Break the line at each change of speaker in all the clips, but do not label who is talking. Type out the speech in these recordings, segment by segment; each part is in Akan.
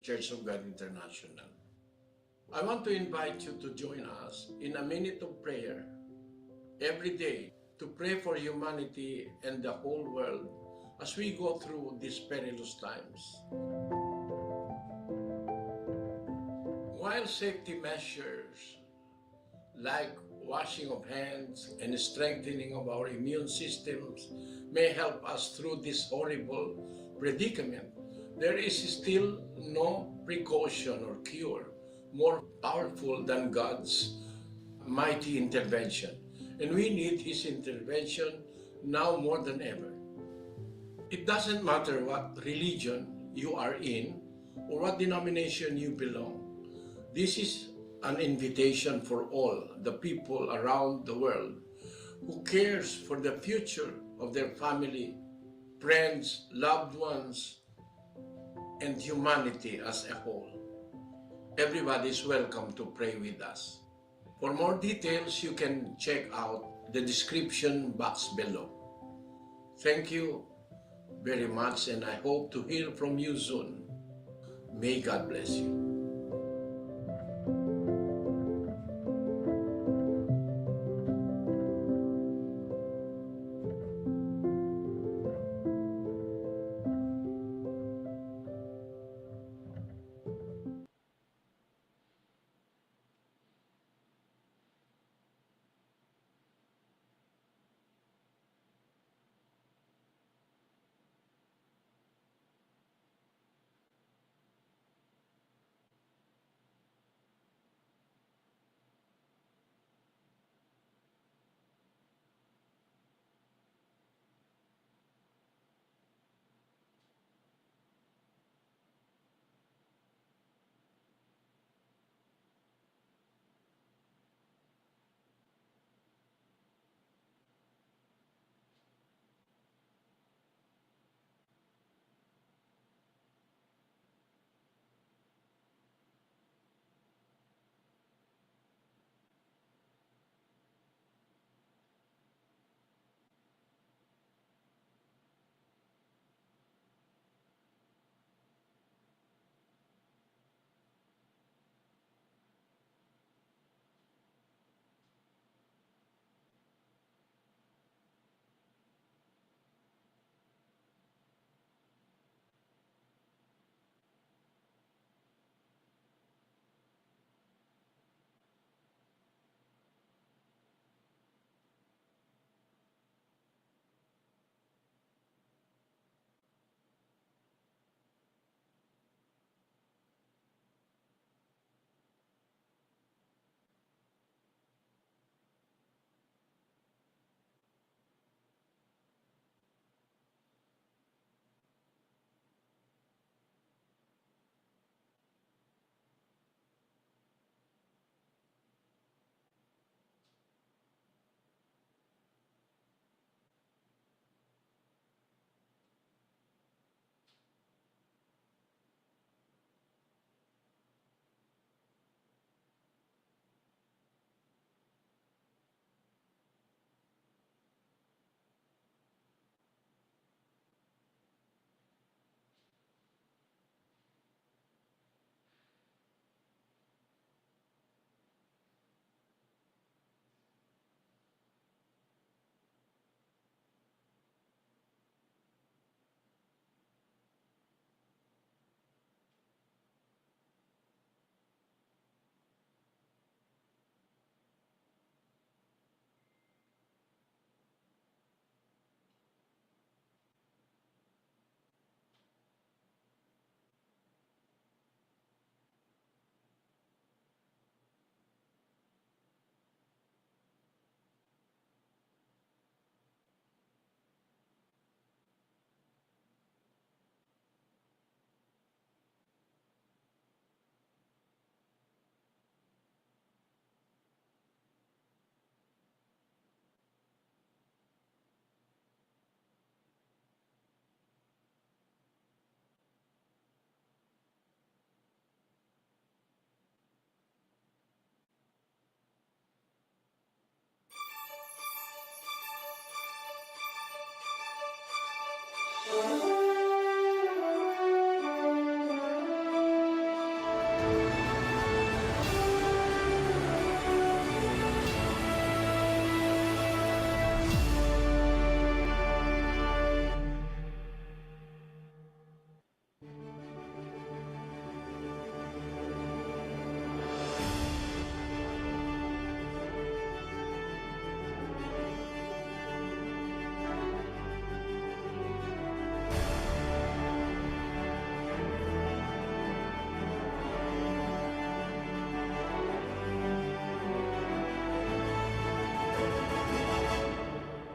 Church of God International. I want to invite you to join us in a minute of prayer every day to pray for humanity and the whole world as we go through these perilous times. While safety measures like washing of hands and strengthening of our immune systems may help us through this horrible predicament, there is still no precaution or cure more powerful than God's mighty intervention. And we need His intervention now more than ever. It doesn't matter what religion you are in or what denomination you belong. This is an invitation for all the people around the world who cares for the future of their family, friends, loved ones, and humanity as a whole. Everybody is welcome to pray with us. For more details, you can check out the description box below. Thank you very much, and I hope to hear from you soon. May God bless you.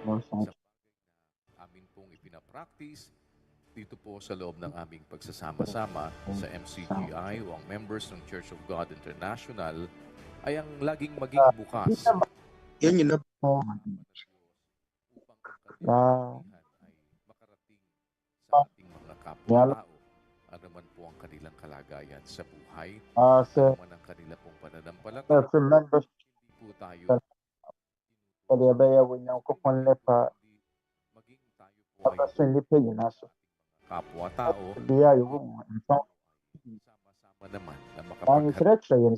Amin pong ipinapractice dito po sa loob ng aming pagsasama-sama sa MCGI o ang members ng Church of God International ay ang laging maging bukas
Yan yun na.
upang ang kanilang kabutihan ay makarating sa ating mga kapwa-tao. Ano man po ang kanilang kalagayan sa buhay, ano man ang kanila pong pananampalataya, hindi po tayo maging tayo po ay kapwa-tao, sama-sama naman na makapaghatid ng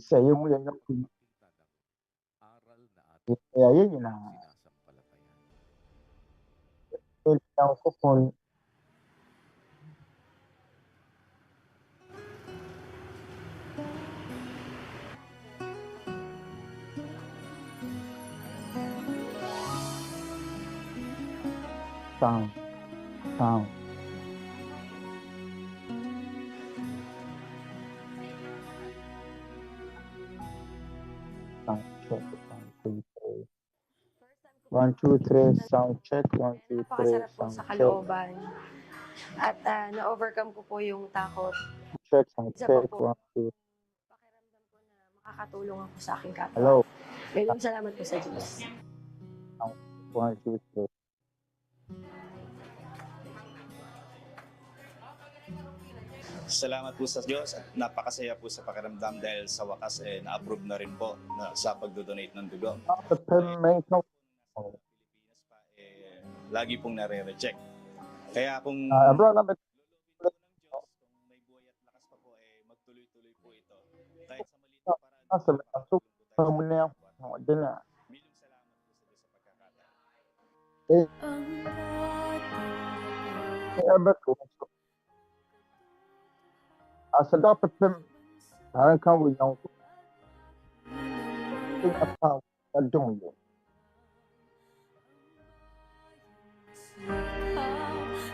aral na ating sinasampalatayan.
Napakasarap po sa kalooban. At na-overcome ko po yung takot. Isa pa po, pakiramdam ko na makakatulong ako sa aking kapwa. Maraming salamat po sa Diyos.
Salamat po sa Diyos at napakasaya po sa pakiramdam dahil sa wakas na-approve na rin po sa pagdodonate ng dugo. Pilipinas pa lagi pong nare-reject. Kaya kung lulubin po ng Diyos, kung may buhay at lakas pa po, magtuloy-tuloy po ito. Kahit sa maliit na paraan, makakatulong po tayo sa kapwa. Milong salamat po sa Diyos sa pagkakataon.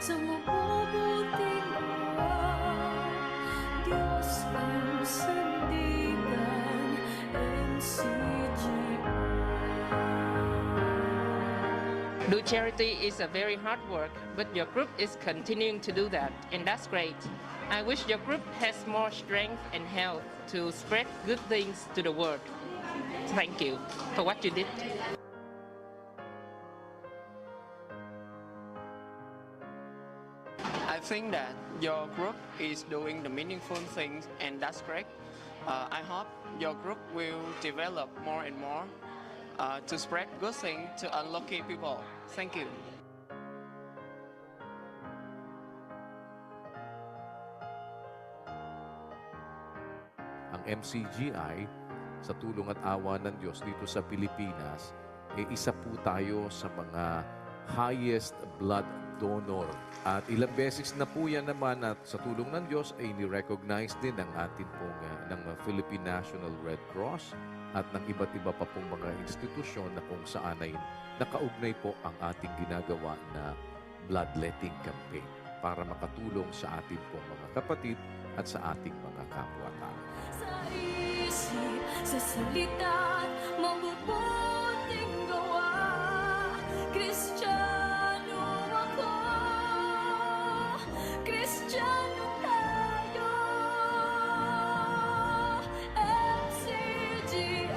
Sa mabubuting Diyos ang sandigan, MCGI.
Do charity is a very hard work, but your group is continuing to do that, and that's great. I wish your group has more strength and health to spread good things to the world. Thank you for what you did. I think that your group is doing the meaningful things, and that's great. I hope your group will develop more and more to spread good things to unlucky people. Thank you.
Ang MCGI, sa tulong at awa ng Diyos dito sa Pilipinas, isa po tayo sa mga highest blood donor. At ilang beses na po yan naman at sa tulong ng Diyos ay ni-recognize din ng atin pong ng Philippine National Red Cross at ng iba't iba pa pong mga institusyon na kung saan ay nakaugnay po ang ating ginagawa na bloodletting campaign para makatulong sa ating pong mga kapatid at sa ating mga kapwa-tao.
Sa isip, sa salita, mabubuting gawa, Kristiyano ako, Kristiyano tayo, MCGI.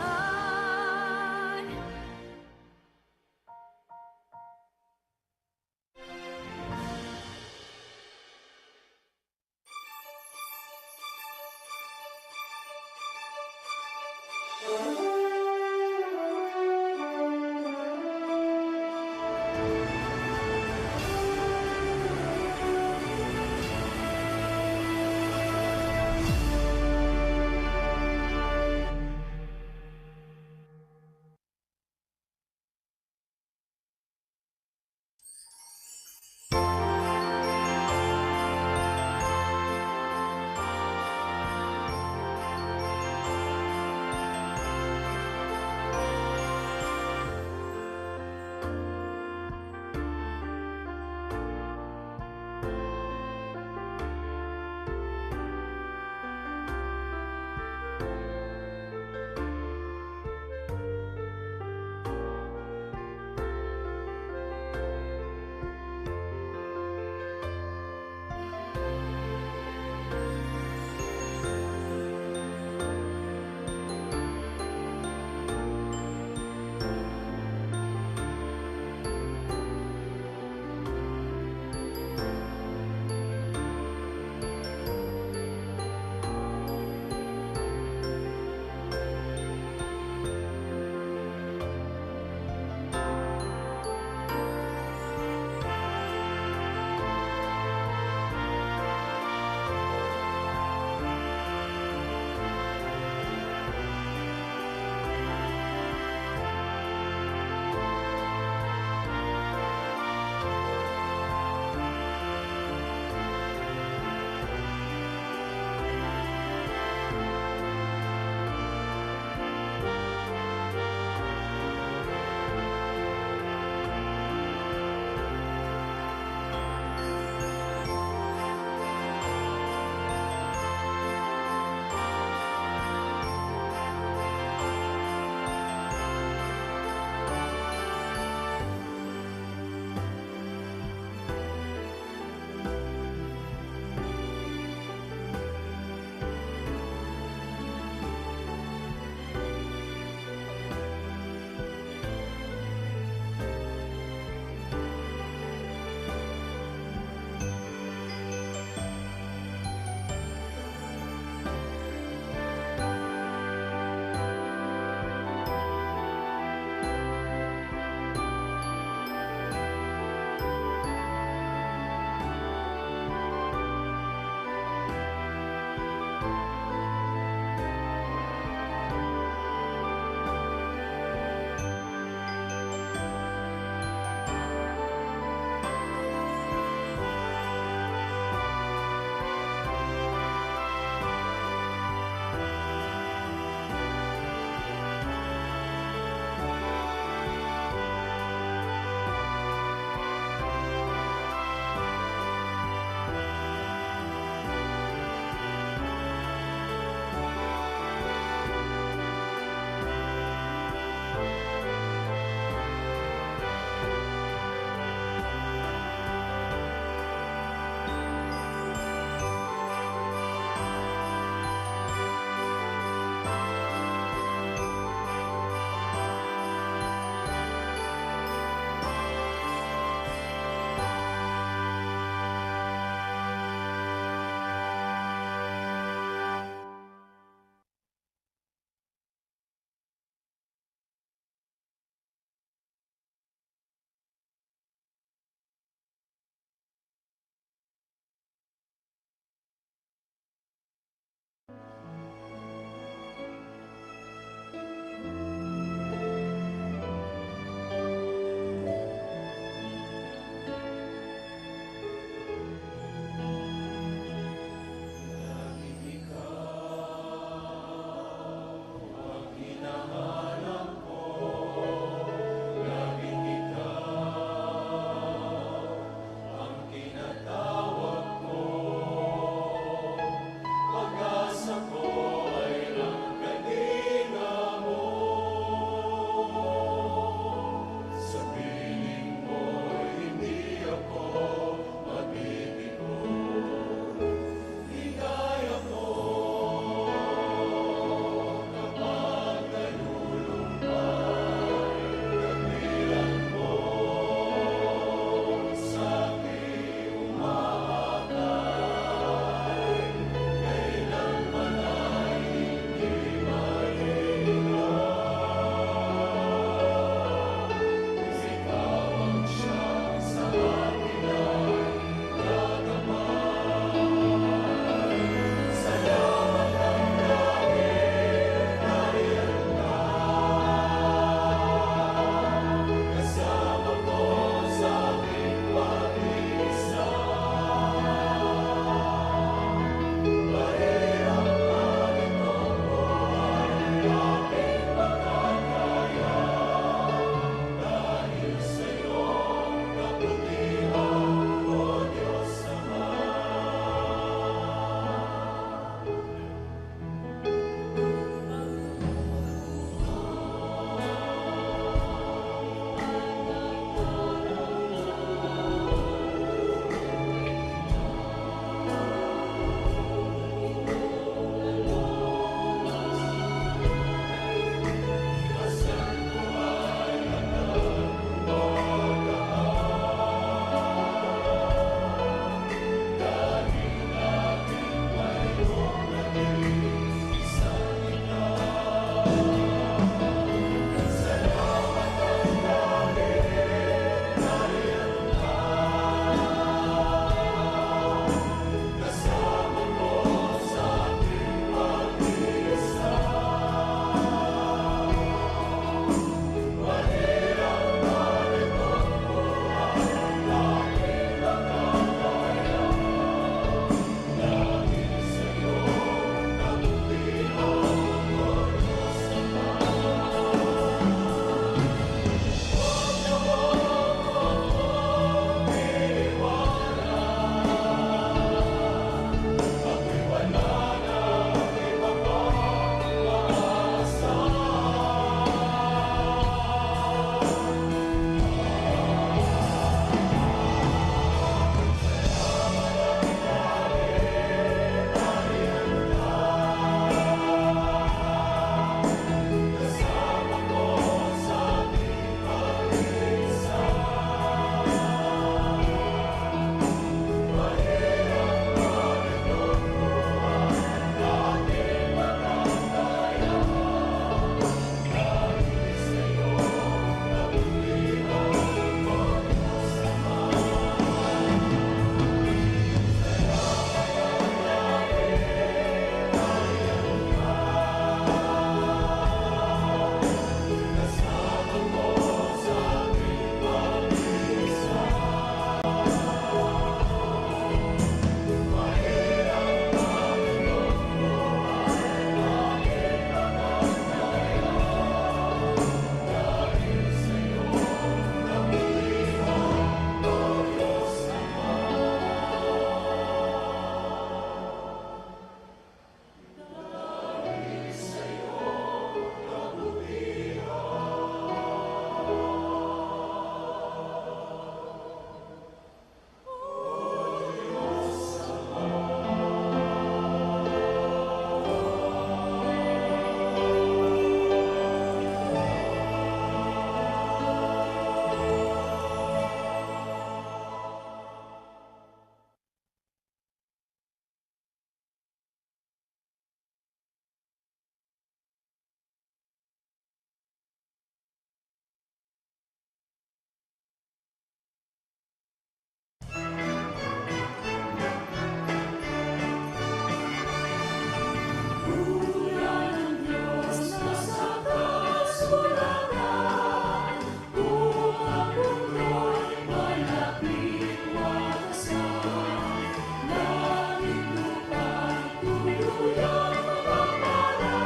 kasulatan, buong mundo'y malapit wakasan. Langit lupa'y tuluyang mapapala,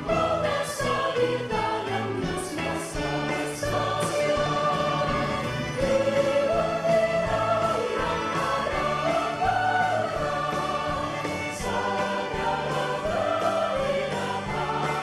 mga salita ng Diyos masasaksiyan. Iwan nila'y ang harapan, sa dalagang inakakanda.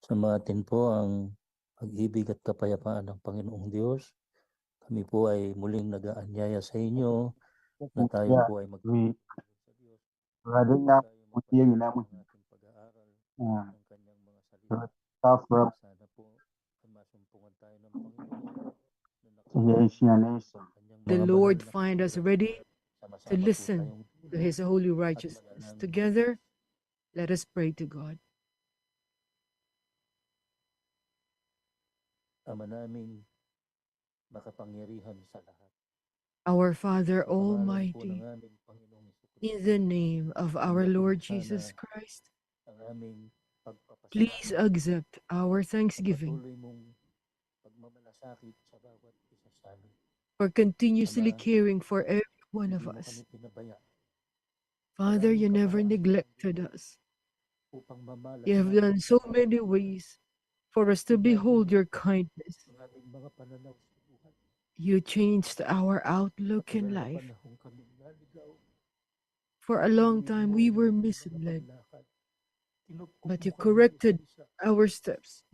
Samatin po ang pag-ibig at kapayapaan ng Panginoong Diyos. Kami po ay muling nag-aanyaya sa inyo na tayo po ay mag-ibig sa Diyos. Tayo magpatuloy ang ating pag-aaral ng kanyang mga salita. Sana po masumpungan tayo ng Panginoon na nakapagpapalit sa kanyang
The
mga
Lord
banal na
find us
kasulatan.
ready to
Sama-sama po
listen
tayong
to His holy righteousness.
manalangin.
Together, let us pray to God.
Ama naming makapangyarihan sa lahat.
Our Father
Sa pangalan po
Almighty,
ng aming Panginoong Jesucristo,
in the name of our Lord Jesus Christ, please accept our thanksgiving for continuously caring for every one of us. Father, you never neglected us. You have done so many ways for us to behold your kindness. You changed our outlook in life. For a long time, we were misled, but you corrected our steps,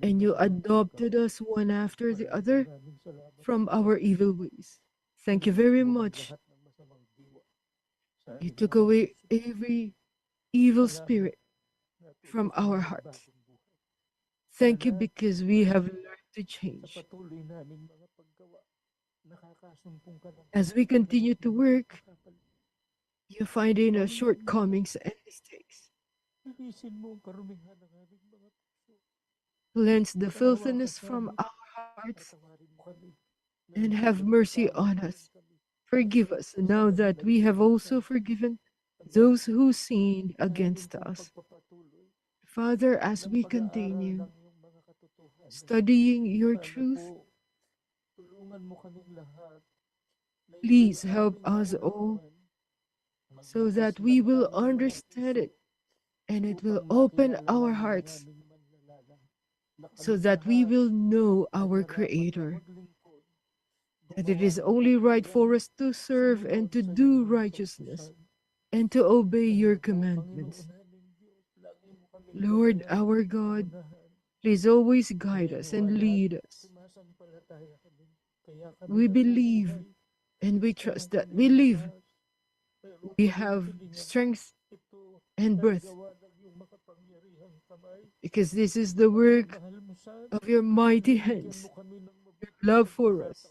and you adopted us one after the other from our evil ways. Thank you very much. You took away every evil spirit from our hearts. Thank you because we have learned to change. As we continue to work, you find in us shortcomings and mistakes. Cleanse the filthiness from our hearts and have mercy on us. Forgive us now that we have also forgiven those who sinned against us. Father, as we continue studying your truth, please help us all so that we will understand it and it will open our hearts so that we will know our Creator, that it is only right for us to serve and to do righteousness and to obey your commandments. Lord, our God, please always guide us and lead us. We believe and we trust that we live. We have strength and breath because this is the work of your mighty hands, your love for us.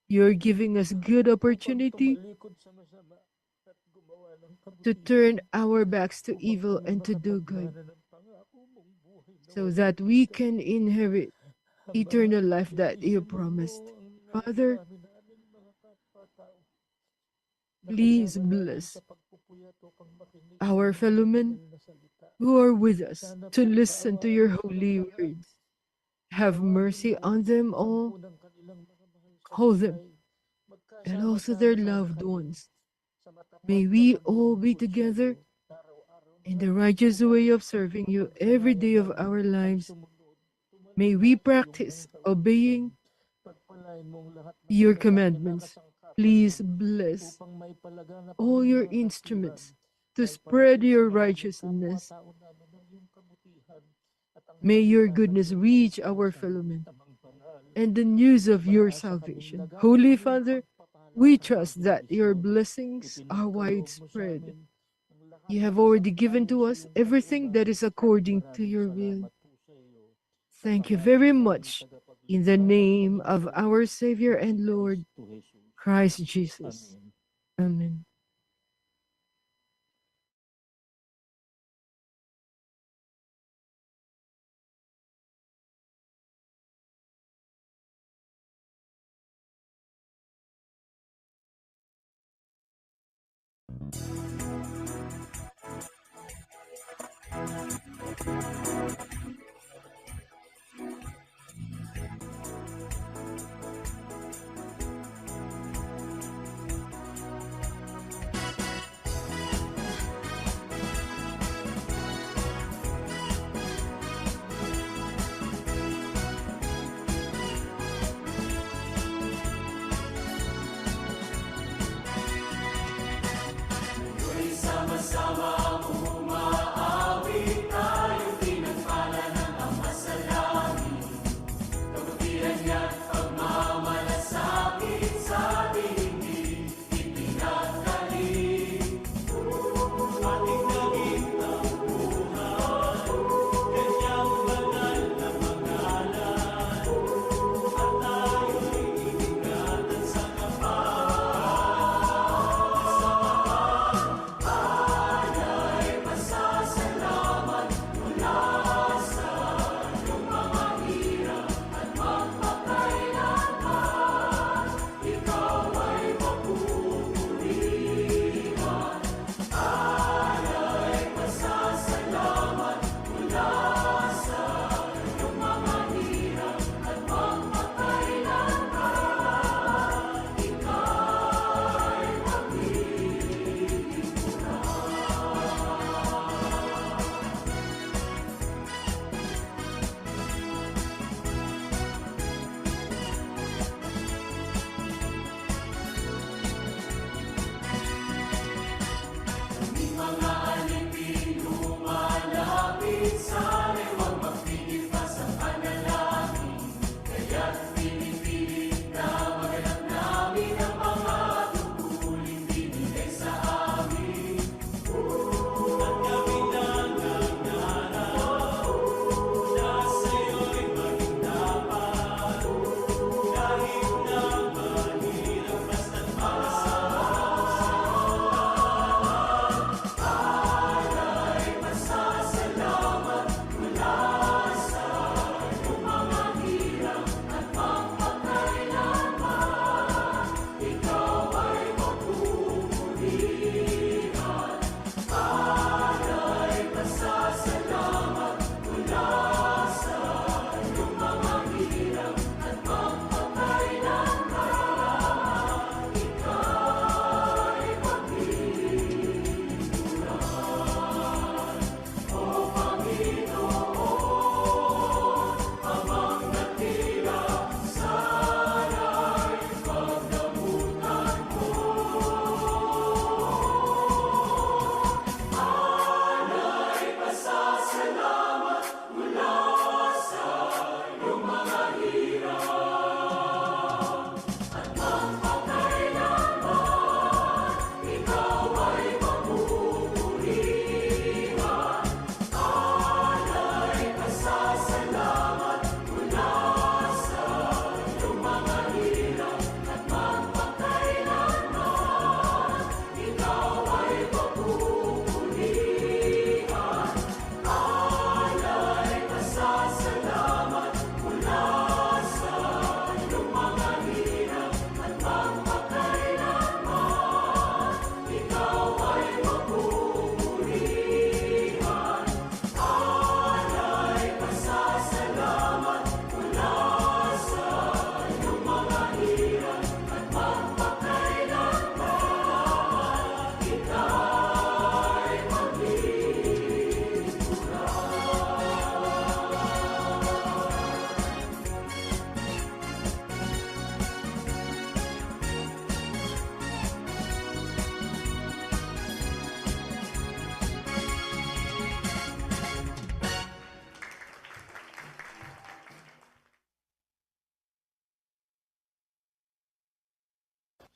You're giving us good opportunity to turn our backs to evil and to do good so that we can inherit eternal life that you promised. Father, please bless our fellow men who are with us to listen to your holy words. Have mercy on them all, hold them, and also their loved ones. May we all be together in the righteous way of serving you every day of our lives. May we practice obeying your commandments. Please bless all your instruments to spread your righteousness. May your goodness reach our fellow men and the news of your salvation. Holy Father, we trust that your blessings are widespread. You have already given to us everything that is according to your will. Thank you very much. In the name of our Savior and Lord, Christ Jesus. Amen.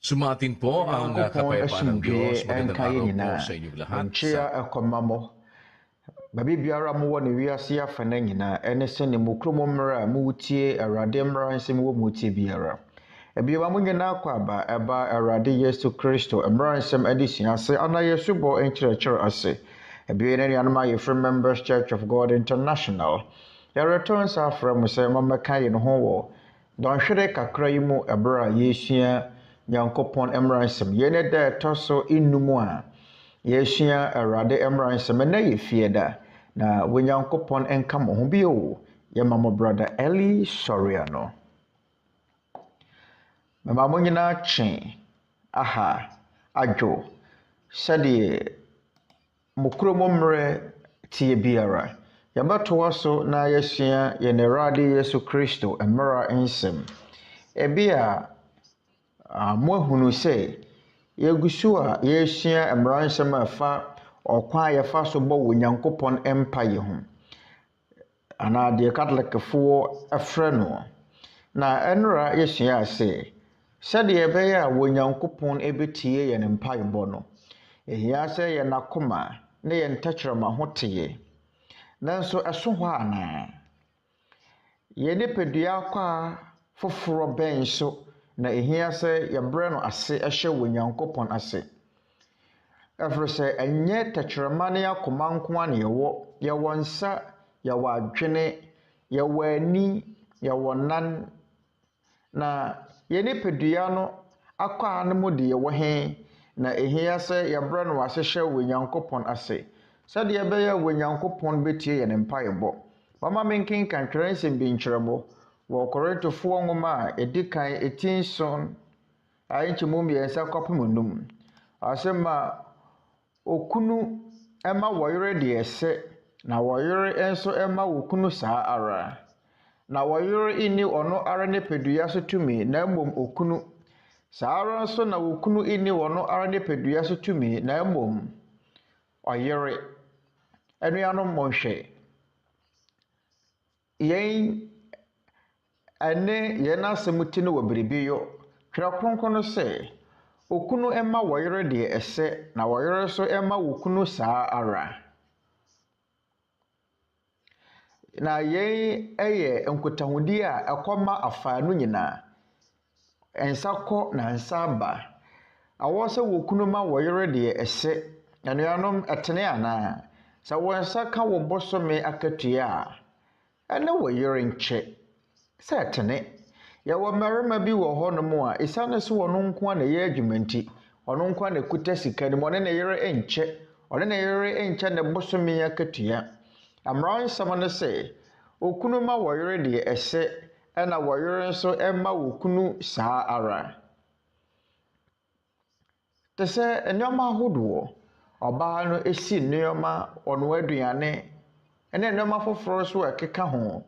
Sumatin po ang kapayapaan ng Diyos. Magandang araw po sa inyong lahat.
Babi biara mo wɔ ne wiase afa na nyinaa ɛne sɛ ne mukromo mmara a mutie Awurade Mmara Nsɛm wɔ mutie biara. Ebiwa mo nyinaa kɔ aba ɛba Awurade Yesu Kristo Mmara Nsɛm adesua ase ana yɛsubɔ nkyerɛkyerɛ ase. Ebiwa ne nuanom a yɛfrɛ Members Church of God International. Yɛretɔn sa afrɛ mo sɛ mamɛka yɛ no ho wɔ dɔnhwere kakra yi mu ɛbra a yɛsua Nyankopɔn Mmara Nsɛm. Yɛne da ɛtɔ so inum a yɛsua Awurade Mmara Nsɛm na yɛfie da na Onyankopɔn enka mo ho bio yɛma mo brother Eli Soriano. Mama mo nyinaa kye aha adwo sɛdeɛ mokromo mmerɛ tie biara yɛbɛtoa so na yɛsua yɛn Awurade Yesu Kristo Mmara Nsɛm. Ebi a mo ahunu sɛ yɛgusu a yɛsua Mmara Nsɛm a fa ɔkwan yɛfa so bɔ Onyankopɔn empire ho ana deɛ Catholicfoɔ afrɛ no na ɛnora yɛsua ase sɛdeɛ ɛbɛyɛ a Onyankopɔn ɛbɛtie yɛn mpaebɔ no ɛhia sɛ yɛn akoma ne yɛn tɛkyerɛma ho teɛ nanso ɛso hɔ anaa yɛn nipadua akɔ foforɔ bɛn so na ɛhia sɛ yɛbrɛ no ase ɛhyɛ Onyankopɔn ase. Ɛfiri sɛ ɛnyɛ tɛkyerɛma ne akoma nko a ne yɛwɔ nsa yɛwɔ adwene yɛwɔ ani yɛwɔ nan na yɛn nipadua no akɔ a no mu de yɛwɔ he na ɛhia sɛ yɛbrɛ no ase hyɛ Onyankopɔn ase sɛdeɛ ɛbɛyɛ Onyankopɔn bɛtie yɛn mpaebɔ. Mama menkenkan Twerɛ Nsɛm bi nkyerɛmo wɔ Korintofoɔ nwoma a ɛdi kan ɛti 7 ayɛnkyɛmu mmiɛnsa kɔpem 5 asɛm a okunu ɛma wɔyere deɛ ɛsɛ na wɔyere nso ɛma okunu saa ara na wɔyere inni ɔno ara ne padua so tumi na mmom okunu saa ara nso na okunu inni ɔno ara ne padua so tumi na mmom ɔyere. Anuanom monhwɛ yɛn ɛne yɛn asɛm ti no wɔ biribi yɔ Twerɛ Kronkron no sɛ okunu ɛma wɔyere deɛ ɛsɛ na wɔyere so ɛma okunu saa ara. Na yɛn ɛyɛ nkotahudi a ɛkɔma afaanu nyinaa ɛnsa kɔ na nsa aba awɔ sɛ okunu ma wɔyere deɛ ɛsɛ anuanom ɛtene anaa sɛ wɔn nsa ka wɔ bosome akatua a ɛne wɔyere nkyɛ sɛ ɛtene. Yɛwɔ mmarima bi wɔ hɔ no mu a ɛsiane so wɔn nko a na ɛyɛ adwuma nti ɔno nko a na ɛkuta sika no mu ɔne ne yere nkyɛ ɔne ne yere nkyɛ ne bosome akatua. Mmara Nsɛm no sɛ okunu ma wɔyere deɛ ɛsɛ ɛna wɔyere nso ɛma okunu saa ara. Te sɛ nneɛma ahodoɔ ɔbaa no esi nneɛma ɔno aduane ɛne nneɛma foforɔ so a ɛkeka ho.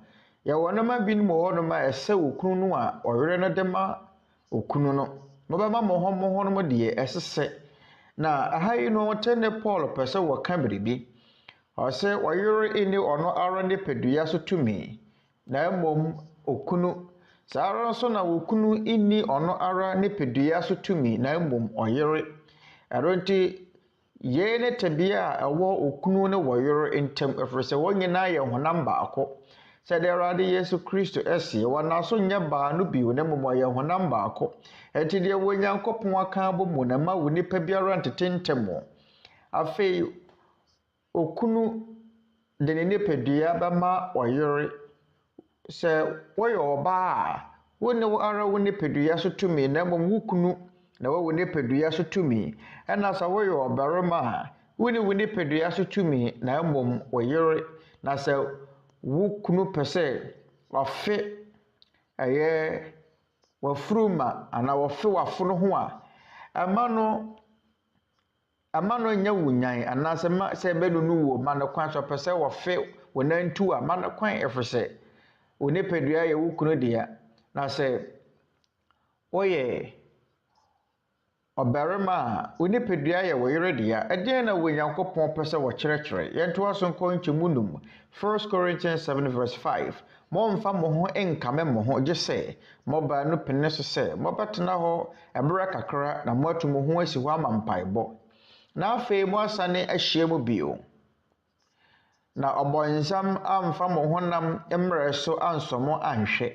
Yɛwɔ nneɛma bi no mu hɔ nom a ɛsɛ okunu no a ɔyere no de ma okunu no mobɛma mo hɔ no deɛ ɛsesɛ na aha yi no tene Paul pɛ sɛ wɔka biribi ɔsɛ ɔyere inni ɔno ara ne padua so tumi na mmom okunu saa ara nso na okunu inni ɔno ara ne padua so tumi na mmom ɔyere. Ɛno nti yɛn ne tabea a ɛwɔ okunu ne wɔyere ntam ɛfiri sɛ wɔn nyinaa yɛ honam baako sɛdeɛ Awurade Yesu Kristo ɛsie wɔnaso nyɛ baa no bio na mmom ɔyɛ honam baako. Ɛnti deɛ Onyankopɔn aka abɔ mu na ma wo nipa biara ntete ntɛm mo. Afei okunu de ne nipadua bɛma ɔyere sɛ wɔyɛ ɔbaa a wo ne wo ara wo nipadua so tumi na mmom wo kunu na wo nipadua so tumi ɛna sɛ wɔyɛ ɔbarima a wo ne wo nipadua so tumi na mmom ɔyere na sɛ wo kunu pɛ sɛ wafe ɛyɛ wafuruma ana wafe wafono ho a ama no nyɛ wunyan ana sɛ bɛnu no wo ma no kwan so pɛ sɛ wafe wonantu a ma no kwan ɛfiri sɛ wo nipadua yɛ wo kunu deɛ na sɛ woyɛ Onuabarima onipadua ye wo yere dia eden na Onyankopɔn pese wo kyerɛkyerɛ yɛnto aso nkɔ nkyɛmu num 1 Corinthians 7 verse 5 momfa mo ho enkame mo ho gye sɛ moba no pene so sɛ mobɛtena hɔ ɛberɛ kakra na moatu mo ho asi hɔ amampaebɔ na afei mo asane ahyia mu bio na ɔbɔnsam amfa mo honam mmerɛ so ansɔmo anhwɛ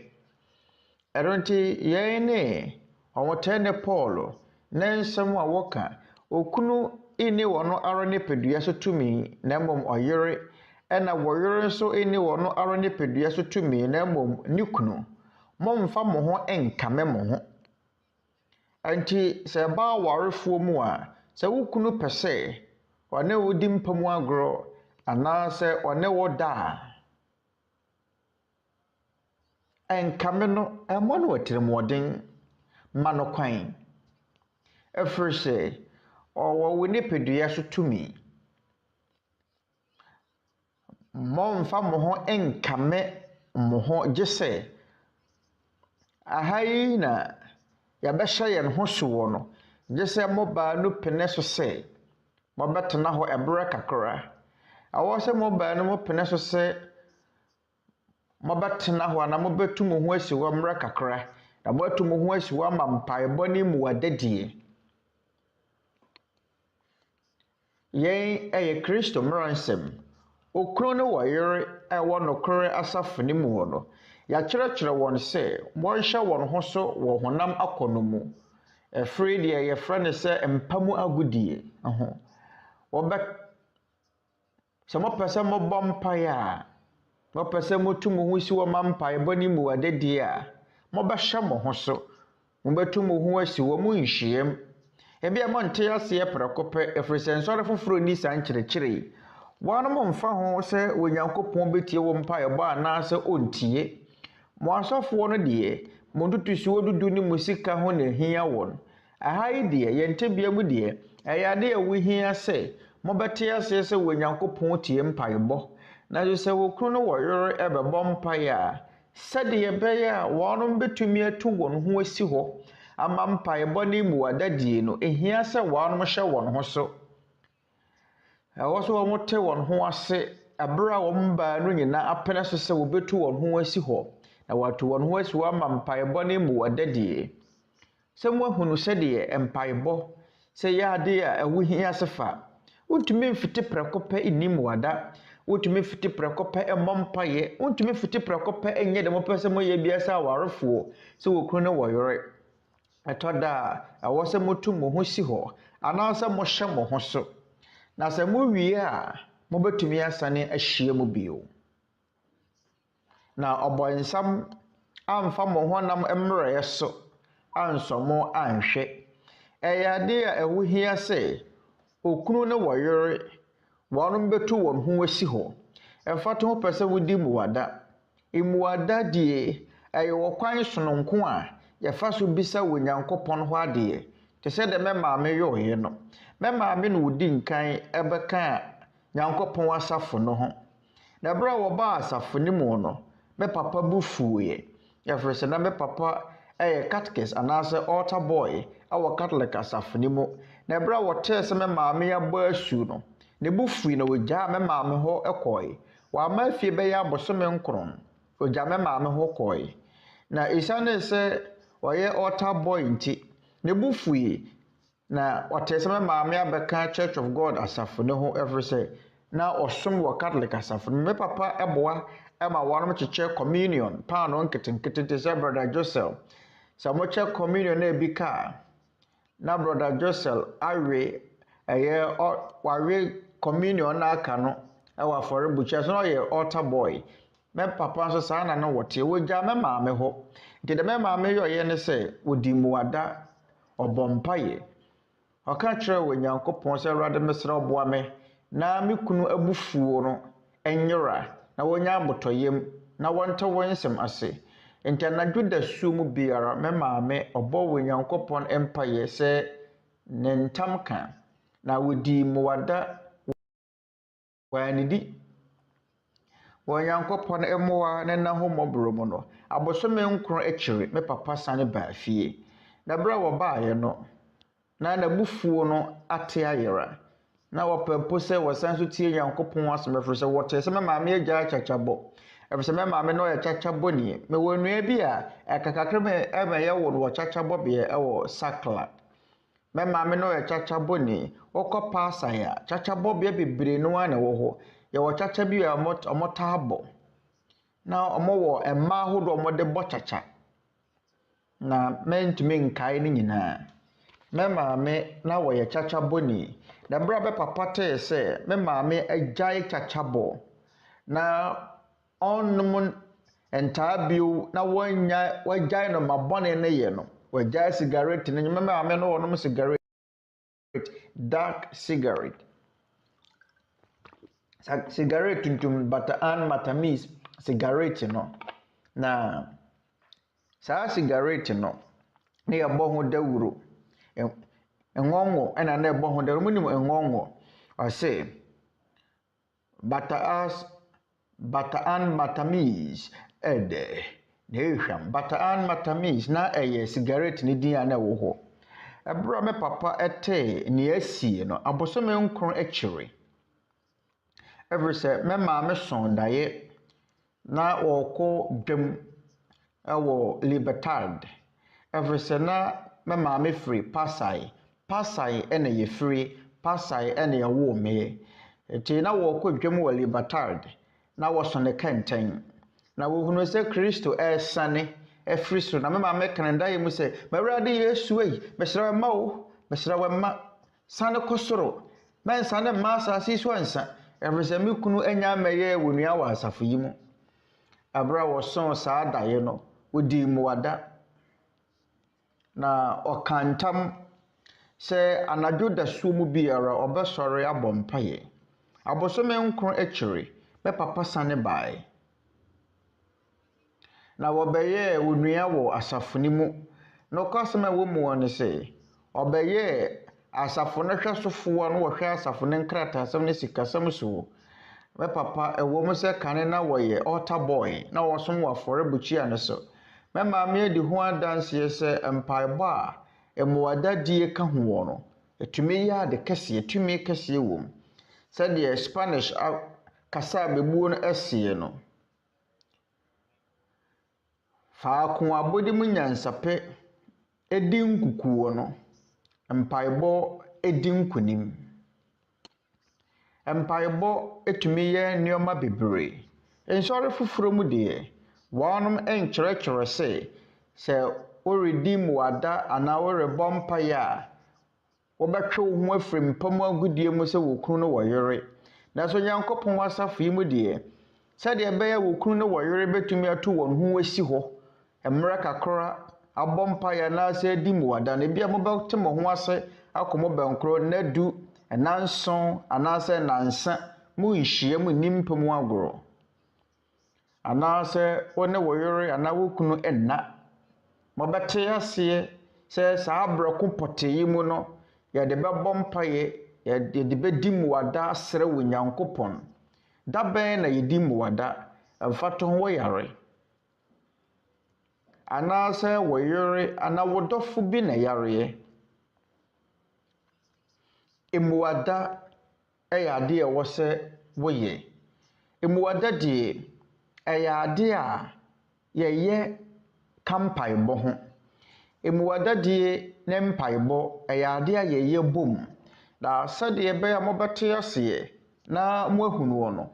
ɛronti yɛn ne ɔwɔtɛne Paul na nsɛm a wɔka okunu ini wɔno ara ne pedua so tumi na mmom ɔyere ɛna wɔyere nso ini wɔno ara ne pedua so tumi na mmom ne kunu momfa mo ho enkame mo ho anti sɛ ba warefoɔ mu a sɛ wo kunu pɛ sɛ ɔne wo di mpamu agorɔ anaasɛ ɔne wo da enkame no ɛmɔ no watirimɔden ma no kwan ɛfiri sɛ ɔwɔ wo nipadua so tumi momfa mo ho enkame mo ho gye sɛ aha yi na yɛbɛhyɛ yɛn ho so wɔ no gye sɛ mobaa no pene so sɛ mobɛtena hɔ ɛberɛ kakra awɔ sɛ mobaa no mo pene so sɛ mobɛtena hɔ na mobɛtu mo ho asi hɔ mmerɛ kakra na moatu mo ho asi hɔ ama mpaebɔ ne mu wadadie yɛn ɛyɛ Kristo mmara nsɛm okunu ne wɔyere ɛwɔ nokorɛ asafo ne mu hɔ no yɛakyerɛkyerɛ wɔn sɛ wɔnhyɛ wɔn ho so wɔ honam akɔno mu ɛfiri deɛ yɛfrɛ ne sɛ mpamu agodie sɛ mopɛ sɛ mobɔ mpaeɛ a mopɛ sɛ motu mo ho si wɔ ma mpaebɔ ne mu wadadie a mobɛhyɛ mo ho so mobɛtu mo ho asi wɔ mu nhyiam ebi a monte aseɛ prɛko pɛ ɛfiri sɛ nsɔre foforɔ ni saa nkyerɛkyerɛ wɔn mo mfa ho sɛ Onyankopɔn betie wɔ mpaebɔ anaasɛ ontie mo asɔfoɔ no deɛ mo ntutusuo dudu ne mo sika ho na hia wɔn aha yi deɛ yɛntebea mu deɛ ɛyɛ ade a wohia sɛ mobɛte aseɛ sɛ Onyankopɔn tie mpaebɔ na sɛ wo kunu no wɔyere ɛbɛbɔ mpaeɛ a sɛdeɛ ɛbɛyɛ a wɔn betumi atu wɔn ho asi hɔ ama mpaebɔ ne mu wadadie no ehia sɛ wɔn hyɛ wɔn ho so ɛwɔ so wɔn te wɔn ho ase ɛberɛ a wɔn baa no nyinaa apene so sɛ wɔbetu wɔn ho asi hɔ na wɔatu wɔn ho asi hɔ ama mpaebɔ ne mu wadadie sɛ mo ahunu sɛdeɛ mpaebɔ sɛ yɛ ade a ɛho hia se fa wontumi mfiti prɛko pɛ nni mu wada wontumi mfiti prɛko pɛ mmɔ mpaeɛ wontumi mfiti prɛko pɛ nyɛ de mopɛ sɛ moyɛ biasa awarefoɔ sɛ wo kunu no wɔyere ɛtɔ da a ɛwɔ sɛ motu mo ho si hɔ anaasɛ mohyɛ mo ho so na sɛ mowie a mobɛtumi asane ahyia mu bio na ɔbɔnsam amfa mo honam mmerɛ so ansɔmo anhwɛ ɛyɛ ade a ɛho hia sɛ okunu ne wɔyere wɔn betu wɔn ho asi hɔ ɛfa to ho pɛ sɛ wodi muwada imuwada die ɛyɛ wɔ kwan sononko a yɛfa so bisa Onyankopɔn hɔ adeɛ te sɛ de maame yɔɔyɛ no maame no wodi nkan ɛbɛka Nyankopɔn asafo no ho na bra wɔba asafo ne mu no papa bu fuoyɛ yɛfrɛ sɛ na papa ɛyɛ catechist anaasɛ altar boy ɛwɔ Catholic asafo ne mu na bra wɔtɛɛ sɛ maame yɛbɔ asu no ne bu fui na ogya maame hɔ ɛkɔe wɔama fie bɛyɛ abosome nkron ogya maame hɔ kɔe na isane sɛ ɔyɛ altar boy nti ne bu fui na ɔtɛɛ sɛ maame abɛka Church of God asafo ne ho ɛfrɛ sɛ na ɔsom wɔ Catholic asafo me papa ɛboa ɛma wɔnom kyekyɛ communion paano nketenkete te sɛ brother Joseph sɛ mokyɛ communion na ebi ka na brother Joseph awe ɛyɛ wawe communion na aka no ɛwɔ afɔrebukyia so na ɔyɛ altar boy me papa nso saa na no wɔte wogya me maame hɔ nti de me maame yɛ ne sɛ odi muada ɔbɔ mpaeɛ ɔka kyerɛ Onyankopɔn sɛ Awurade mesrɛ ɔboa me na me kunu abufuo no ɛnyera na wonya abotɔyam na wɔnte wɔn nsɛm ase nti anadwo da suo mu biara me maame ɔbɔ Onyankopɔn mpaeɛ sɛ ne ntam ka na wodi muada wanidi Onyankopɔn ɛmoa ne na ho mɔboro mu no abosome nkron akyiri me papa sane ba fie na bra wɔ baayɛ no na nabufuo no ate ayera na wapempo sɛ wasan so tie Nyankopɔn asɛmfo sɛ wɔte sɛ maame agya chachapo efisɛ maame no yɛ chachapo ni me wonua bi a ɛkakakra me ɛmɛyɛ wo chachapo be ɛwɔ sakla me maame no yɛ chachapo ni wokɔ pasaya chachapo be bebre no ana wo ho yɛ wɔ chacha bi a ɔmotabo na ɔmowɔ ɛma hodo ɔmode bɔ chacha na mentumi nkae ni nyinaa me maame na wo yɛ chachapo ni na bra be papa te sɛ me maame agyae chachabo na onum entabio na wagyae no mabone ne ye no wagyae cigarette ne me maame no wonom cigarette dark cigarette cigarette tuntum bata an matamis cigarette no na saa cigarette no ne yɛbɔ ho dawuro engongo ena na ɛbɔ ho dawuro munim engongo ɔse bata an matamis ede na ehwam bata an matamis na ɛyɛ cigarette ne din ana ɛwɔ hɔ ɛbra me papa ɛte ne asie no abosome nkron akyire every say me maame son daye na wɔkɔ dwam ɛwɔ libertad every say na me maame free pasai ene ye free pasai ene ye wo me eti na wɔkɔ dwam wɔ libertad na wɔsone kɛntɛn na wohunu sɛ Kristo ɛsane ɛfiri so na me maame kanada ye mu sɛ Awurade Yesu ei bɛsra ma wo bɛsra ma sane kosoro men sane ma asase so ansa every sɛ me kunu anya mɛyɛ wonua wɔ asafo yi mu abra wɔson saa daye no wodi mu wada na ɔkantam sɛ anadwo da so mu biara ɔbɛsɔre abɔ mpaye abosome nkron akyire me papa sane bae na wɔbɛyɛ wonua wɔ asafo ni mu no kɔsɛm wɔ mu wɔn sɛ ɔbɛyɛ asafo no hwɛsofoɔ no wɔhwɛ asafo no nkratasɛm ne sikasɛm so me papa ɛwɔ mu sɛ kane na wɔyɛ altar boy na wɔsom wɔ afɔrebukyia no so me maame di ho adanseɛ sɛ mpaebɔ a ɛmmoadadie ka ho wɔ no etumi yɛ ade kɛseɛ etumi kɛseɛ wɔ mu sɛdeɛ Spanish kasa bebuo no ɛseɛ no faako abodi mu nyansape edi nkukuo no mpaebɔ edi nkunim mpaebɔ etumi yɛ nnoɔma bebree nsɔre foforo mu deɛ wɔnom enkyerɛkyerɛ sɛ oredi mu ada ana orebɔ mpaeɛ a wɔbɛtwe wo ho afiri mpam agudie mu sɛ wokunu no wɔyere na so Nyankopɔn wasafo yi mu deɛ sɛdeɛ ɛbɛyɛ wokunu no wɔyere betumi ato wɔn ho asi hɔ emmerɛ kakra abɔ mpaeɛ na sɛ di mu ada na bia mobɛte mo ho ase akɔmɔ bɛnkoro na du nanson anase nansa mu nhyiam nimpam agoro anase wone wɔyere ana wokunu enna mobɛte aseɛ sɛ saa abrɛko pɔtee mu no yɛde bɛbɔ mpaeɛ yɛde bɛdi mu ada asrɛ wɔ Nyankopɔn dabɛn na yɛdi mu ada mfato ho yare anase wɔyere ana wodɔfo bi na yareɛ emuada ɛyɛ ade a ɛwɔ sɛ woyɛ emuada deɛ ɛyɛ ade a yɛyɛ kampaebɔ ho emuada deɛ ne mpaebɔ ɛyɛ ade a yɛyɛ bom na sɛdeɛ ɛbɛyɛ mobɛte aseɛ na moahunu wɔ no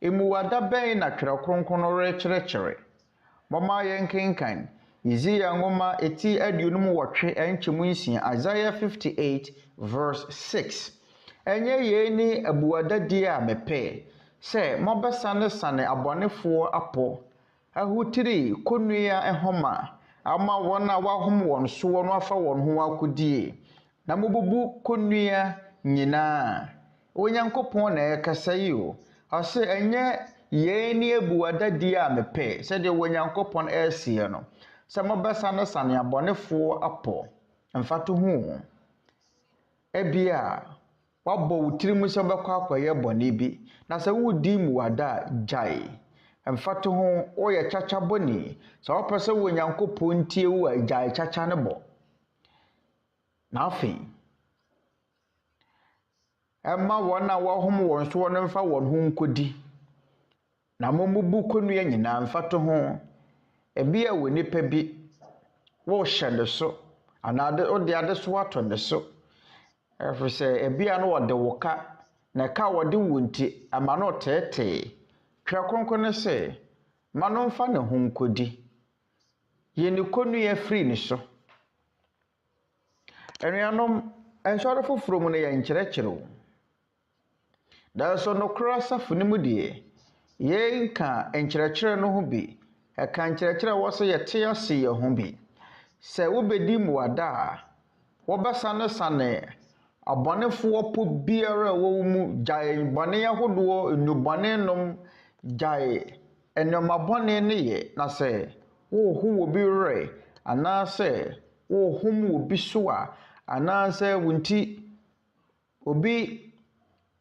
emuada bɛn na Twerɛ Kronkron no rekyerɛkyerɛ mɔma yɛnkenkan Isaiah ngoma eti aduonum wɔtwe enkyemu nsia Isaiah 58 verse 6 enye ye ni abuada die a mepe sɛ mobɛsane abɔnefoɔ apɔ ahutiri konua ehoma ama wɔn a wahom wɔn so no afa wɔn ho akodie na mobubu konua nyinaa Onyankopɔn na ɛkasa yi o ase enye ye ni abuada die a mepe sɛ de Onyankopɔn ɛsie no sɛ mobɛsane abɔnefoɔ apɔ mfato ho ebia wabɔ wotiri mu sɛ bɛkɔ akɔyɛ bɔne bi na sɛ wodi mu wada gyae mfato ho oyɛ chacha bɔne sɛ wopɛ sɛ Onyankopɔn tie wo gyae chacha ne bɔ na afei ɛma wɔn a wɔhom wɔn so wɔn mfa wɔn ho nkodi na mommubu konua nyinaa mfa to ho ebi a wɔ nipa bi wo hyɛ ne so anade ode ade so ato ne so ɛfiri sɛ ebi a no wɔde woka na ka wɔde wonti ama no tete Twerɛ Kronkron ne sɛ ma no mfa ne ho nkodi ye ne konua firi ne so anuanom ensɔre foforo mu ne yɛ nkyerɛkyerɛ da so nokorɛ asafo ne mu die ye nka nkyerɛkyerɛ no ho bi ɛka nkyerɛkyerɛ wɔ so yɛ te ase yɛ ho bi sɛ wobɛdi muada a wɔbɛsane sane abɔnefoɔ po biara wɔ mu gyae bɔne ahodoɔ nnubɔne nom gyae nnoɔma bɔne ne yɛ na sɛ wohu wɔ bi werɛ anaasɛ wohum wɔ bi so a anaasɛ wonti obi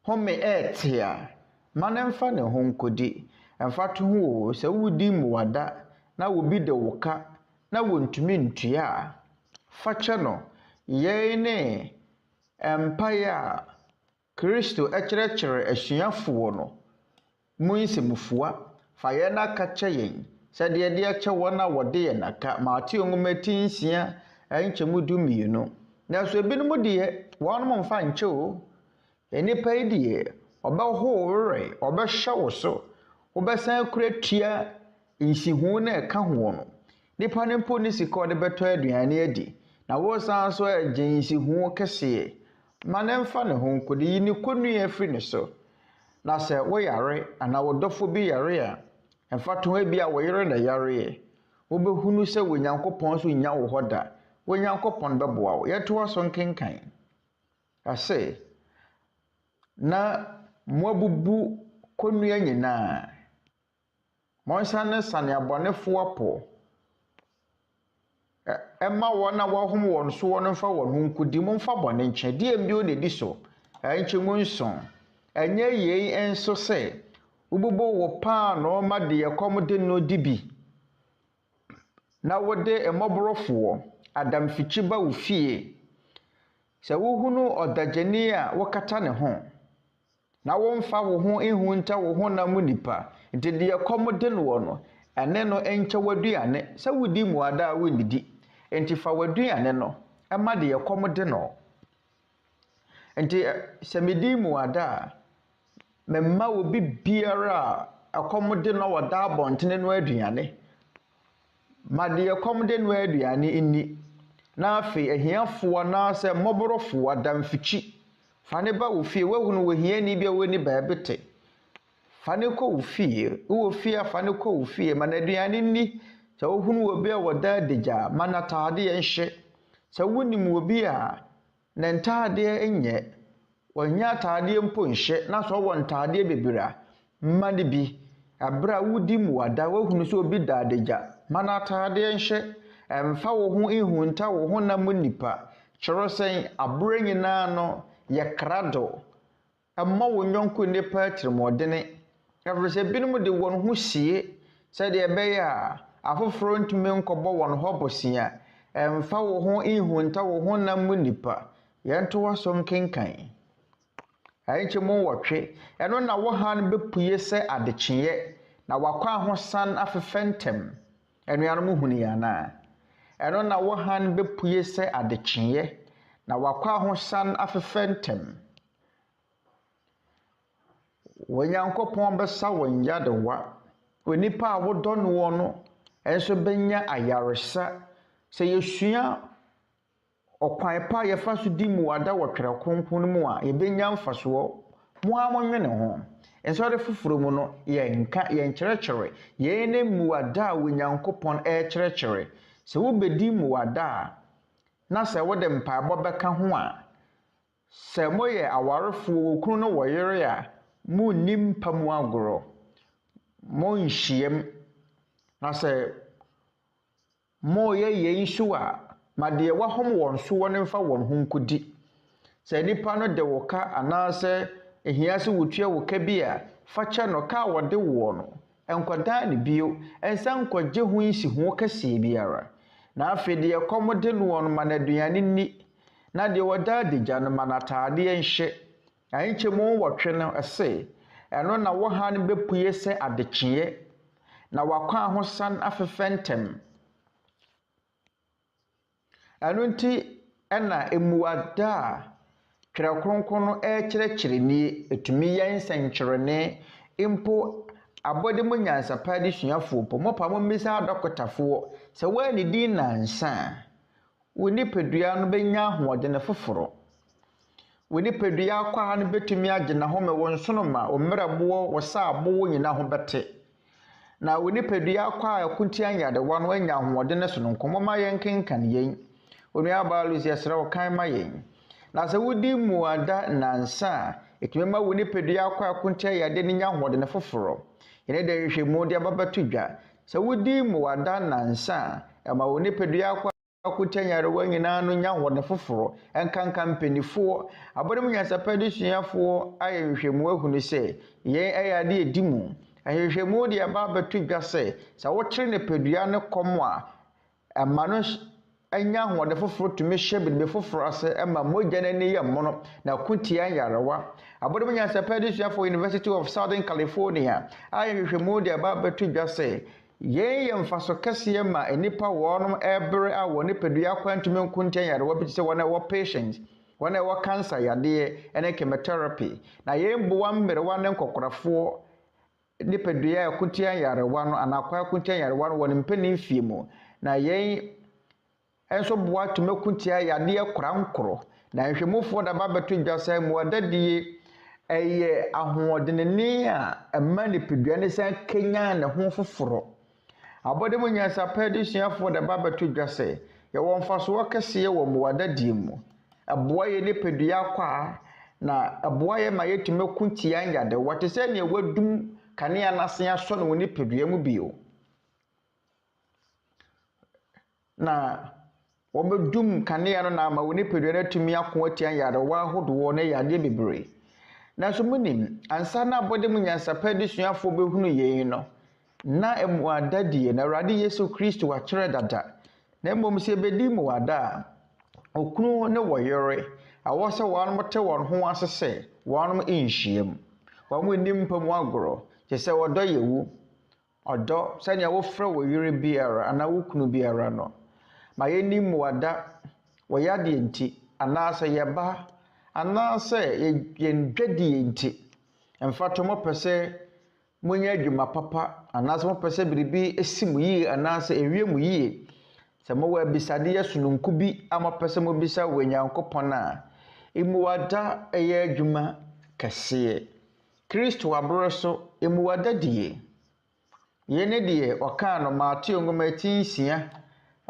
home ɛɛte a ma ne mfa ne ho nkodi ɛmfa to ho sɛ wodi muada na wobi de woka na wontumi ntua a fa kyɛ no yɛn ne empaye a Kristo ɛkyerɛkyerɛ asuafoɔ no mu nsɛmfua fa yɛn aka kyɛ yɛn sɛ deɛ kyɛ wɔn a wɔde yɛn aka Mateo nwoma 9 ɛnkyɛmu 12 na so ebinom deɛ wɔn mo mfa nkyɛ o enipa yi deɛ ɔbɛho werɛ ɔbɛhyɛ wo so wobɛsan kura tua nsihu na ɛka ho no nipa ne mpo ne sika ɔde bɛtɔ aduane adi na wɔsan so agye nsihu kɛseɛ ma ne mfa ne ho nkodi yi ne konua firi ne so na sɛ wo yare ana wodɔfo bi yare a ɛmfa to ha bi a wɔyere na yare wobɛhunu sɛ Onyankopɔn so nya wo hɔ da Onyankopɔn bɛboa wo yɛto aso nkenkan ase na moabubu konua nyinaa monsane sane abɔnefoɔ apo ɛma wɔn a wɔhom wɔn so wɔn mfa wɔn ho nkodi momfa bɔne nkyɛ deɛ mbio ne di so ɛnkyɛmu nson ɛnyɛ yei enso sɛ ububo wo paano ma de yɛkɔm de no di bi na wode emɔborɔfoɔ adamfichi ba wo fie sɛ wohunu ɔdagyani a wokata ne ho na womfa wo ho ehu nta wo ho na mu nipa nti de yɛkɔm de no no ɛne no enkyɛ waduane sɛ wodi muada a wonidi nti fa waduane no ɛma de yɛkɔm de no nti sɛ medi muada a memma obi biara akɔm de no wada abɔntene no aduane ma de yɛkɔm de no aduane inni na afei ahiafoɔ na sɛ mmɔborɔfoɔ adamfichi fa ne ba wo fie wahunu wahiani bia woni baabete fa ne kɔ wo fie wo fie fa ne kɔ wo fie ma na aduane nni sɛ wohunu obi a wɔda adagya ma na taade nhye sɛ wonim obi a ne ntaade nyɛ wɔnya taade mpo nhye na so wɔ ntaade bebira ma ne bi abra wodi muada wahunu sɛ obi da adagya ma na taade nhye emfa wo ho ehu nta wo ho na mu nipa kyerɛ sɛn abura nyinaa no yɛ krado ɛma wo nyɔnko nipa tirimɔdene ɛfiri sɛ binom de wɔn ho sie sɛdeɛ ɛbɛyɛ a afoforo ntumi nkɔbɔ wɔn ho bosia emfa wo ho ehu nta wo ho na mu nipa yɛnto wasom kenkan ayɛnkyɛ mu wɔtwe ɛno na wo han bepue sɛ adekyeɛ na wakɔ ahosan afefɛ ntɛm ɛnuanom hunu yana ɛno na wo han bepue sɛ adekyeɛ na wakɔ ahosan afefɛ ntɛm Onyankopɔn bɛsa wɔn yadewa onipa a wodɔ no no ɛnso bɛnya ayaresa sɛ yɛsua ɔkwan pa yɛfa so di muada wɔ Twerɛ Kronkron mu a yɛbɛnya mfasoɔ mo amonwene ho nsɔre foforo mu no yɛnka yɛnkyerɛkyerɛ yɛn ne muada a Onyankopɔn ɛkyerɛkyerɛ sɛ wobɛdi muada a na sɛ wode mpaebɔ bɛka ho a sɛ moyɛ awarefoɔ okunu no wɔyere a mu nimpa mu agorɔ mo nhyiam na sɛ mo yɛ yɛn so a ma de wahom wɔn so wɔn mfa wɔn ho nkodi sɛ nipa no de woka anaasɛ ehia se wotua woka bi a fa kyɛ no ka wɔde wo no enkodan ne bio ensa nkɔgye ho nsi ho kɛseɛ biara na afei de yɛkɔm de no wɔn ma na aduane ni na de wɔda adagya no ma na taade nhye Ahenkyemu wɔtwe no ɛse ɛno na wo ha no bepue sɛ adekyeɛ na wakwan ho san afefɛntem. Ɛno nti ɛna emuada a Twerɛ Kronkron no ɛkyerɛkyerɛ nie etumi yɛ nsɛnkyerɛnne mpo abɔde mu nyansapa de suafoɔ po mopa mo mmisa adɔkotafoɔ sɛ wɔani din nansa wo nipadua no benya ahoɔden foforo wo nipadua akwa no betumi agye na home wo nsonoma wo mmerɛboɔ wo saaboɔ nyina ho bɛte na wo nipadua akwa akuntia nyadewa no anya ahoɔden so no nkɔmɔma yɛn kenkan yɛn Onuabarima Eli Soriano kan ma yɛn na sɛ wodi muada nansa etumi ma wo nipadua akwa akuntia yade ne nya ahoɔden foforo yɛne de hwehwɛmu de ababɛto dwa sɛ wodi muada nansa ɛma wo nipadua akwa akuntia nyarewa nyina no nya ahoɔden foforo ɛnkanka mpanifoɔ abɔdem nyansapa de suafoɔ ayɛ hwehwɛmu ahunu sɛ yɛn ɛyade edi mu ahwehwɛmu de ababɛto dwa sɛ wokyere nipadua ne kɔm a ɛma no anya ahoɔden foforo tumi hyɛ biribi foforo ase ɛma mogya n'ani yɛ mmono na kuntia yarewa abɔdem nyansapa de suafoɔ University of Southern California ayɛ hwehwɛmu de ababɛto dwa sɛ yɛn yɛ mfaso kɛseɛ ma nnipa wɔnom ɛbere a wɔ nipadua kwantumi nkuntia yarewa bi sɛ wɔn a wɔ patient wɔn a wɔ cancer yadeɛ ɛne chemotherapy na yɛn boa mmerewa ne nkɔkorafoɔ nipadua akuntia yarewa no anakwa akuntia yarewa no wɔ mpani fie mu na yɛn enso boa tumi kuntia yadeɛ korankoro na nhwɛmufoɔ da ba beto dwa sɛ muadadie ɛyɛ ahoɔdenni a ɛma nipadua ne sɛ kenya ne ho foforo abɔde mu nyansapa de suafoɔ da ba beto dwa sɛ yɛwɔ mfaso kɛseɛ wɔ muadadie mu ɛboa yɛ nipadua kwa na ɛboa yɛ ma yɛtumi kuntia yade wɔte sɛ ne wadum kanea nase asɔ no nipadua mu bio na wɔbɛdum kanea no na ma wo nipadua no atumi ako atia yarewa ahodoɔ ne yadeɛ bebree nanso munim ansa na abɔde mu nyansapa de suafoɔ bɛhunu yɛn no na emuadadie na Awurade Yesu Kristo wakyerɛ dada na mmom sɛ bɛdi muada a okunu ne wɔyere awɔ sɛ wɔn te wɔn ho ase sɛ wɔn nhyiam wɔn nnim mpam agorɔ kyɛ sɛ ɔdɔ yɛwu ɔdɔ sɛnea wɔfrɛ wɔ yere biara ana wokunu biara no ma yɛni muada wɔyade nti anaasɛ yɛba anaasɛ yɛn dwadie nti mfato mo pɛsɛ munya adwuma papa anaasɛ mo pɛsɛ biribi esi mu yie anaasɛ ewie mu yie sɛ mo wɔ abisadeɛ sononko bi ama pɛsɛ mo bisa wɔ Nyankopɔn a emuada ɛyɛ adwuma kɛseɛ Kristo abrɛ so emuada die yɛne deɛ ɔkaa no Matthew ngoma 9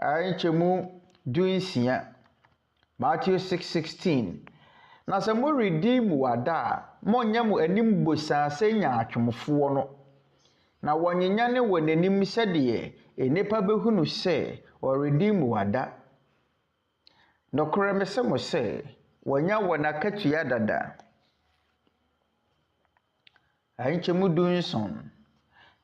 Ahenkyemu 16 Matthew 6:16 na sɛ mo redi muada a monnya mo anim bosaase nya atwomfoɔ no na wɔnyenya ne wɔ n'anim sɛdeɛ nnipa bɛhunu sɛ ɔredi muada nokorɛ mesɛ mo sɛ wɔnya wɔ n'akatua dada Ahenkyemu 17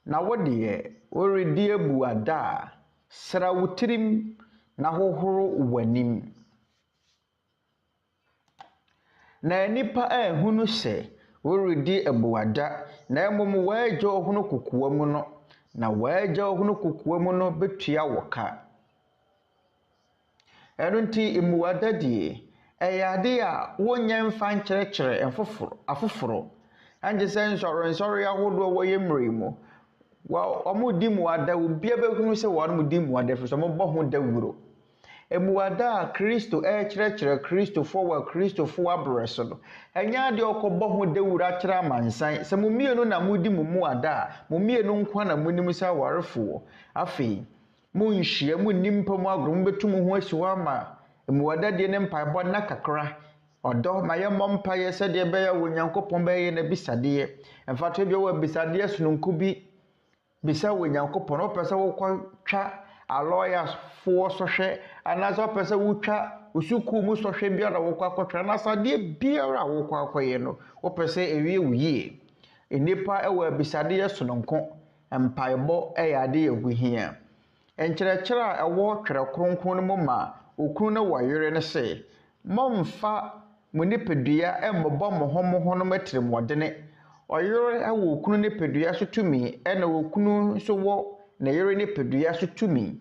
na wɔdeɛ ɔredi abuada a sra wo tirim na hohoro w'anim na nipa ahunu sɛ wɔredi abuada na mmom wɔagya ɔhono kokoa mu no na wɔagya ɔhono kokoa mu no betua wɔka ɛno nti emuada die ɛyɛ ade a wonyɛ mfa nkyerɛkyerɛ afoforo anje sɛ nsɔre ahodoɔ wɔyɛ mmere mu ɔmo di muada obia bɛhunu sɛ wɔn di muada firi sɛ ɔmo bɔ ho dawuro emuada a Kristo ɛkyerɛkyerɛ Kristofoɔ wɔ Kristofoɔ abrɛ so no ɛnyɛ ade ɔkɔbɔ ho dawuro akyerɛ amansan sɛ mo mmienu na mo di mo muada a mo mmienu nkwa na mo nim sɛ awarefoɔ afei mo nhyia mo nimpa mo agoro mo betu mo ho asiwa ama emuada die ne mpaebɔ na kakra ɔdɔ ma yɛ mmɔ mpaeɛ sɛdeɛ bɛyɛ wɔ Nyankopɔn bɛyɛ na bisadeɛ mfato bi wɔ bisadeɛ sononko bi bisa wɔ Nyankopɔn ɔpɛ sɛ wokɔ twa aloyas foɔ sɔhwɛ anaasɛ ɔpɛ sɛ wotwa usuku mu sɔhwɛ biara wokɔ akɔtwa anaasɛ adeɛ biara wokɔ akɔyɛ no ɔpɛ sɛ ewie wuye nnipa ɛwɔ abisadeɛ sononko mpaebɔ ɛyɛ ade yɛ hia nkyerɛkyerɛ a ɛwɔ Twerɛ Kronkron no mu ma okunu ne wɔyere ne sɛ momfa mo nipadua emmobɔ mo ho no matire modene ɔyere ɛwɔ kunu nipadua so tumi ɛna okunu so wɔ na yere nipadua so tumi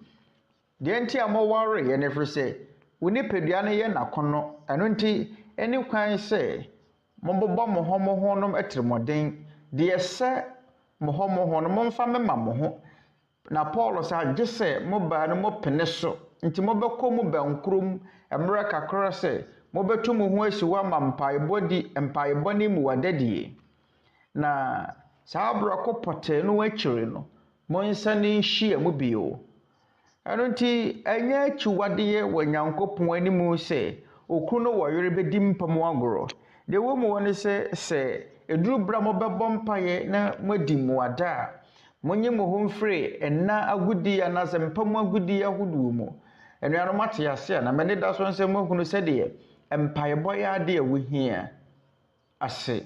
deɛ nti a mɔware yɛ ne frɛ wo nipadua no yɛ nakono ɛno nti ɛne kwan sɛ mobɔbɔ mo ho no matire moden deɛ sɛ mo ho no momfa mema mo ho na Paul sa agye sɛ mobaa no mopene so nti mobɛkɔ mu bankrom emmerɛ kakra sɛ mobɛto mo ho asiwa ma mpaebɔ ne mu wadadie na saa brako pɔtɛ no akyire no monsane hyia mu bio ɛno nti ɛnyɛ akyiwadeɛ wɔ Nyankopɔn animu sɛ okunu no wɔ yere bɛdi mpam agorɔ deɛ wɔ mu wɔ ne sɛ eduru bra mobɛbɔ mpaeɛ na modi mu ada a monye mo ho mfiri ɛna agudi anasɛ mpam agudi ahodoɔ mu anuanom ate ase a na mene da so nsɛm mohunu sɛdeɛ mpaebɔ yɛ ade a wohia ase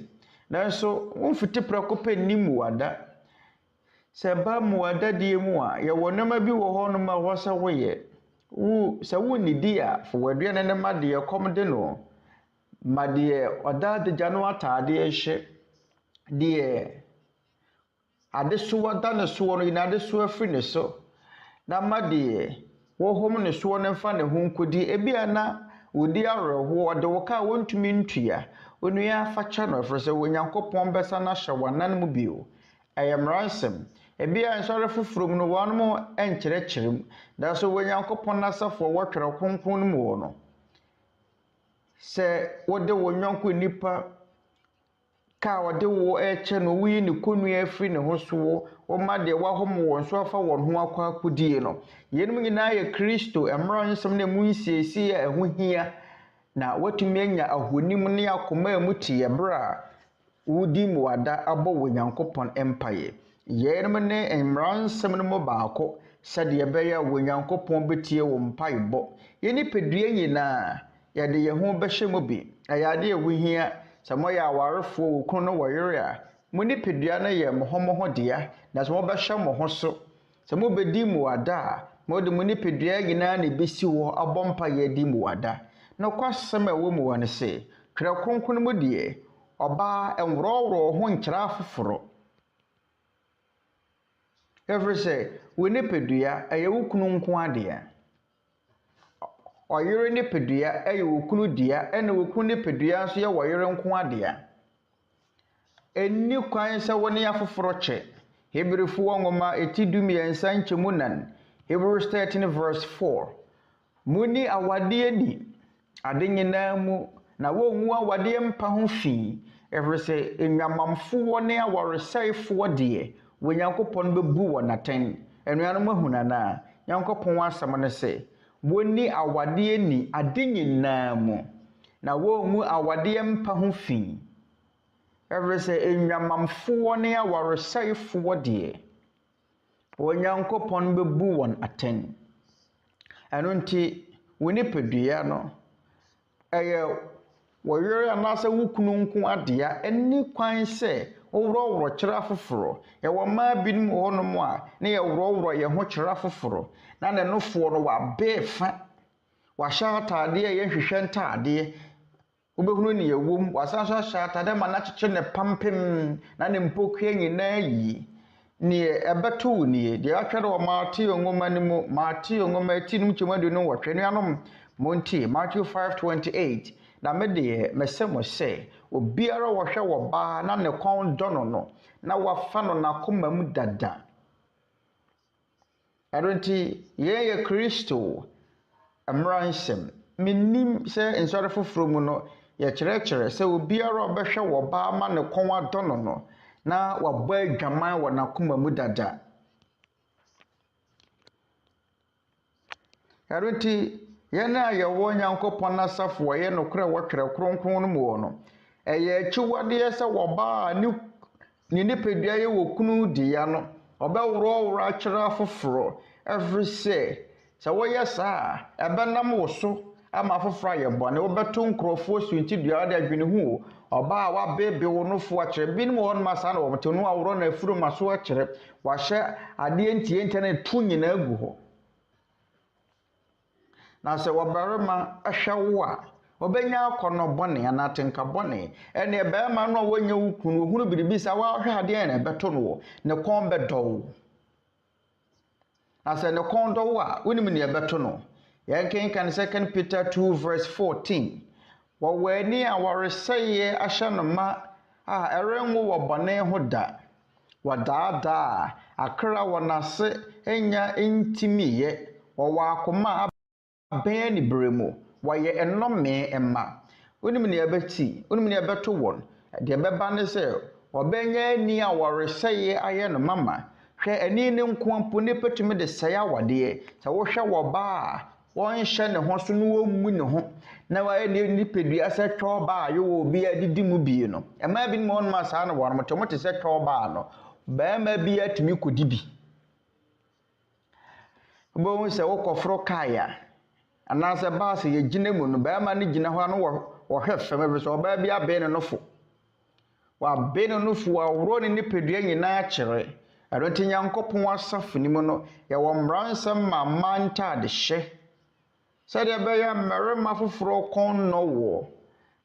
nanso womfiti prɛko pɛ nni mu ada sɛ ba mu ada die mu a yɛwɔ nneɛma bi wɔ hɔ no ma wɔ sɛ woyɛ sɛ wonnidi a fo waduane ne ma deɛ kɔm de no ma deɛ ɔda adagya no ataadeɛ hyɛ deɛ adesua da ne soɔ no yina adesua firi ne so na ma deɛ wɔhom ne soɔ ne mfa ne ho nkodi ebi ana wodi awerɛhoɔ ɔde wo ka wontumi ntua onua afakyɛ no ɛfiri sɛ Onyankopɔn bɛsa na hyɛ wanan mu bio ɛyɛ mmara nsɛm ebi a nsɔre foforo mu no wɔnom ɛnkyerɛkyerɛ mu da so Onyankopɔn n'asafoɔ wɔtwerɛ kronkron no mu wɔ no sɛ wode wo nyɔnko nnipa ka wode wo ɛkyɛ no wuyi ne konua afiri ne ho so wɔma deɛ wahom wɔn so afa wɔn ho akɔ akodie no yenum nyinaa yɛ Kristo mmara nsɛm na mu nsiesie a ɛho hia na watumi anya ahonim ne akoma mu tie bra wudi mu ada abɔ wo Nyankopɔn empaye yenum ne mmara nsɛm no mu baako sɛdeɛ bɛyɛ wo Nyankopɔn betie wo mpaebɔ yɛni pedua nyinaa yɛde yɛn ho bɛhyɛ mu bi ayade a wohia sɛ moyɛ awarefoɔ wo kunu no wɔ yere a mo nipadua no yɛ mo ho dea na sɛ mobɛhyɛ mo ho so sɛ mobɛdi mu ada a mode mo nipadua nyinaa ne bɛsi hɔ abɔ mpa yɛ di mu ada na kwasɛm a wɔ mu wɔ ne sɛ Twerɛ Kronkron mu deɛ ɔbaa ɛnworɔworɔ ho nkyerɛ afoforo ɛfiri sɛ wo nipadua ɛyɛ wo kunu nko adea ɔyere nipadua ɛyɛ wo kunu dea ɛna wo kunu nipadua nso yɛ wɔyere nko adea ɛni kwan sɛ wo ne afoforo kyɛ Hebrifoɔ nwoma eti 12 nkyɛmu nan Hebrews 13 verse 4 muni awadeɛ ni ade nyinaa mu na wonwu awadeɛ mpa ho fi ɛfiri sɛ enwamamfoɔ ne awaresɛefoɔ deɛ Onyankopɔn bɛbu wɔ natɛn anuanom ahunana Nyankopɔn asɛm ne sɛ woni awadeɛ ni ade nyinaa mu na wonwu awadeɛ mpa ho fi ɛfiri sɛ enwamamfoɔ ne awaresɛefoɔ deɛ Onyankopɔn bɛbu wɔn atɛn ɛno nti wo nipadua no ɛyɛ wɔyere anaasɛ wo kunu nko adea ɛni kwan sɛ wɔworɔworɔ kyerɛ afoforo yɛwɔ mmaa binom hɔ no mu a ne yɛworɔworɔ yɛn ho kyerɛ afoforo na ne nofoɔ no wabɛɛ fa wahyɛ ataadeɛ a yɛhwehwɛ ntaadeɛ wobɛhunu ne yɛwom wasan so ahyɛ ataadeɛ ma n'akyekyere ne pampem na ne mpokua nyinaa yi ne ɛbɛto wo nie deɛ atwɛre wɔ Mateo nwoma no mu Mateo nwoma etinum kyɛmadu no wɔtwe nuanom monti Matthew 5:28 na me deɛ mesɛ mo sɛ obiara wɔhwɛ wɔ baa na ne kɔn dɔ no na wafa no n'akoma mu dada ɛno nti yɛn yɛ Kristo mmara nsɛm menim sɛ nsɔre foforo mu no yɛkyerɛkyerɛ sɛ obiara ɔbɛhwɛ wɔ baa ma ne kɔn adɔ no na wabɔ adwaman wɔ n'akoma mu dada ɛno nti yɛn a yɛwɔ Nyankopɔn asafoɔ yɛ nokorɛ wɔtwerɛ kronkron no mu wɔ no ɛyɛ akyiwadeɛ sɛ wɔbaa ne nipadua yɛ wɔ kunu dea no ɔbɛworɔworɔ akyerɛ afoforo ɛfiri sɛ wɔyɛ saa ɛbɛnam wo so ama afoforo ayɛ bɔne wobɛto nkurɔfoɔ so nti dua de adwene ho ɔbaa wabebe wo nofo akyerɛ binom wɔ no ma saa na wɔmte no aworɔ na afuru ma so akyerɛ wahyɛ adeɛ ntientia na tu nyinaa gu hɔ na sɛ wɔbarima ahwɛ wo a obenya akono bone anatenka bone ene ebeema no wonya wukunu ohunu biribisa wa hwe ade na ebeto no ne kon bedo asa ne kon do a wonim ne ebeto no yanken kan 2 Peter 2 verse 14 wo wani aworeseye ahye no ma a erenwo wo bone ho da wadaada akra wonase enya intimiye wo akoma aben ni bremu waye enome emma onim ne ebeti onim ne ebeto won de beba ne se obenya ni aworeseye aye no mama hwe ani ne nkoampo ne petumi de seye awade se wo hwe wo ba won hye ne ho so no womu ne ho na waye ni pedua se twa ba yo wo bi adidi mu bi no ema bi mo ma sa na won mo te se twa ba no ba ma bi atumi kodibi bo se wo kofro kaya anase baase ye gine mu no ba ma ne gina ho no wo hwe feme bi so ba bi abe no fo wa be no fo wa woro ne pedua nyina kire aronti nyankopon asafuni mu no ye wo mmransam ma manta de hye sede be ya mmarima foforo kon no wo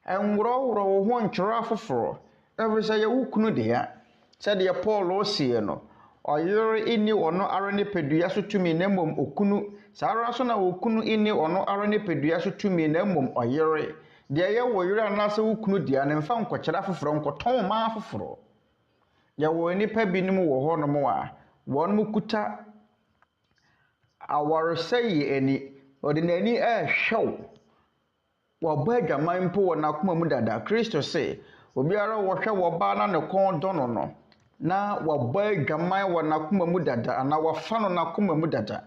enworo wo ho ntwera foforo ebi se ye wukunu de ya sede ye Paul osie no oyere ini ono are ne pedua so tumi na mom okunu sara so na okunu ini ono are ne pedua so tumi na mom oyere de ye wo yere anase wukunu dia ne mfa nkokyera foforo nkoton ma foforo ya wo nipa binim wo ho no mo a won mu kuta awareseye eni ordinary ehwew wo badwaman po wona koma mu dada Kristo se obiara wo hwe wo ba na ne kon do no na wo badwaman wona koma mu dada na wo fa no na koma mu dada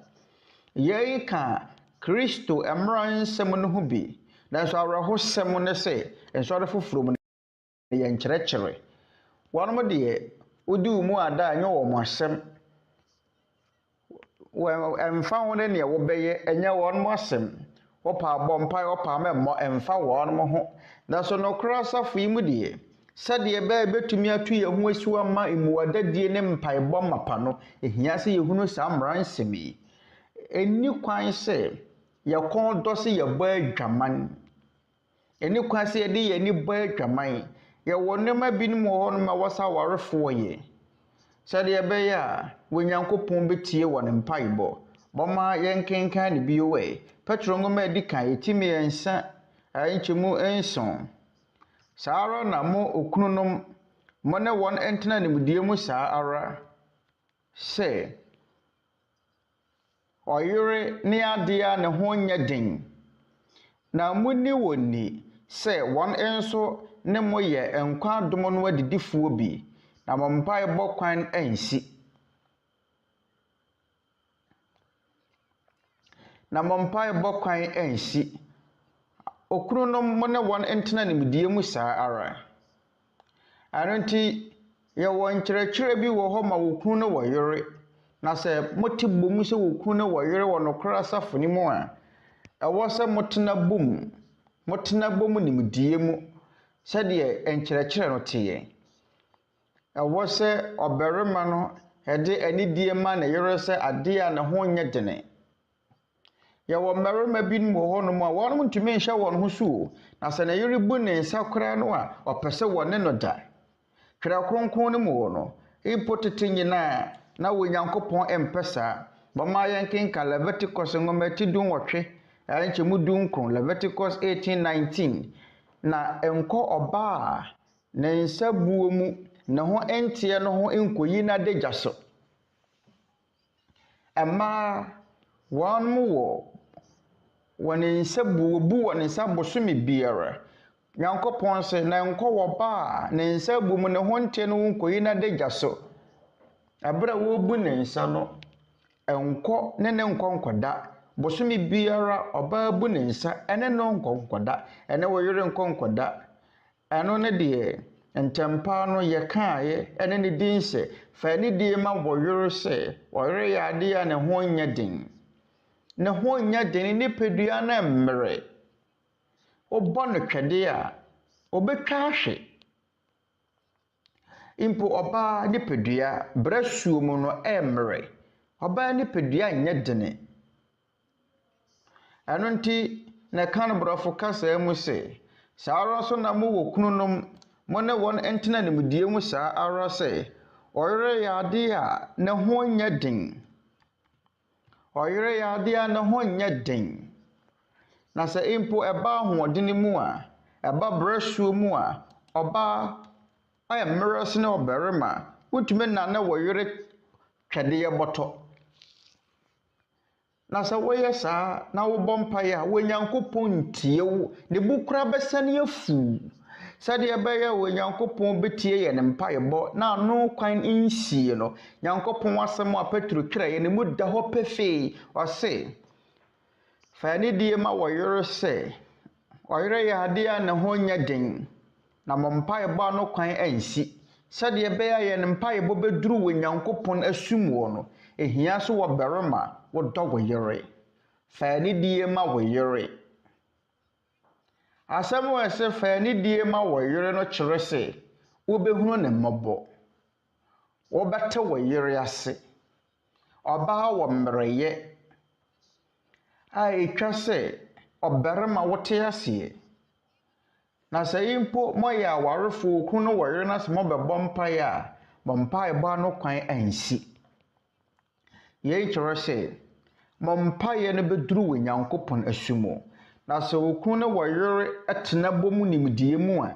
yei ka Kristo Mmara Nsɛm no ho bi na so awraho sɛm ne se enso ade foforo mu ye nkyerɛkyerɛ wono mo de odi mu ada anyo wo mo asɛm emfa wona ne wo beye enya won mo asem opa bompa opa memmo emfa won mo ho na so no krasafo imu die sade be betumi atu ye ho asiwa ma imuwadadie ne mpaebɔ mapa no ehia se yehunu sa mmara nsɛm eni kwan se ye kon do se ye bɔ adwaman eni kwan se ye de ye ni bɔ adwaman ye wonema binim ho no ma wasa warefo ye sade be ya wonyankopon betie won mpaebɔ boma yenkenkan ne biowe petro ngoma edikan etimi ensa anchemu enson saara na mo okununum mo ne won entena ne mudie mu saara se oyire ne adea ne ho nya den na muni woni se won enso ne mo ye enkwa dom no adidifuo bi na mo mpaebɔ kwan ensi na mompai bokwan ensi okunu no mo ne won entena ne mudie mu saa ara aranti ye won kyerɛkyerɛ bi wo ho ma wokunu no woyere na se moti bom se wokunu no woyere wo no kora safoni mu a ɛwɔ se motena bom ne mudie mu sɛ de enkyerɛkyerɛ no teye ɛwɔ se obarima no ɛde anidie ma ne yere se ade a ne ho nye dene ya wo mmarima binom ho no mu a wonum ntumi nhye won ho so na se na yere bu ne nsa kora no a opese wone no da Twerɛ Kronkron no mu no ipotete nyina na wonyankopon empesa bama yenkenka Leviticus ngoma ti dun wotwe anche mu dun kron Leviticus 18:19 na enko oba ne nsa buo mu ne ho entie no ho enkoyi na degya so ama wonum wo woni nsa buobu woni nsa bosome biara nyankopon se na enko wo ba ne nsa bu mu ne ho ntie no nkoyi na degya so abra wo bu ne nsa no enko ne nkonkoda bosome biara oba bu ne nsa ene no nkonkoda ene wo yere nkonkoda eno ne de entempa no ye kaaye ene ne din se fa ne die ma wo yere se wo yere ya de ya ne ho nya din ne ho nya den ne pedua na mmere obɔ no twede a obetwa ahwe impo oba ne pedua bɛsua mu no mmere oba ne pedua nya dene ɛno nti na kan brofo kasa mu se saa ara so na mo wɔ kununom mo ne wɔn entena nimdie mu saa ara se ɔyere yade a ne ho nyɛ den ɔyere yade a ne ho nyɛ den na sɛ impo ɛba ahoɔden mu a ɛba berɛ mu a ɔba ayɛ mmerɛ se ne ɔbarima wotumi na ne wɔyere twɛdeɛ bɔtɔ na sɛ woyɛ saa na wobɔ mpaeɛ a Onyankopɔn ntie wo ne bu kora bɛsane afu sɛdeɛ ɛbɛyɛ Onyankopɔn bɛtie yɛ ne mpaebɔ na ano kwan nsie no Nyankopɔn asɛm a Petro twerɛeɛ ne mu da hɔ pefee ɔse fa ne die ma wɔyere sɛ ɔyere yɛ ade a ne ho nyɛ den na mo mpaebɔ ano kwan ansi sɛdeɛ ɛbɛyɛ yɛ ne mpaebɔ bɛduru Onyankopɔn asumuo no ehia so wɔ barima wodɔ wo yere fa ne die ma wo yere asɛm wɔ sɛ fa ne die ma wo yere no kyerɛ sɛ wobɛhunu ne mmɔbɔ wobɛte wo yere ase ɔbaa wɔ mmerɛyɛ a etwa sɛ ɔbarima wote aseɛ na sɛ impo moyɛ awarefo kunu no wo yere na sɛ mobɛbɔ mpaeɛ a mo mpaebɔ ano kwan ansi yɛn kyerɛ sɛ mo mpaeɛ no bɛduru wɔ Nyankopɔn asumu na sɛ okunu no wo yere atena bɔ mu nimdie mu a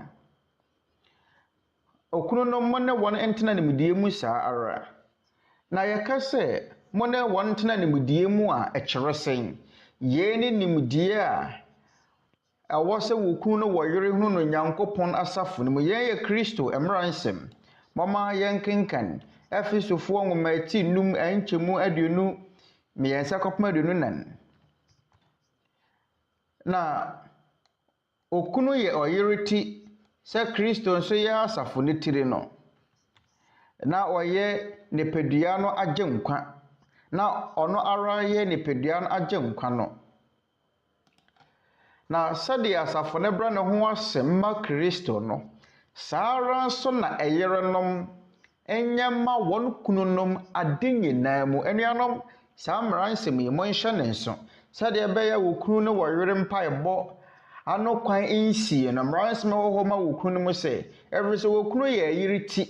okunu no mo ne wɔn entena nimdie mu saa ara na yɛka sɛ mo ne wɔn entena nimdie mu a ɛkyerɛ sɛn yɛn ne nimdie a ɛwɔ sɛ okunu no wo yere hunu no Nyankopɔn asafo no mu yɛn yɛ Kristo Mmara Nsɛm mama yɛn kenkan Efesofoɔ nwoma eti num ankyɛmu aduonu mmiɛnsa kɔpem aduonu nan na okunu yɛ ɔyere ti sɛ Kristo nso yɛ asafo ne tiri no na ɔyɛ nipadua no agye nkwa na ɔno ara yɛ nipadua no agye nkwa no na sɛdeɛ asafo ne bra ne ho asɛm ma Kristo no saa ara nso na ɛyerenom ɛnyɛ ma wɔn kununom ade nyinaa mu anuanom saa mmara nsɛm yi monhyɛ ne nso sɛdeɛ ɛbɛyɛ wo kunu no wo yere mpaebɔ ano kwan nsie no mmara nsɛm wɔ hɔ ma wo kunu mu sɛ ɛfiri sɛ wo kunu yɛ yere ti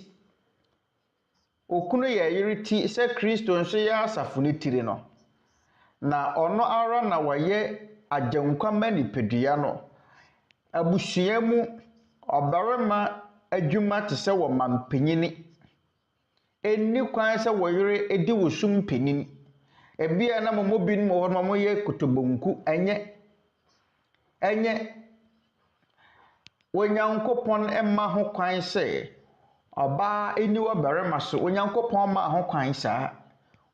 okunu yɛ yere ti sɛ Kristo nso yɛ asafo ne tiri no na ɔno ara na wɔyɛ agyankwa ma nipadua no abusua mu ɔbarima adwuma te sɛ wɔ mampanyini enni kwan sɛ wo yere edi wo sum panin ebia na mo bi no hɔ no mo yɛ kotobonku ɛnyɛ Onyankopɔn ɛma ho kwan sɛ ɔbaa eni wɔ barima so Onyankopɔn ma ho kwan saa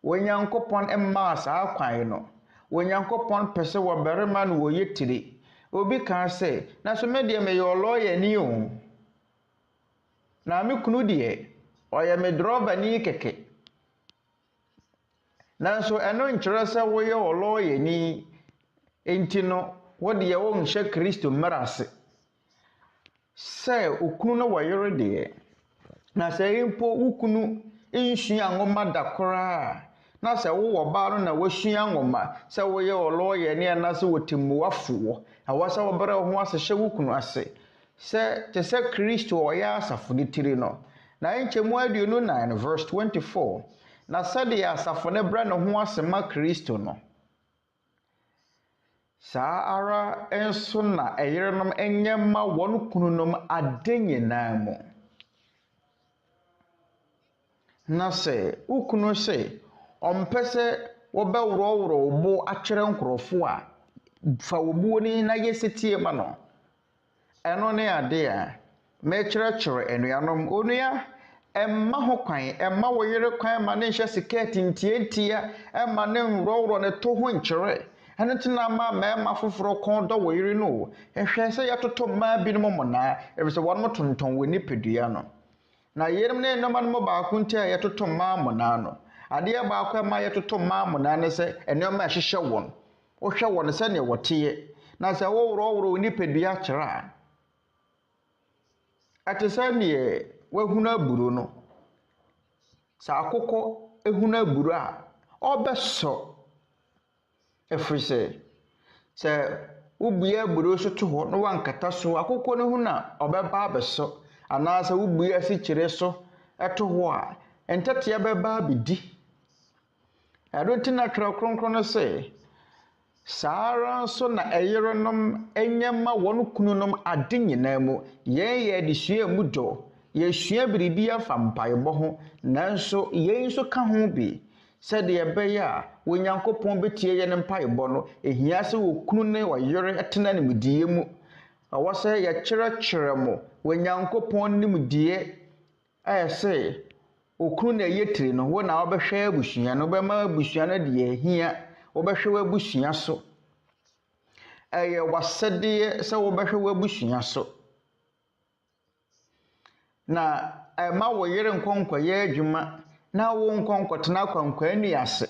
Onyankopɔn ɛma saa kwan no Onyankopɔn pɛ sɛ wɔ barima no wɔ yɛ tire obi kan sɛ na so me deɛ me yɛ lawyer ni o na me kunu deɛ ɔyɛ me droba ni kɛkɛ nanso ɛno nkyerɛ sɛ woyɛ lawyer ni enti no wo deɛ wo nhyɛ Kristo mmara ase sɛ okunu no wɔ yere deɛ na sɛ impo wo kunu nsua nwoma da koraa na sɛ wo wɔ baa no na wasua nwoma sɛ woyɛ lawyer ni anase wotemuafo awɔ sɛ wɔbɛrɛ ho ase hyɛ wo kunu ase sɛ te sɛ Kristo ɔyɛ asafo ne tiri no na nkyɛmu aduonu 9 verse 24 na sɛdeɛ asafo ne brɛ ne ho ase ma Kristo no saa ara nso na ɛyerenom ɛnyɛ ma wɔn kununom ade nyinaa mu na sɛ wo kunu sɛ ɔmpɛ sɛ wɔbɛworɔworɔ bo atwerɛ nkorɔfo a fa wo buo ni na yɛ setie ma no ɛno ne ade a mɛkyerɛkyerɛ anuanom onua ɛmma ho kwan ɛmma wo yere kwan ma ne nhyɛ sikɛɛti ntiantia ɛma ne nworɔworɔ ne to ho nkyerɛ ɛno ntina ma mɛɛma foforɔ kɔn dɔ wo yere no ɛhwɛ sɛ yɛtotɔ mmaa binom mmonaa ɛfiri sɛ wɔn tontɔn wɔ nipadua no na yerim ne nnɔma no baako nti a yɛtotɔ mmaa mmonaa no adeɛ baako a ma yɛtotɔ mmaa mmonaa ne sɛ nneɛma ɛhyehyɛ wɔn wohwɛ wɔn sɛnea wɔteɛ na sɛ wɔworɔworɔ nipadua kyerɛ a ate sɛ neɛ wahunu aburo no sɛ akokɔ ehunu aburo a ɔbɛsɔ ɛfiri sɛ wobua buro so to ho no wankata so akokɔ no hu na ɔbɛba abeso anaasɛ wobua si kyerɛ so ɛto ho a entetea bɛba abedi ɛrontina Twerɛ Kronkron no sɛ Sara nso na ɛyerenom enyema wɔn kununom ade nyinaa mu yɛn adesua mu dɔ yɛsua biribi afa mpaebɔ ho nanso yɛn nso ka ho bi sɛdeɛ ɛbɛyɛ a Onyankopɔn betie yɛn mpaebɔ no ehia sɛ wɔ kunu ne wɔyere ɛtena ne mudie mu ɛwɔ sɛ yɛkyerɛkyerɛ mo Onyankopɔn ne mudie ɛsɛ okunu na yɛtiri no wo na wɔbɛhwɛ abusua no bɛma abusua no de ehia wobɛhwɛ wabusua so ɛyɛ wasɛdeɛ sɛ wobɛhwɛ wabusua so na ɛma wo yere nkɔnkɔyɛ adwuma na wo nkɔnkɔtena kwankwan ni ase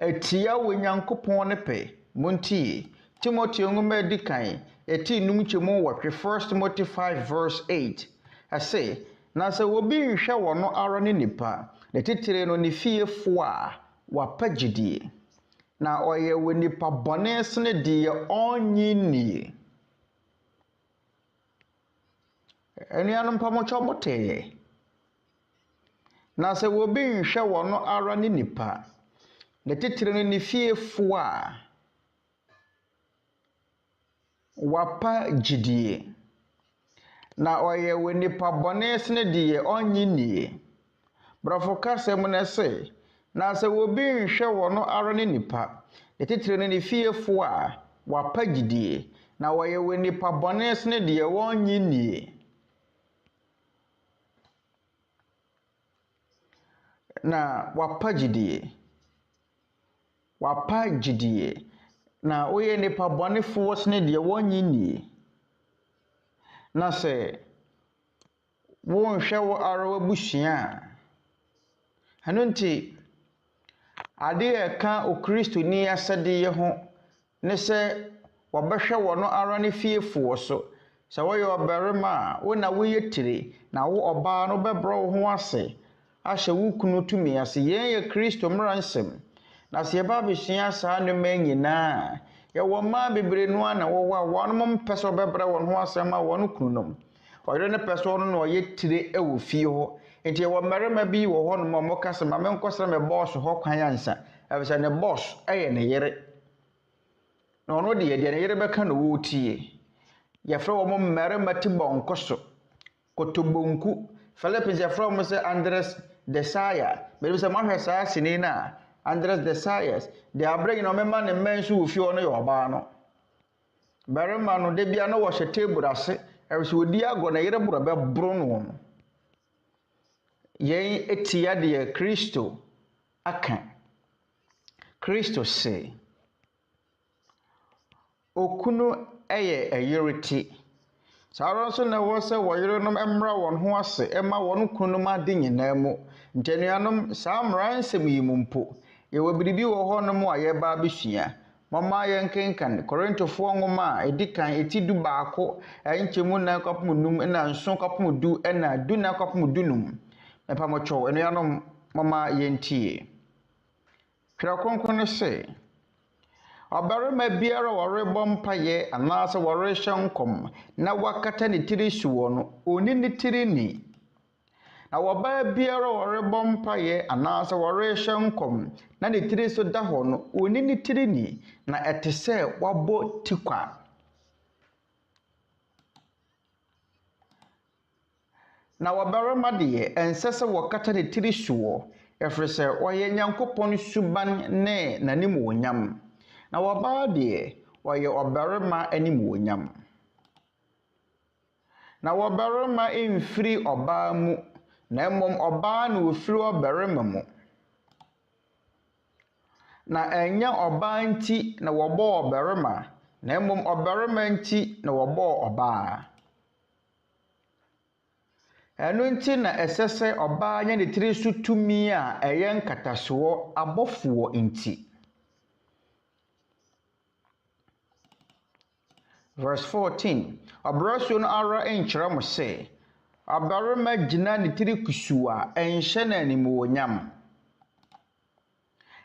ɛtia wo Nyankopɔn ne pɛ montie Timothy nwoma di kan ɛti num kyemu wɔtwe 1 Timothy 5:8 ɛsɛ na sɛ obi nhwɛ wɔ no ara ne nipa na titire no ne fiefo a wapagidie na ɔyɛ wɔ nipa bɔne sene deɛ ɔnyi nie ɛnuanom pamɔtɔ motɛɛ na sɛ obi nhwɛ wɔ no ara ne nipa na titire no ne fiefo a wapagidie na ɔyɛ wɔ nipa bɔne sene deɛ ɔnyi nie brɔfo kasɛm no sɛ na sɛ obi nhwɛ wɔ no ara ne nipa etitire no ne fiefo a wapagidie na wɔyɛ wɔ nipa bɔne sene deɛ wɔnyi nie na wapagidie na woyɛ nipa bɔnefoɔ sene deɛ wɔnyi nie na sɛ wonhwɛ wɔ ara wabusua hano nti ade ɛka okristoni asɛdeɛ ho ne sɛ wɔbɛhwɛ wɔ no ara ne fiefo so sɛ wɔyɛ ɔbarima a wo na woyɛ tire na wo ɔbaa no bɛbrɔ wo ho ase ahyɛ wo kunu tumi ase yɛn yɛ Kristo mmara nsɛm na sɛ yɛba abɛsua saa nnoma nyinaa yɛwɔ mmaa bebree no a na wɔwɔ a wɔn mpɛ sɛ ɔbɛbrɛ wɔn ho asɛm a wɔn kununom ɔyere ne pɛ sɛ ɔno na ɔyɛ tire ɛwɔ fie hɔ nti yɛwɔ mmarima bi wɔ hɔ no ma ɔmo kasa ma menkɔsra me boss hɔ kwan ansa ɛbɛsɛ ne boss ɛyɛ ne yere na ɔno de yɛde ne yere bɛka na wɔtie yɛfrɛ wɔn mmarima ti bɔnko so kotobonku Philippines yɛfrɛ wɔn sɛ Andres Desire bɛbi sɛ mahwɛ saa sini na Andres Desires de abrɛ nyina ɔmɛma ne mma nso wɔ fie ɔno yɛ ɔbaa no barima no de bia no wɔhyɛ table ase ɛbɛsɛ odi agɔ na yere boro bɛboro no yɛn etia deɛ Kristo aka Kristo sɛ okunu ɛyɛ ɛyereti saa nso na wɔ sɛ wɔyerenom mmra wɔn ho ase ɛma wɔn kununom ade nyinaa mu ntenuanom saa mmara nsɛm yi mu mpo yɛwɔ biribi wɔ hɔ no mu a yɛba abɛsua mama yɛn kenkan Korintofoɔ nwoma a edi kan eti du baako ɛnkyɛmu na kɔpem num na nso kɔpem du na du na kɔpem du num mpamɔtwɔ enuanom mama yɛn tie Twerɛ Kronkron no sɛ ɔbarima biara wɔrebɔ mpaeɛ anaasɛ wɔrehyɛ nkɔm na wakata ne tiri so wɔ no oni ne tiri ni na wɔbaa biara wɔrebɔ mpaeɛ anaasɛ wɔrehyɛ nkɔm na ne tiri so da hɔ no oni ne tiri ni na ɛte sɛ wabɔ tikwa na wɔbarima deɛ ɛnsɛ sɛ wɔkata ne tiri so wɔ ɛfiri sɛ ɔyɛ Nyankopɔn suban ne n'animwonyam na wɔbaa deɛ ɔyɛ ɔbarima animwonyam na wɔbarima mfiri ɔbaa mu na mmom ɔbaa na ofiri ɔbarima mu na ɛnyɛ ɔbaa nti na wɔbɔ ɔbarima na mmom ɔbarima nti na wɔbɔ ɔbaa ɛno nti na ɛsɛ sɛ ɔbaa nyɛ ne tiri so tumi a ɛyɛ nkatasoɔ abɔfoɔ nti Verse 14 Ɔbrɛsuo no ara nkyerɛ mo sɛ ɔbarima gyina ne tiri kusu a ɛnhyɛ no animuonyam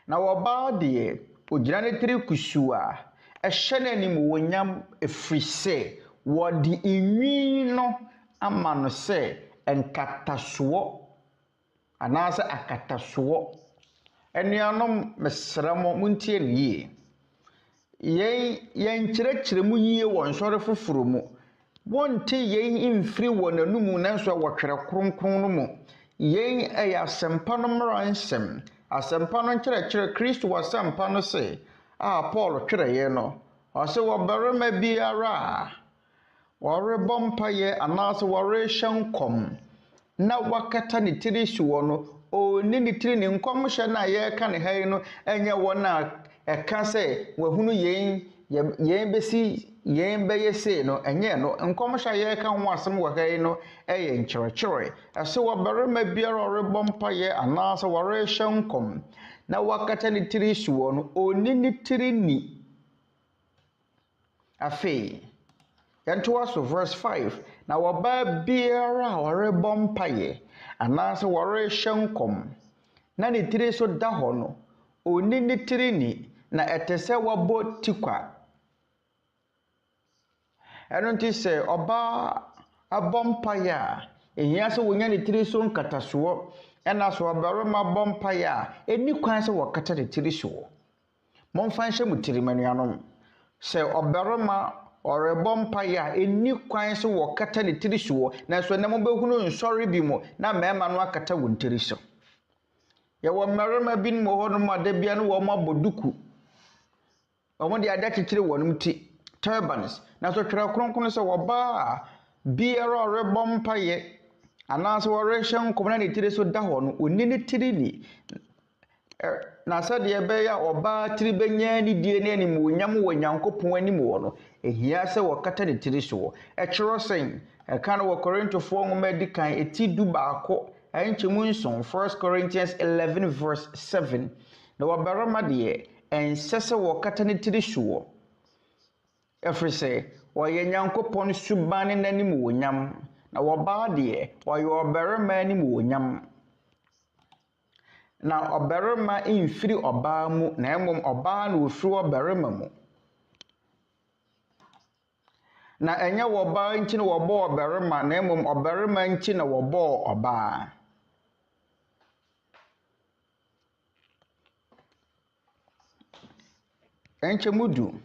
na wɔbaa deɛ ogyina ne tiri kusu a ɛhyɛ n'anim wonyam ɛfiri sɛ wɔde inwi no ama no sɛ nkatasoɔ anaasɛ akatasoɔ. Anuanom mesrɛ mo muntie ne yie. Yɛn kyerɛkyerɛ mu yie wɔ nsɔre foforo mu. Wonte yɛn mfiri wɔ n'anum nanso wɔ Twerɛ Kronkron no mu. Yɛn ɛyɛ asɛmpa no mmara nsɛm. Asɛmpa no nkyerɛkyerɛ Kristo wɔ asɛmpa no sɛ Paul twerɛeɛ no. Ɔsɛ wɔbarima biara a wɔrebɔ mpaeɛ anaasɛ wɔrehyɛ nkɔm na wakata ne tiri so wɔ no ɔni ne tiri ne nkɔmhyɛ no a yɛreka ne ha yi no ɛnyɛ wɔn a ɛka sɛ wahunu yɛn bɛyɛ sei no ɛnyɛ no. Nkɔmhyɛ a yɛreka ho asɛm wɔ ha yi no ɛyɛ nkyerɛkyerɛ. Ɛsɛ wɔbarima biara a ɔrebɔ mpaeɛ anaasɛ wɔrehyɛ nkɔm na wakata ne tiri so wɔ no ɔni ne tiri ni. Afei yɛntoa so verse 5. Na wɔbaa biara a wɔrebɔ mpaeɛ anaasɛ wɔrehyɛ nkɔm na ne tiri so da hɔ no ɔni ne tiri ni na ɛte sɛ wɔbɔ tikwa. Ɛno nti sɛ ɔbaa abɔ mpaeɛ a ɛhia sɛ wɔnya ne tiri so nkatasoɔ ɛna sɛ ɔbarima abɔ mpaeɛ a ɛni kwan sɛ wɔkata ne tiri so wɔ. Momfa nhyɛ mu tiri manuanom. Sɛ ɔbarima ɔrebɔ mpaeɛ a ɛni kwan sɛ wɔkata ne tiri so wɔ nanso ɛnɛ mobɛhunu nsɔre bi mu na mmarima no akata wɔn tiri so. Yɛwɔ mmarima bi no hɔ no mu ada bia no wɔn abɔ duku. Wɔn de ade akyekyere wɔn ti turbans. Nanso Twerɛ Kronkron sɛ wɔbaa biara ɔrebɔ mpaeɛ anaasɛ wɔrehyɛ nkɔm na ne tiri so da hɔ no ɔni ne tiri ni. Na sɛdeɛ ɛbɛyɛ a ɔbaa tiri bɛnya ne die ne animuonyam wɔ Nyankopɔn anim wɔ no ɛhia sɛ wɔkata ne tiri so wɔ. Ɛkyerɛ sɛn ɛka no wɔ Korintofoɔ nwoma edi kan eti du baako ɛnkyɛmu nson 1 Corinthians 11 verse 7. Na wɔbarima deɛ ɛnsɛ sɛ wɔkata ne tiri so wɔ ɛfiri sɛ ɔyɛ Nyankopɔn suban ne n'animuonyam. Na wɔbaa deɛ ɔyɛ ɔbarima animuonyam. Na ɔbarima mfiri ɔbaa mu na mmom ɔbaa na ofiri ɔbarima mu. Na ɛnyɛ wɔbaa nti na wɔbɔ ɔbarima na mmom ɔbarima nti na wɔbɔ ɔbaa. Ɛnkyɛmu du.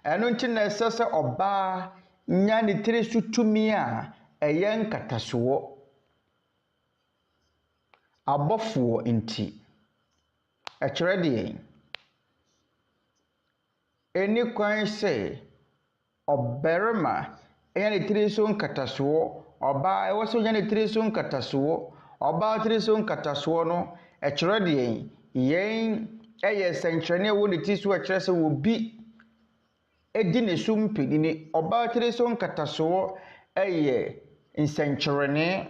Ɛno nti na ɛsɛ sɛ ɔbaa nya ne tiri so tumi a ɛyɛ nkatasoɔ. Abɔfoɔ nti. Ɛkyerɛ deɛ ɛni kwan sɛ ɔbarima ɛyɛ ne tiri so nkatasoɔ. Ɔbaa ɛwɔ sɛ ɔnya ne tiri so nkatasoɔ. Ɔbaa tiri so nkatasoɔ no ɛkyerɛ deɛ yɛn ɛyɛ sɛnkyerɛnne ɛwɔ ne tiri so ɛkyerɛ sɛ obi ɛdi ne so mpanini. Ɔbaa tiri so nkatasoɔ ɛyɛ nsɛnkyerɛnne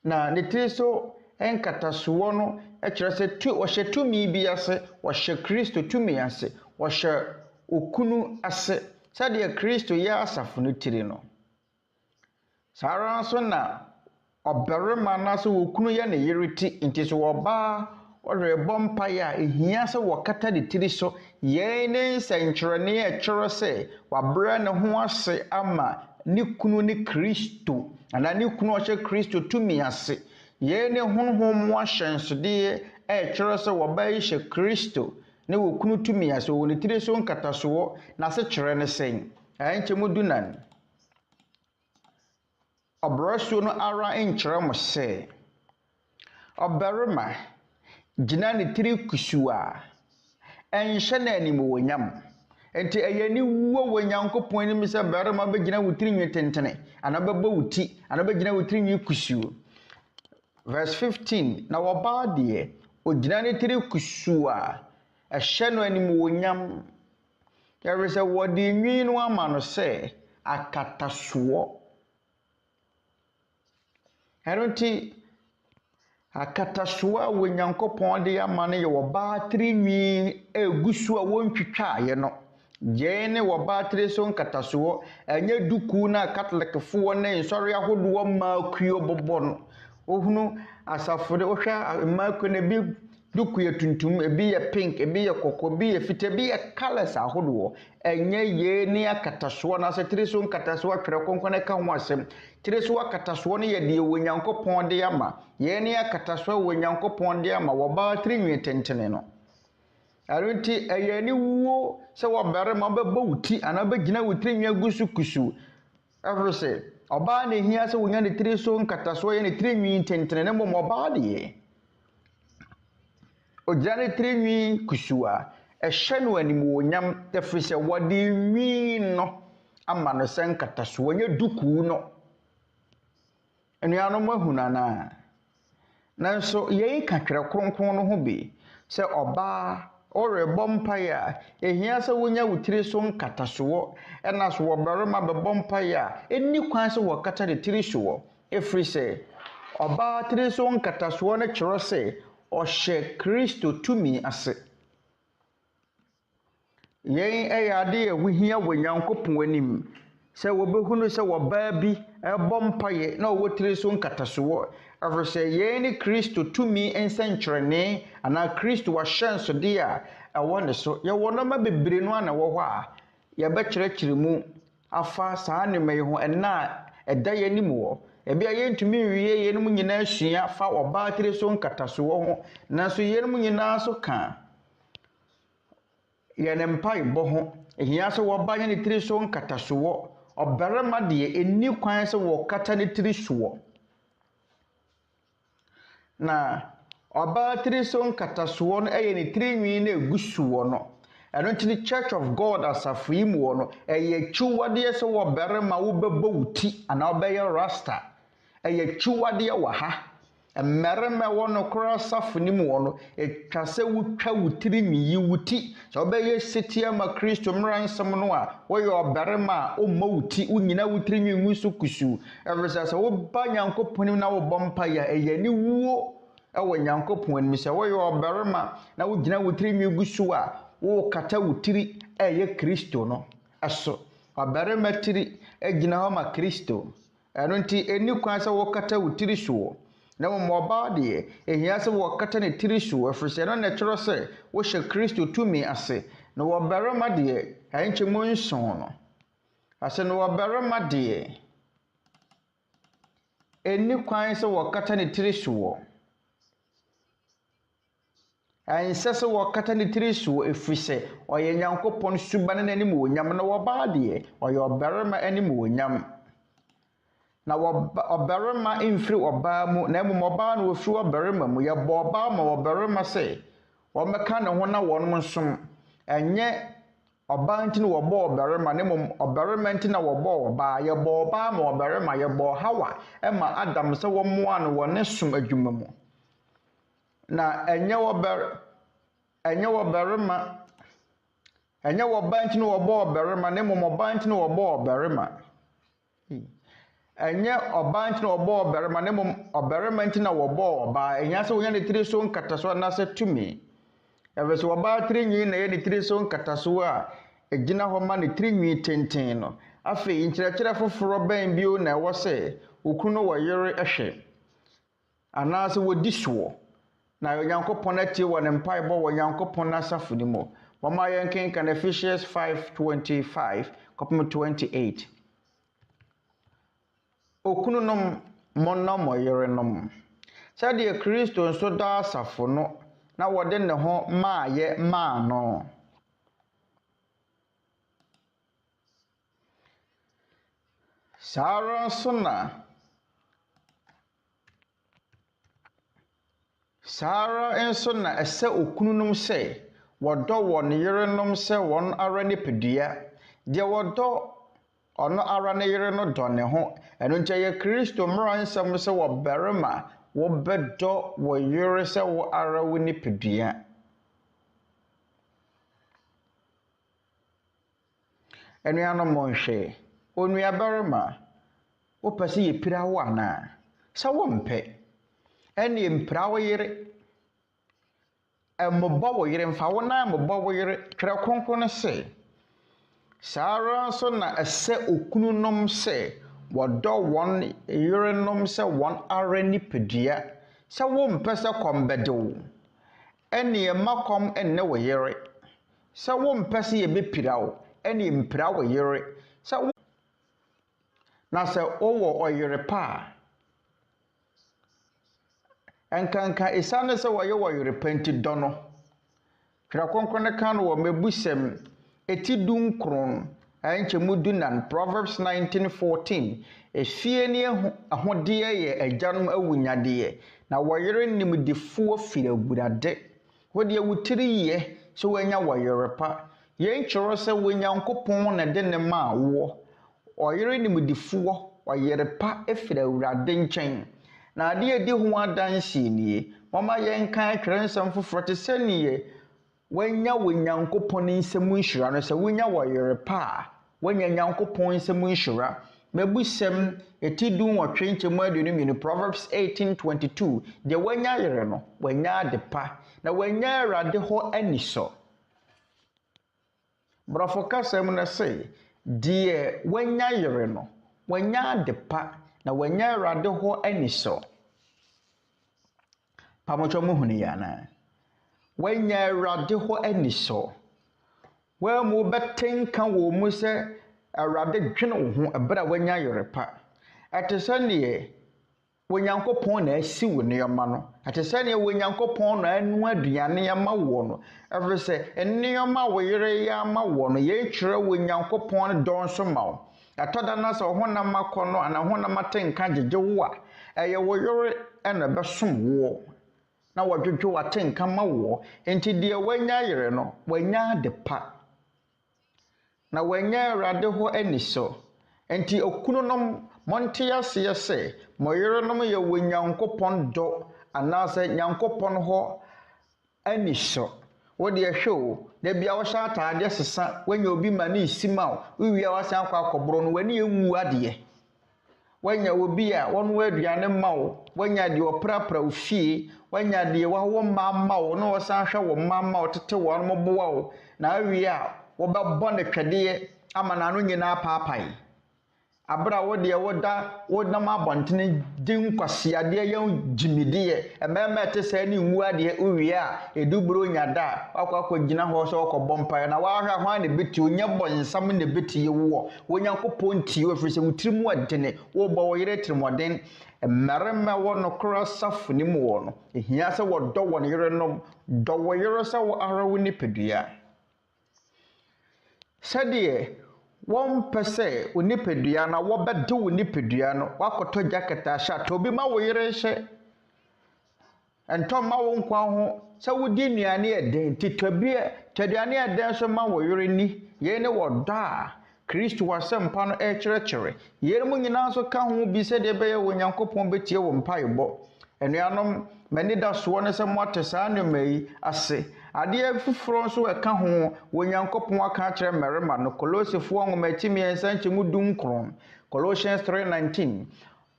na ne tiri so nkatasoɔ no ɛkyerɛ sɛ wɔhyɛ tumi bi ase, wɔhyɛ Kristo tumi ase, wɔhyɛ okunu ase sɛdeɛ Kristo yɛ asafo no tiri no. Saa ara nso na ɔbarima anaasɛ okunu yɛ ne yere ti nti so ɔbaa ɔrebɔ mpaeɛ a ɛhia sɛ wɔkata ne tiri so. Yɛn ne nsɛnkyerɛnne ɛkyerɛ sɛ wabrɛ ne ho ase ama ne kunu ne Kristo anaa ne kunu ɔhyɛ Kristo tumi ase. Yɛn ne honhom ahyɛnsodeɛ ɛkyerɛ sɛ wɔbaa hyɛ Kristo ne wɔkunu tumi ase wɔ ne tiri so nkatasoɔ na se kyerɛ ne sɛn. Ɛnkyɛmu dunan. Ɔbrɛsuo no ara nkyerɛ mo sɛ ɔbarima gyina ne tiri kusua ɛnhyɛ na animuonyam. Enti ɛyɛ ni wuo wɔ Nyankopɔn anim sɛ barima bɛgyina wo tiri nwi tentene anaa bɛbɔ wo ti anaa bɛgyina wo tiri nwi kusuo. Verse 15. Na wɔbaa deɛ ogyina ne tiri kusua ɛhyɛ no animuonyam. Yɛre sɛ wɔde nwi no ama no sɛ akatasoɔ. Ɛno nti akatasoɔ a wɔ Nyankopɔn de ama no yɛ wɔbaa tiri nwi egu so a wɔntwitwaeɛ no. Yɛn ne wɔbaa tiri so nkatasoɔ ɛnyɛ duku na Catholicfoɔ ne nsɔre ahodoɔ maakuo bobɔ no. Ohunu asafo de ohwɛ maakuo na bi duku ye tuntum ebi ye pink ebi ye koko ebi ye fite ebi ye colors ahodo enye ye ne akataso na se tiri so nkataso Twerɛ Kronkron ne ka ho asem tiri so akataso ne ye de Onyankopɔn de ama ye ne akataso Onyankopɔn de ama wo ba tiri nwi tentene no arunti eye ni wuo se wo bere ma bɛbɔ wuti ana bɛgina wutiri nwi agusu kusu every say oba na ehia se wonya ne tiri so nkataso ye ne tiri nwi tentene ne mo oba de ye ojane tiri nwi kusua ehye no animuonyam tefiri sɛ wɔde nwi no ama no sɛ nkataso wɔnyɛ duku no enuanom ahunana nanso yɛyi ka Twerɛ Kronkron no ho bi sɛ ɔbaa ɔrebɔ mpaeɛ a ehia sɛ wonya wutiri so nkataso ɛna so wɔbarima bɛbɔ mpaeɛ a eni kwan sɛ wɔkata de tiri so efiri sɛ ɔbaa tiri so nkataso no kyerɛ sɛ ɔhyɛ Kristo tumi ase yɛn ɛyade ɛhohia wɔ Nyankopɔn anim sɛ wɔbɛhunu sɛ wɔbaa bi ɛbɔ mpaeɛ na wɔtiri so nkataso afisɛ yɛn ne Kristo tumi nsɛnkyerɛnne ana Kristo wahyɛnsode a ɛwɔ ne so yɛwɔ noma bebree no ana wɔ hɔ a yɛbɛkyerɛkyerɛ mu afa saa nnema yi ho ɛna ɛda yɛn anim wɔ ebi a yɛntumi nwie yɛnum nyinaa sua fa ɔbaa tiri so nkataso ho nanso yɛnum nyinaa so ka yɛn mpaebɔ ho ehia sɛ wɔba yɛn ne tiri so nkataso ɔbarima deɛ eni kwan sɛ wɔkata ne tiri so na ɔbaa tiri so nkataso no ɛyɛ ne tiri nwi na egusu no ɛno nti the Church of God asafo yi mu no ɛyɛ chiwadeɛ sɛ wɔbarima wo bɛbɔ wuti ana ɔbɛyɛ rasta ɛyɛ chiwadeɛ wɔ ha mmarima wɔ no koraa asafo ni mu no etwa sɛ wutwa wutiri nwi yi wuti sɛ ɔbɛyɛ setia ma Kristo mmara nsɛm no a wɔyɛ ɔbarima a ɔmmɔ wuti unyina wutiri nwi ngu so kusu ɛfisɛ sɛ woba Nyankopɔn na wobɔ mpaeɛ a ɛyɛ ni wuo ɛwɔ Nyankopɔn anim sɛ wɔyɛ ɔbarima na wogyina wutiri nwi gu so a wo kata wutiri ɛyɛ Kristo no ɛso ɔbarima tiri ɛgyina hɔ ma Kristo ɛno nti eni kwan sɛ wo kata wutiri so na mo ɔbaa deɛ ehia sɛ wo kata ne tiri so ɛfisɛ no na kyerɛ sɛ wo hyɛ Kristo tumi ase na ɔbarima deɛ ɛnkyɛ mu nson no ase na ɔbarima deɛ eni kwan sɛ wo kata ne tiri so ɛnsɛ sɛ wɔkata ne tiri so efiri sɛ ɔyɛ Nyankopɔn suba ne n'anim onyam na wɔbaa deɛ ɔyɛ ɔbarima anim onyam na ɔbarima mfiri ɔbaa mu na mmom ɔbaa no ofiri ɔbarima mu yɛbɔ ɔbaa ma ɔbarima sɛ wɔmɛka ne ho na wɔn nsom ɛnyɛ ɔbaa nti na wɔbɔ ɔbarima na mmom ɔbarima nti na wɔbɔ ɔbaa yɛbɔ ɔbaa ma ɔbarima yɛbɔ Hawa ɛma Adam sɛ wɔmmoa no wɔ ne som adwuma mu na ɛnyɛ wɔbarima ɛnyɛ wɔbaa nti na wɔbɔ ɔbarima na mmom ɔbaa nti na wɔbɔ ɔbarima ɛnyɛ ɔbaa nti na wɔbɔ ɔbarima na mmom ɔbarima nti na wɔbɔ ɔbaa ɛnyɛ sɛ wɔnya ne tiri so nkataso anaasɛ tumi ɛfisɛ ɔbaa tiri nwi na ɛyɛ ne tiri so nkataso a ɛgyina hɔ ma ne tiri nwi tenten no afei nkyerɛkyerɛ foforɔ bɛn bio na ɛwɔ sɛ okunu no wɔ yere ɛhwɛ anaasɛ wɔdi soɔ na Onyankopɔn atie wɔ ne mpaebɔ wɔ Onyankopɔn asafo ni mu wɔma yɛn kenkan Ephesians 5:25-28 okununom monnɔ mo yerenom sɛdeɛ Kristo nso dɔ asafo no na wɔde ne ho maayɛ maa no saa ara nso na ɛsɛ okununom sɛ wɔdɔ wɔn yerenom sɛ wɔn ara ne pedua deɛ wɔdɔ ɔno ara ne yere no dɔ ne ho ɛno nti yɛ Kristo mmara nsɛm sɛ wɔbarima wɔbɛdɔ wɔ yere sɛ wo ara wo ne pedua ɛnuanom nhwɛ onuabarima wopɛ sɛ yɛpira wo anaa sɛ wompɛ ɛne mpira wo yere ɛmmobɔ wo yere mfa wo nan mmobɔ wo yere Twerɛ Kronkron sɛ saa ara nso na ɛsɛ okununom sɛ wɔdɔ wɔn yerenom sɛ wɔn ara nipadua sɛ wompɛ sɛ kɔmbɛdew ɛne makom ɛnne wo yere sɛ wo mpɛse ye bepira wo ɛne mpira wo yere sɛ wo na sɛ wo oyere pa enkanka esane sɛ wo ye wo yere penti dono Twerɛ Kronkron kan wo mebusem etidun kron anchemu dunan Proverbs 19:14 efie ne ahode ye agyanom awunyade na wo yere nimdifuo fira gurade wo de wutiri ye so wanya wo yere pa ye nkyoro sɛ wonyankopɔn na de ne ma wo oyere nimdifuo wo yere pa efira Awurade nkyɛn na ade edi ho adanse nie mama ye nkan Twerɛ nsɛm foforo te sɛ nie wanya wonyankopɔn nsɛm nhyira no sɛ wonya wo yere pa wanya nyankopɔn nsɛm nhyira mebusem etidun wɔtwe nkyɛmu aduonu mmienu Proverbs 18:22 de wanya yere no wanya ade pa na wanya Awurade hɔ aniso brafo kasam na sɛ de wanya yere no wanya ade pa na wanya Awurade hɔ aniso pamocho mu hunu yana wanya Awurade hɔ aniso wa mu betenka wo mu sɛ Awurade dwene wo ho ebra wanya yere pa atesɛ ne wonyankopɔn na asi wo nneɛma no atesɛ ne wonyankopɔn na anu aduane ama wo no ɛfiri sɛ nneɛma wo yere ya ama wo no ye twere wonyankopɔn dɔn so ma wo atoda na sɛ honam akɔ no ana honam atenka gyegye wo a ɛyɛ wo yere ɛna bɛsom wo na wɔdwodwo atenka ma wo enti de wanya yere no wanya de pa na wanya Awurade hɔ aniso enti okunu nom monte ase sɛ moyere nom ye wonyankopɔn dɔ anase nyankopɔn hɔ aniso wo de hwe da bia wo sha ataade sesa wanya obi ma ne isima wo wia wasan akɔboro no wani enwu ade wanya obi a wonu aduane ma wo wanya de oprapra ofie wanya de wo ma wo no wasan hwe wo ma wo tete wo no boa wo na awia wo bɛbɔ ne twɛdeɛ ama na no nyina paapai abra wo de wo nam abɔntene din kwasiadeɛ yɛn gyimideɛ ɛmɛmɛ te sɛ ne nwu adeɛ owie a edubro nyada akɔ gyina hɔ sɛ ɔkɔbɔ mpae na wahwa hwan ne beti onye bɔnsam ne beti wo wonyankopɔn tie ofiri sɛ wutirimu adene wo bɔ wo yere tirimɔden mmarima wo nokorɛ safo ne mu wo no ehia sɛ wo dɔ wo ne yere no dɔ wo yere sɛ wo ara wo nipadua sɛdeɛ wɔn pɛsɛ onipadua na wɔbɛde onipadua no wakɔtɔ jaketa hyɛ obi ma wo yere hyɛ ɛntɔ ma wo nkwa ho sɛ wodi nnuane ɛden titwaduane ɛden so ma wo yere ni yɛ ne wɔdɔ a Kristo wasɛmpa no ɛkyerɛkyerɛ yɛre mu nyinaa so ka ho bi sɛ de bɛyɛ wonyankopɔn betie wo mpaebɔ ɛnuanom mani da soɔ ne sɛ mo ate saa nnwuma yi ase adeɛ fufuro nso ɛka ho wonyankopɔn aka kyerɛ mmarima no Kolosifoɔ nwoma timiɛnsa nkyɛmu dunkron Colossians 3:19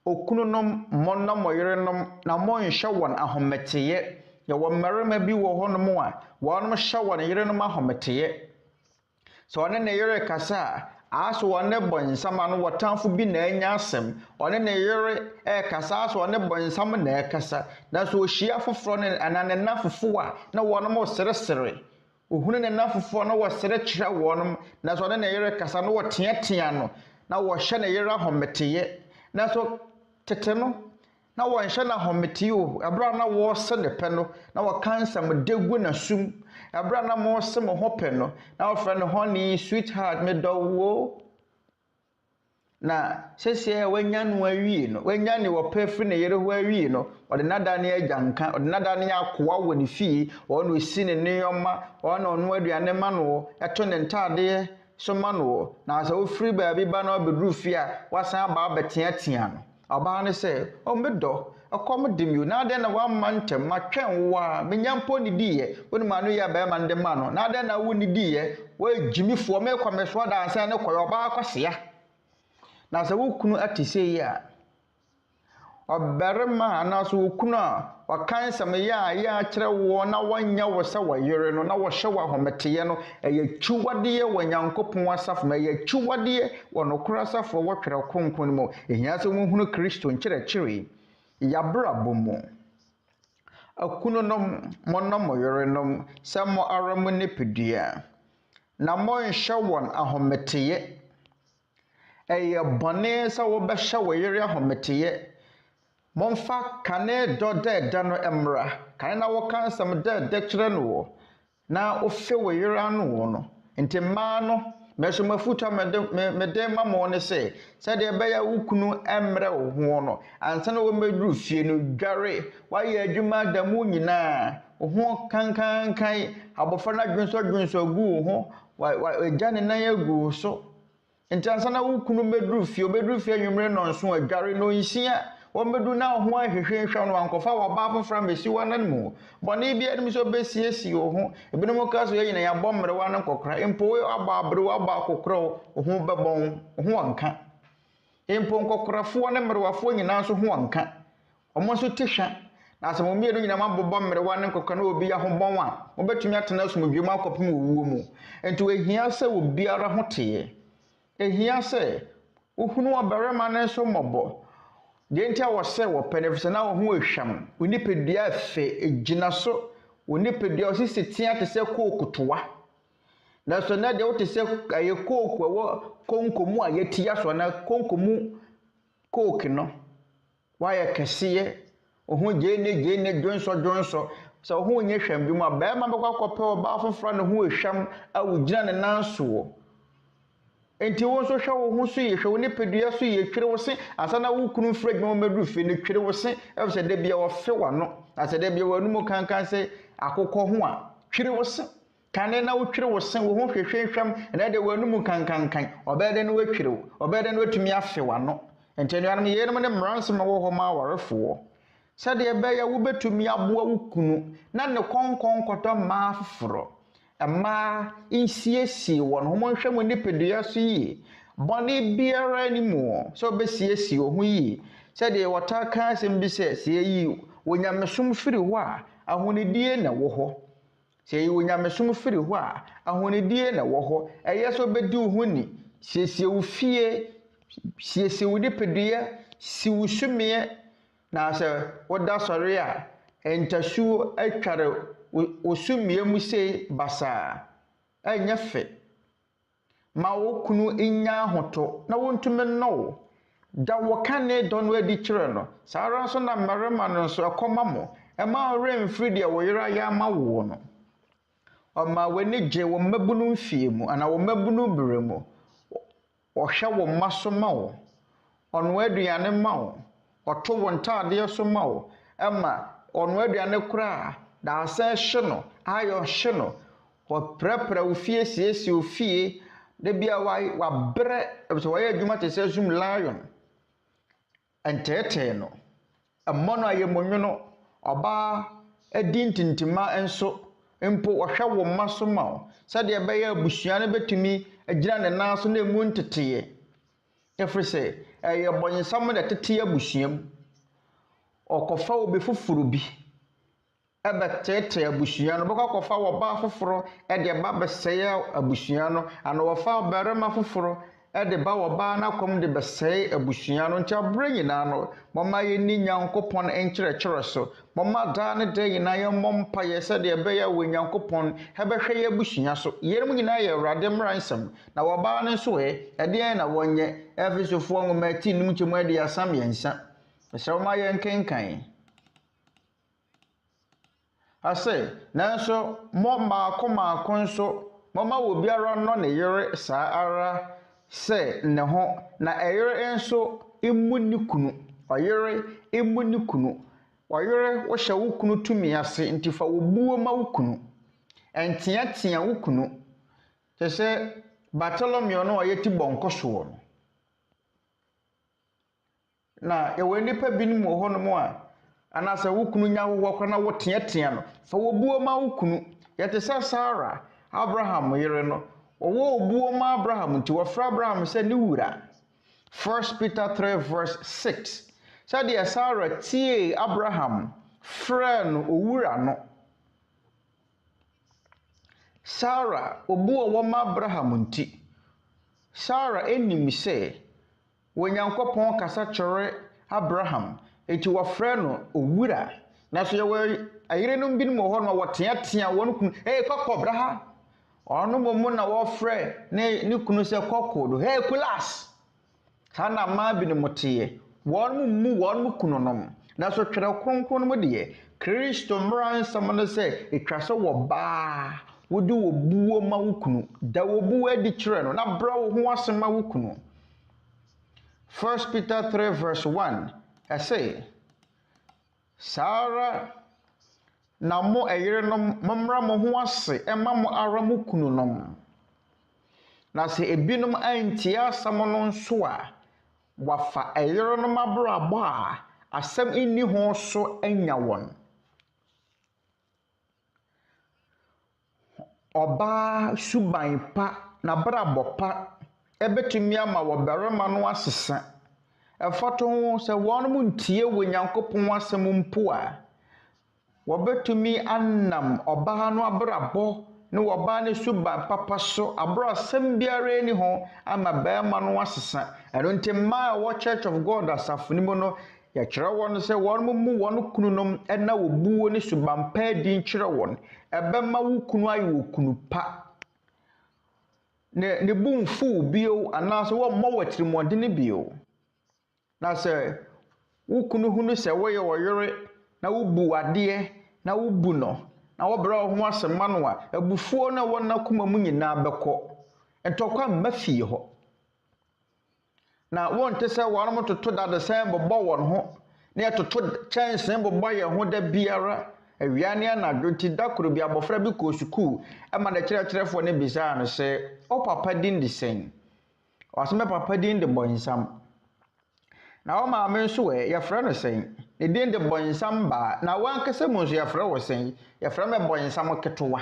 okunu nom monna moyere nom na monhyɛ wɔn ahometeɛ yɛ wɔ mmarima bi wɔ hɔ nom a wɔnom hyɛ wɔn yere nom ahometeɛ so ɔne ne yere kasa aso one bonsama no wotamfo bi na anya asem one ne yere kasa aso one bonsam na kasa na so ohia foforo ne anane na fofo a na wonom seresere ohunu ne na fofo na wo sere kyerɛ wonom na so one ne yere kasa no woteatea no na wo hye ne yere ahometeye na so tete no na wo hye na ahometeye o abra na wo se ne pɛ no na wo kansam degu na sum abra na mo se mo hope no na wo frɛ no honey sweetheart me dowo na sese wanya no awie no wanya ne wo pɛfri ne yere ho awie no ɔde nada ne agyanka ɔde nada ne akoa wɔ ne fie ɔno esi ne nneɔma ɔno aduane ma no ɛto ne ntade so ma no na sɛ wo free baabi ba na obeduru fie a wasan ba beteatea no ɔbaa ne sɛ ɔmedɔ akom dimyu na de na wa mantem ma twen wo a menyampo ni diye woni ma no ya ba ma ndem ma no na de na wo ni diye wo jimifo me kwameso da ansa ne koyo ba kwasea na se wo kunu atise ya oberema na so wo kunu a wakansam ya kire wo na wanya wo se wo yere no na wo hye wo ahomete no eye twuwade wo nyankopon asafo ma eye twuwade wo nokora asafo wo Twerɛ Kronkron mu ehia se wo hunu Kristo nkyerɛkyerɛ yabra bomo akununom monom yerenom sɛ mo ara mo nipadua na mo nhye won ahometeye ɛyɛ bɔne sɛ wo bɛhyɛ wo yere ahometeye momfa kane dɔ dɛdɛ no mmra kane na wo kansam dɛdɛ kyerɛ no wo na ofe wo yere anu wo no nti mmaa no meso mafuta mede ma mo ne sɛ de ɛbɛya wo kunu emre wo ho no ansa na wo meduru fie no dware wayɛ adwuma da mu nyinaa wo ho kankankan abofra na dwonso gu ho wa gane nan agu so nti ansa na wo kunu meduru fie anwumre no nso adware no nsia wo medu na ho ahwehwe nhwa no ankofa wo ba afofra mesi wa nan mu bone bia dem so besiesi wo ho ebinom ka so yina ya bomre wa nan kokra empo we aba abre wa ba kokra wo ho bebon ho anka empo nkokrafo ne mrewafo nyina so ho anka omo so tehwa na asemo mie no nyina mabobɔ mre wa nan kokra na obi ya ho bon a obetumi atena asomdwem akopem owuo mu enti we hia sɛ obi ara ho teye ehia sɛ ohunu obarima ne so mɔbɔ Denti a wose wo penefise na wo ho ehwam onipadua afe egina so onipadua osisi tia te se kokotowa na so na de wo te se aye kokko wo konkomu a yetia so na konkomu kokki no wa ye kesiye wo ho gene dwonso so wo ho nye hwam bi mu a ba ma bekwa kope wo ba afofra ne ho ehwam a wo gina ne nanso enti wo so hwe wo ho so ye hwe wo nipadua so ye twere wo se asana wo kunu fragma medru fe ne twere wo se e se de bia wo fe wano ase de bia wanu mu kankan se akokɔ ho a twere wo se kane na wo twere wo se wo ho hwehwehwam na de wanu mu kankankan obede ne wo twere wo obede ne watumi afe wano enti anuanam yenom ne mmaransem wo ho ma warefo se de be ya wo betumi aboa wo kunu na ne konkon kɔtɔ ma aforo ama insiesie won ho monhwɛ mo nipadua so yi bɔne biara ni mu so besiesie ho yi sɛ de wota ka asɛm bi sɛ sɛ yi wonyamesom firi ho a ahonidie na wo hɔ sɛ yi wonyamesom firi ho a ahonidie na wo hɔ ɛyɛ so bedi ho ni siesie wo fie siesie wo nipadua si wo sumie na sɛ woda sɔre a entasuo atware osumie mu se basa anya fe ma wo kunu nya hoto na wontume no da wo kane don adi kyerɛ no saara so na marama no so akoma mo e ma remfiri de wo yera ya ma wo no o ma wani gye wo mabunu mfie mu ana wo mabunu bere mu o hwɛ wo maso ma wo ono aduane ma wo oto wo ntaade so ma wo ema ono aduane kura da asa hye ayo hye no wo prepra wo fie siesie wo fie de bia wa bre so wa adwuma te se zoom lion entete no amono ayemonwono oba adintintima enso empo wo hwe wo maso ma se de be ya abusua ne betumi agira ne nan so na emu nteteye efre se eye bonyesam de tete abusuam okofa wo be fufuru bi ebe tete abusua no boko kofa wo ba foforo e de ba beseye abusua no ana wo fa barema foforo e de ba wo ba na kom de beseye abusua no ntia bre nyina no mama ye ni nyankopon enkyerɛkyerɛ so mama da ne de nyina ye mompa ye se de be ya wo nyankopon he be hwe ye abusua so yerem nyina ye Awurade Mmara Nsɛm na wo ba ne so e de na wonye Efesofo ngoma 10 num kyemu ade asam yensa se wo ma ye nkenkan ase nanso mo maako nso mama wo biara no ne yere saa ara se ne ho na eyere enso emu ni kunu oyere emu ni kunu oyere wo hye wo kunu tumi ase ntifa wo buo ma wo kunu entia wo kunu te se Bartolomeo no oyeti bonko so no na ewe nipa binim ho no mo a anasa wo kunu nya wo kwa na wo teatea no fa wo buo ma wo kunu yete sa Sarah Abraham yere no wo buo ma Abraham nti wo fra Abraham se ne wura 1 Peter 3 verse 6 said the Sarah tie Abraham friend owura no Sarah obuo wo ma Abraham nti Sarah enim se wo Nyankopɔn kasa kyerɛ Abraham eti wo frɛ no owura na so ye ayerenom bi no ho no wɔteatea wɔn kunu kɔkɔ bra ha ɔno mo na wɔfrɛ ne kunu sɛ kɔkɔ do kulas kana ma bi no moteɛ wɔn mu wɔn kunu nom na so Twerɛ Kronkron mu deɛ Kristo mmara nsɛm no sɛ etwa sɛ wɔ baa wodi wɔ buo ma wo kunu da wɔ buo adi kyerɛ no na bra wo ho asɛm ma wo kunu 1 Peter 3 verse 1 ɛsɛ Sara na mo ayerenom momra mo ho ase ɛma mo ara mo kunu nom na sɛ ebinom antie asɛm no nso a wafa ayerenom abrabɔ a asɛm inni ho so anya wɔn Ọbaa suban pa na brabɔ pa ebetumi ama wɔ barima no asesa ɛfato ho sɛ wɔn mu ntie wɔ Nyankopɔn asɛm mpo a wɔbetumi anam ɔbaa no abrabɔ ne ɔbaa ne suban papa so abra asɛm biara ni ho ama barima no asesa ɛno nti mmaa wɔ Church of God asafo ni mu no yɛkyerɛ wɔn sɛ wɔn mu wɔn kununom ɛna wɔ buo ne suban pa din kyerɛ wɔn ɛbɛma wo kunu ayɛ wo kunu pa ne bu mfu bio anaasɛ wɔ mmɔ wɔ tirimɔde bio na sɛ wo kunu hunu sɛ wɔyɛ wɔyere na wo bu adeɛ na wo bu no na wo bra ho asɛma no a abufuo na wɔn na kuma mu nyinaa bɛkɔ ntɔkwa mma fie hɔ na wonte sɛ wɔn mo toto dadesɛn bɔbɔ wɔn ho na yɛtoto kyɛnsee bɔbɔ yɛn ho da biara awia ne anadwo nti da koro bi abɔfra bi kɔ sukuu ɛma na kyerɛkyerɛfoɔ ne bisaa no sɛ o papa din de sɛn ɔsɛmɛ papa din de bɔnsam na o maame nso yɛfrɛ no sɛn ne din de bɔnsam baa na wankasa mu nso yɛfrɛ wɔ sɛn yɛfrɛ me bɔnsam ketewa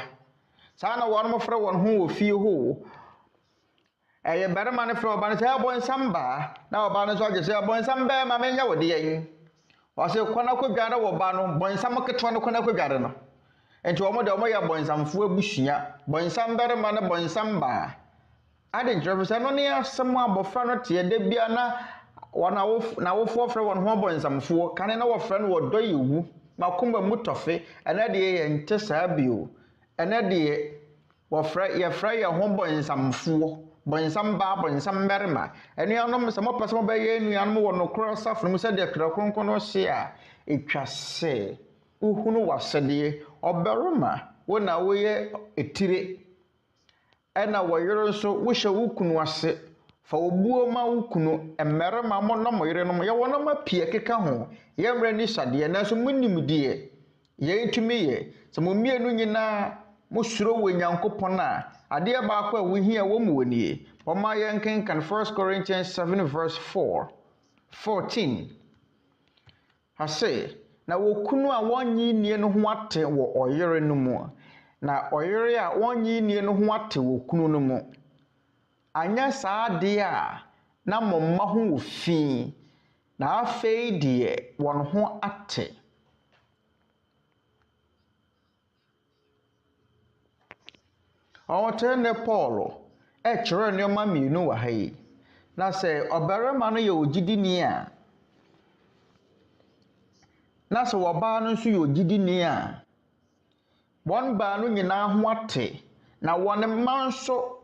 saa na wɔn mo frɛ wɔn ho wɔ fie ho ɛyɛ barima ne frɛ ɔba no sɛ bɔnsam baa na ɔba no nso agye sɛ bɔnsam bɛɛ ma menyɛ wɔ deɛ yi ɔsɛ kɔna kɔdware wɔ ba no bɔnsam ketewa no kɔna kɔdware no enti wɔn de wɔn yɛ bɔnsamfoɔ abusua bɔnsam barima ne bɔnsam baa ade nkyerɛ sɛ no ne asɛm abɔfra no teɛ da bia na wɔfoɔ frɛ wɔn ho bɔnsamfoɔ kane na wɔfrɛ no wɔdɔ yɛ wu makoma mu tɔfe ɛna deɛ yɛ nte saa bio ɛna deɛ yɛfrɛ yɛ ho bɔnsamfoɔ bɔnsam baa bɔnsam barima anuanom sɛ mopɛ sɛ mobɛyɛ anuanom wɔ nokorɛ safo no mu sɛ deɛ Twerɛ Kronkron no hye a ɛtwa sɛ wohunu w'asɛdeɛ ɔbarima wo na woyɛ etire ɛna wɔyere nso wohyɛ wo kunu ase fa obuo ma wo kunu mmarima mo na mo yere no yɛwɔ no ma pie keka ho yɛmmerɛ ni sadeɛ nanso monim deɛ yɛntumi yɛ sɛ mo mmienu nyinaa mo suro wɔ Nyankopɔn a adeɛ baako a wohia wɔ mu wɔ Pɔma yɛnkenkan 1 Corinthians 7 verse 14 ase na wɔkunu a wɔnyi nie no ho ate wɔ ɔyere no mu na ɔyere a wɔnyi nie no ho ate wɔ kunu no mu anya saa adeɛ a na mɔmma ho wɔ fi na afei deɛ wɔn ho ate ɔtɛne Paul ɛkyerɛ nneɛma mmienu wɔ ha yi na sɛ ɔbarima no yɛ ogyidini a na sɛ ɔbaa no nso yɛ ogyidini a wɔn baa no nyinaa ho ate na wɔn mma nso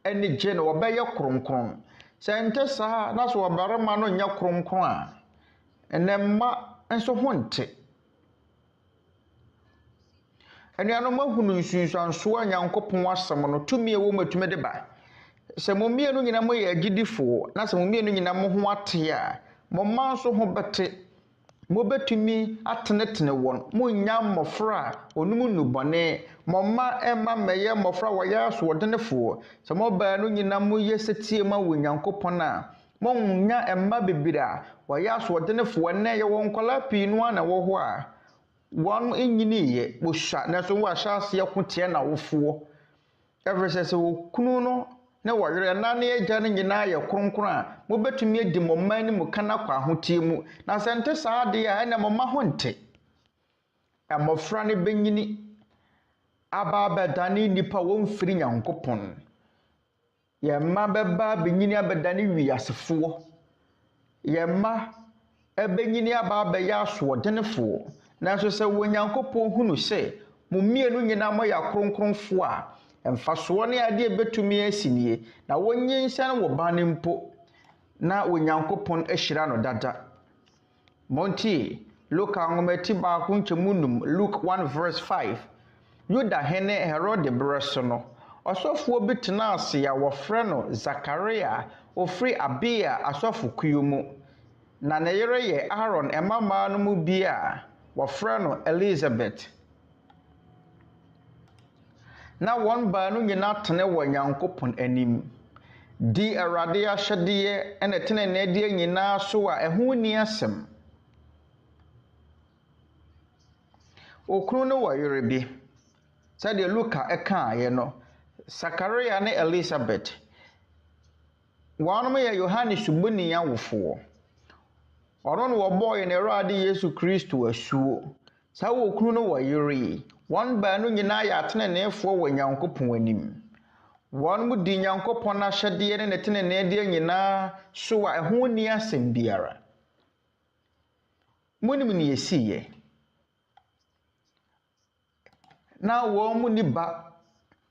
ani gye no wɔbɛyɛ kronkron sɛ nte saa na sɛ ɔbarima no nyɛ kronkron a ɛnɛ mma nso ho nte anuanom ahunu nsunsuansoa Nyankopɔn asɛm no tumi ɛwɔ matumi de ba sɛ mo mmienu nyina mo yɛ agyidifoɔ na sɛ mo mmienu nyina mo ho ate a mo mma nso ho bɛte mo betumi atenetene wɔn mo nya mmɔfra a onum nubɔne mo mma ɛma mɛyɛ mmɔfra wɔyɛ asoɔdenefoɔ sɛ mo baa no nyina mo yɛ setie ma wɔ Nyankopɔn a mo nya ɛma bebree a wɔyɛ asoɔdenefoɔ nɛ yɛ wɔn nkɔla pii no ana wɔ hɔ a wɔn nyiniye bosha na so wa hyase yakotie na wofoɔ eversɛ sɛ okunu no na wɔyere na na agya no nyinaa yɛ kronkron a mo betumi adi mo man ni mo kana kwa ahotie mu na sɛ nte saa de a ɛna mo ma ho nte ɛmɔfra ne benyini aba abɛdane nnipa wɔn firi Nyankopɔn yɛma bɛba benyini abɛdane wiasefoɔ yɛma ɛbenyini aba abɛyɛ asoɔdenefoɔ na so sɛ wonyankopɔn hunu sɛ mo mmienu nyinaa mo yɛ kronkronfo a mfasoɔ ne ade betumi asinie na wonyensan wo ba ne mpo na wonyankopɔn ahyira no dada. Monti Luke angometi baako nkyɛmu num Luke 1 verse 5. Yuda hene Herode berɛ so no ɔsɔfoɔ bi tena ase a wɔfrɛ no Zakaria ofiri Abia asɔfokuo mu na ne yere yɛ Aaron ɛmama no mu bi a wɔfrɛ no Elizabeth. Na wɔn baanu nyinaa tene wɔ Nyankopɔn anim di Awurade ahyɛdeɛ ɛna tene na ɛdeɛ nyinaa so a ɛho ni asɛm. Okunu no wɔ yere bi sɛdeɛ Luka ɛkaeɛ no Zakaria ne Elizabeth wɔnom yɛ Yohane suboni awofoɔ ɔno no wɔbɔɔ ne Awurade Yesu Kristo asuo saa okunu no wɔ yere wɔn baanu nyinaa yɛ ateneneefoɔ wɔ Nyankopɔn anim wɔn mu di Nyankopɔn ahyɛdeɛ ne tene na ɛdeɛ nyinaa so a ɛho ni asɛm biara. Munim ne yɛsiiɛ na wɔn mu ni ba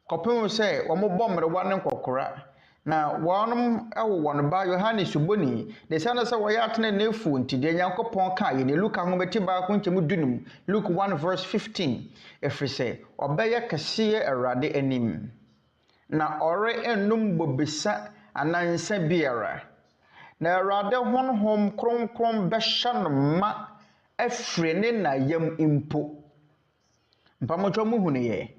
kɔpem sɛ wɔn bɔ mmerewa ne nkɔkora na wɔn wɔn ba Yohane suboni de sɛ sɛ wɔyɛ ateneneefoɔ nti deɛ Nyankopɔn ka yɛ ne Luka ngometi baako nkyɛmu dunum Luke 1 verse 15 ɛfiri sɛ ɔbɛyɛ kɛseɛ Awurade anim na ɔre enum bobesa anansa biara na Awurade honhom kronkron bɛhyɛ no ma afiri ne na yam impo. Mpamotwa mu hunu yɛ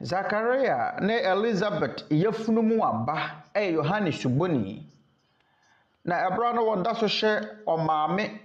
Zakaria ne Elizabeth yafunu mu aba Yohane suboni na ɛbra no wɔda so hyɛ ɔmaame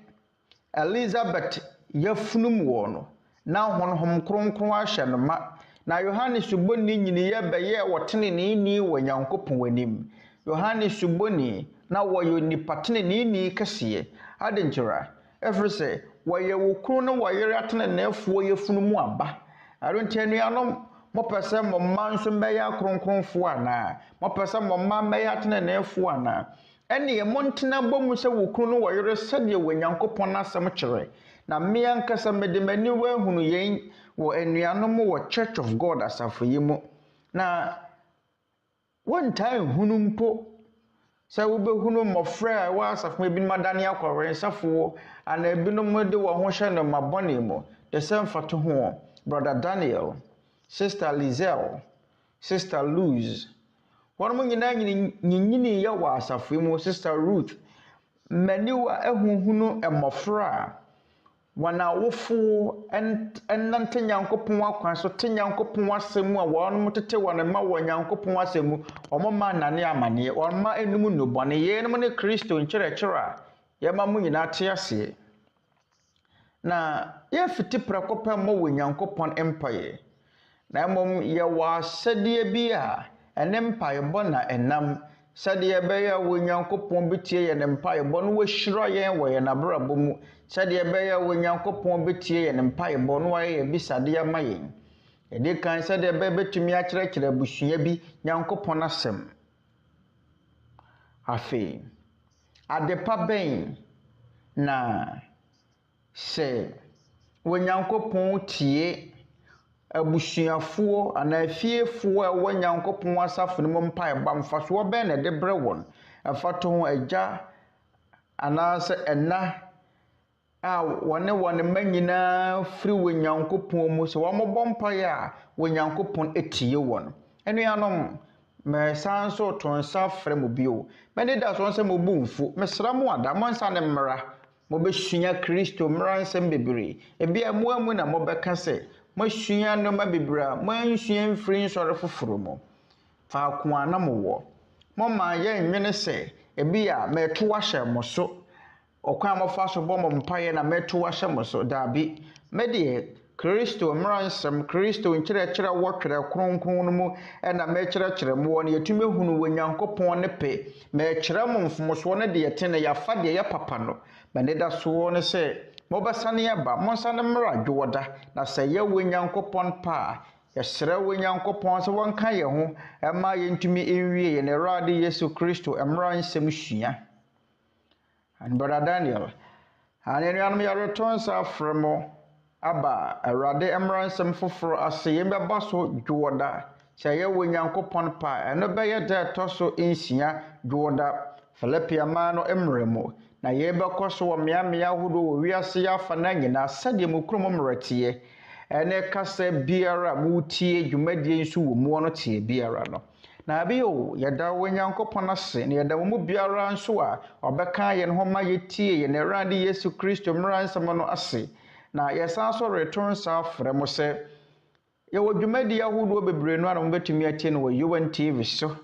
Elizabeth yafunu mu wɔ no na honhom kronkron ahyɛ no ma na Yohane suboni nyiniyɛ bɛyɛ wɔtene ne wɔ Nyankopɔn anim. Yohane suboni na wɔyɛ nipa tene ne kɛseɛ adenkyera ɛfiri sɛ wɔyɛ wo kunu no wɔyere ateneneefoɔ yafunu mu aba arontianuanom mopɛ sɛ mɔmma nso mbɛyɛ akronkronfoɔ anaa mopɛ sɛ mɔmma mbɛyɛ ateneneefoɔ anaa ɛne montena bɔ mu sɛ wo kunu no wɔyere sɛdeɛ wɔ Nyankopɔn asɛm kyerɛ na mmea nkasa mede m'ani wahunu yɛn wɔ anuanom wɔ Church of God asafo yi mu na wontaa hunu mpo sɛ wobɛhunu mmɔfra a wɔ asafo ebinom adane akɔrensafoɔ ana ebinom de wɔn ho hyɛ no mabɔne mu de sɛ mfato ho Brother Daniel, Sister Lizelle, Sister Luz wɔn nyinaa nyinyi yɛ wɔ asafo mu Sister Ruth maniwa ehunhunu mmɔfra a wɔn awofo ɛnante Nyankopɔn akwan so te Nyankopɔn asɛm a wɔn tete wɔn ma wɔ Nyankopɔn asɛm mu wɔn ma nane amane wɔn ma enum nnubɔne yɛnum ne Kristo nkyerɛkyerɛ a yɛma mu nyinaa te ase na yɛfiti prakɔpɛ ma wɔ Nyankopɔn empire na mmom yɛwɔ asɛdeɛ bi a ɛne mpaebɔ na ɛnam sɛdeɛ ɛbɛyɛ wɔ Nyankopɔn betie yɛ ne mpaebɔ no wɔhyira yɛn wɔ yɛn abrabɔ mu sɛdeɛ ɛbɛyɛ wɔ Nyankopɔn betie yɛ ne mpaebɔ no ayɛ bisadeɛ ma yɛn ɛde kan sɛdeɛ ɛbɛtumi akyerɛkyerɛ abusua bi Nyankopɔn asɛm afei adepa bɛn na sɛ wɔ Nyankopɔn tie abusuafoɔ anafiefoɔ a wɔ Nyankopɔn asafo no mu mpaebɔ mfasoɔ bɛn na de brɛ wɔn afato ho agya anaasɛ ɛna a wɔne ma nyinaa firi wɔ Nyankopɔn mu sɛ wɔn bɔ mpaeɛ a wɔ Nyankopɔn etie wɔn ɛnuanom mɛsan so tonsa frɛ mo bio mɛne da so sɛ mo bu mfu mesra mo ada mo nsa ne mmara mo bɛsua Kristo mmara nsɛm bebree ebi a mo amu na mo bɛka sɛ mo sua no ma bebree a mo ansua mfiri nsɔre foforo mo fa ko ana mo wɔ mo ma yɛ nwene sɛ ebi a mɛto ahyɛ mo so ɔkwan mo fa so bɔ mo mpaeɛ na mɛto ahyɛ mo so daabi mɛde Kristo mmara nsɛm Kristo nkyerɛkyerɛ wɔ Twerɛ Kronkron no mu ɛna mɛkyerɛkyerɛ mo wɔ ne yɛtumi hunu wɔ Nyankopɔn ne pɛ mɛkyerɛ mo mfomosoɔ ne de yɛte ne yafa de yɛ papa no mɛne da soɔ ne sɛ mobɛsane aba monsane mmara adwoɔda na sɛ yɛ wɔ Nyankopɔn pa yɛsrɛ wɔ Nyankopɔn sɛ wɔnka yɛ ho ɛma yɛntumi enwie yɛ ne Awurade Yesu Kristo mmara nsɛm sua and Brother Daniel Ane anuanom yɛreto nsa afrɛ mo aba Awurade Mmara Nsɛm foforɔ ase yɛbɛba so dwoɔda sɛ yɛwɔ Nyankopɔn pa ɛno bɛyɛ da ɛtɔ so nsia dwoɔda Filipia no mmerɛ mu na yɛbɛkɔ so wɔ mmeammea ahodoɔ wɔ wiase afa na nyinaa sɛdeɛ mu kurom mmerɛ teɛ ɛne kasa biara mutie dwumadie nso wɔ mu no tie biara no na bio yɛda wɔ Nyankopɔn ase na yɛda mu biara nso a ɔbɛka yɛn ho ma yɛtie yɛn Awurade Yesu Kristo Mmara Nsɛm no ase na yɛsan so reto nsa afrɛ mo sɛ yɛwɔ dwumadie ahodoɔ bebree no a mobɛtumi atie no wɔ UNTV so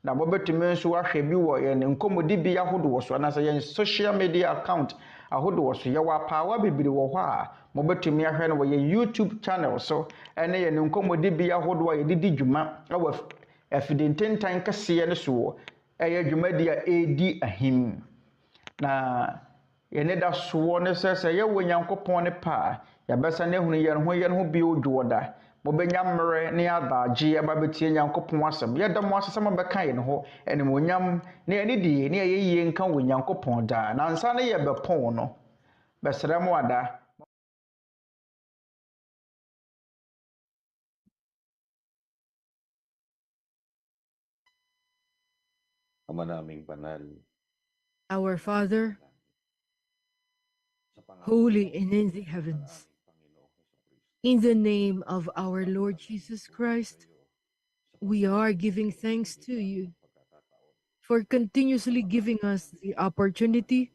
na mobɛtumi nso ahwɛ bi wɔ yɛn nkɔmmɔdi bi ahodoɔ so anaasɛ yɛn social media account ahodoɔ so yɛwɔ apaawa bebree wɔ hɔ a mobɛtumi ahwɛ no wɔ yɛn YouTube channel so ɛne yɛn nkɔmmɔdi bi ahodoɔ a yɛde di dwuma ɛwɔ afidintentan kɛseɛ no so wɔ ɛyɛ dwumadi a ɛredi ahim na yɛne da soɔ ne sɛ yɛwɔ Nyankopɔn ne pa a yɛbɛsa ne hunu yɛn ho bio dwoɔda mobɛnya mmerɛ ne adagye aba bɛtie Nyankopɔn asɛm yɛda mo ase sɛ mobɛka yɛn ho animuonyam ne yɛne die ne yɛyɛ yie nka wɔ Nyankopɔn daa na nsa ne yɛbɛpɔn no bɛsrɛ mo ada
Our Father, holy and in the heavens, in the name of our Lord Jesus Christ, we are giving thanks to you for continuously giving us the opportunity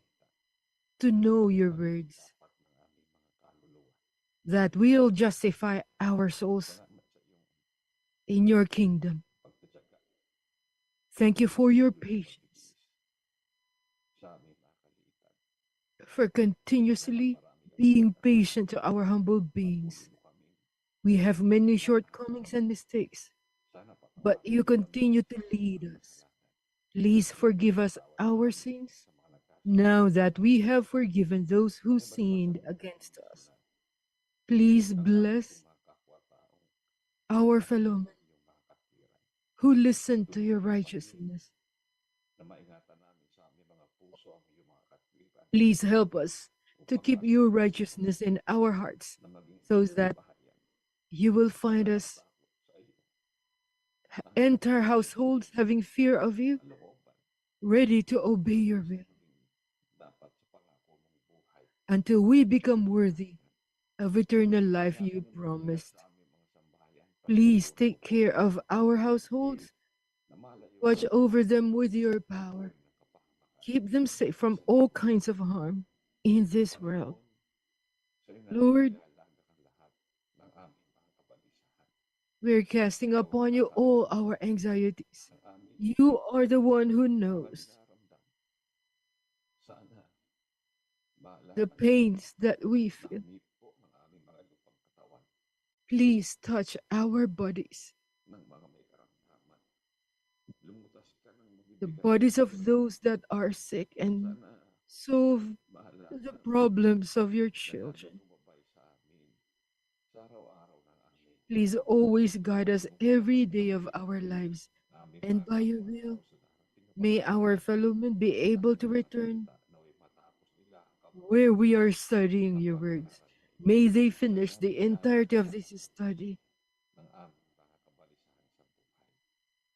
to know your words, that will justify our souls in your kingdom. Thank you for your patience, for continuously being patient to our humble beings. We have many shortcomings and mistakes, but you continue to lead us. Please forgive us our sins, now that we have forgiven those who sinned against us. Please bless our fellow men who listen to your righteousness. Please help us to keep your righteousness in our hearts, so that you will find us enter households having fear of you, ready to obey your will, until we become worthy of eternal life you promised. Please take care of our households. Watch over them with your power. Keep them safe from all kinds of harm in this world. Lord, we're casting upon you all our anxieties. You are the one who knows the pains that we feel. Please touch our bodies, the bodies of those that are sick, and solve the problems of your children. Please always guide us every day of our lives, and by your will, may our fellow men be able to return where we are studying your words. May they finish the entirety of this study.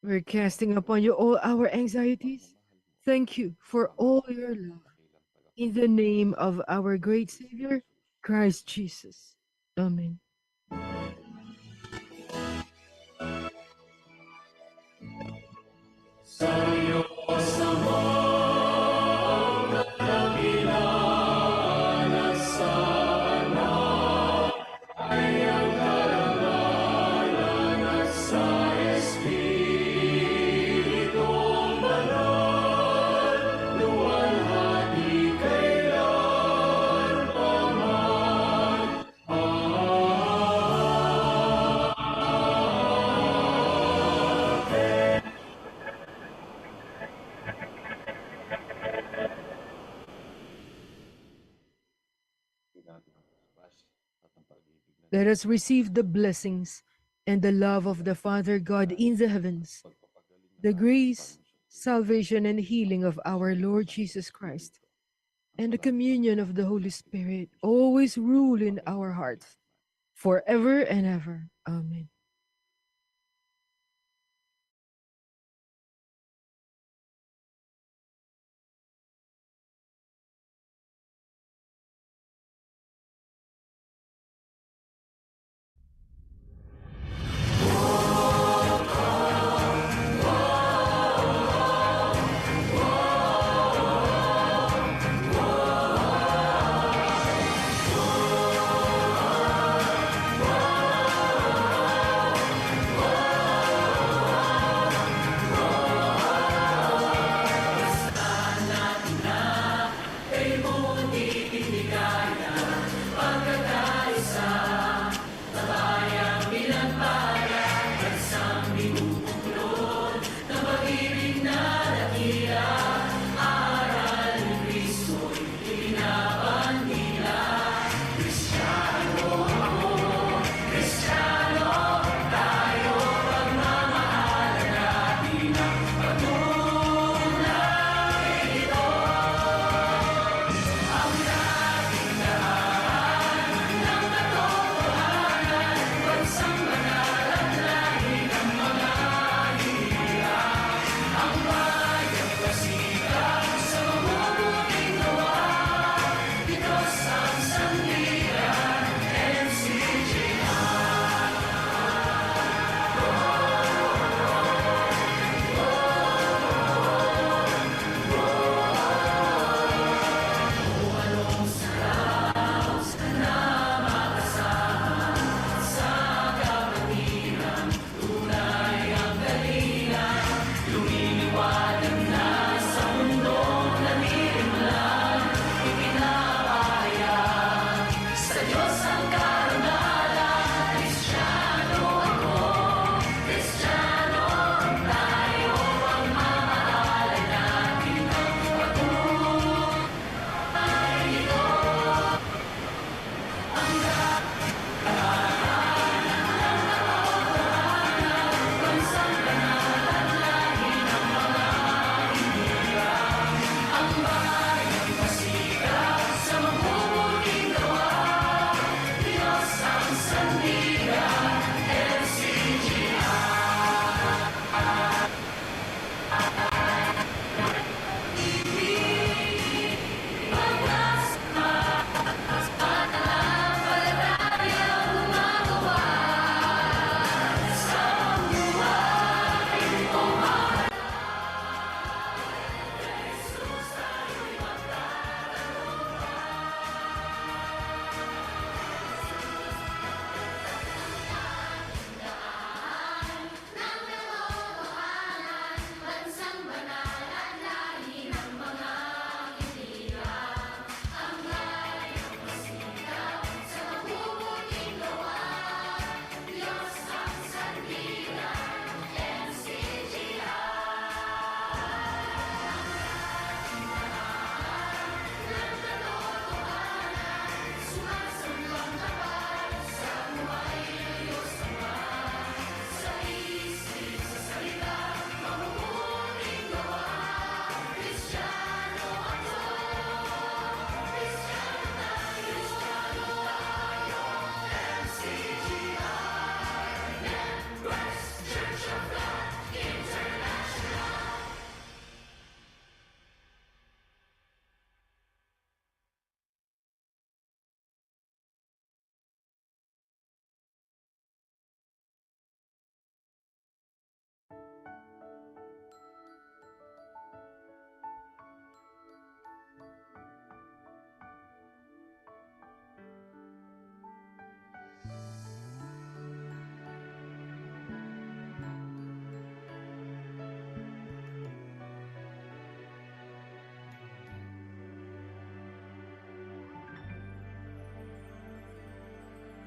We're casting upon you all our anxieties. Thank you for all your love. In the name of our great Savior, Christ Jesus. Amen. Let us receive the blessings and the love of the Father God in the heavens, the grace, salvation, and healing of our Lord Jesus Christ, and the communion of the Holy Spirit always rule in our hearts, forever and ever. Amen.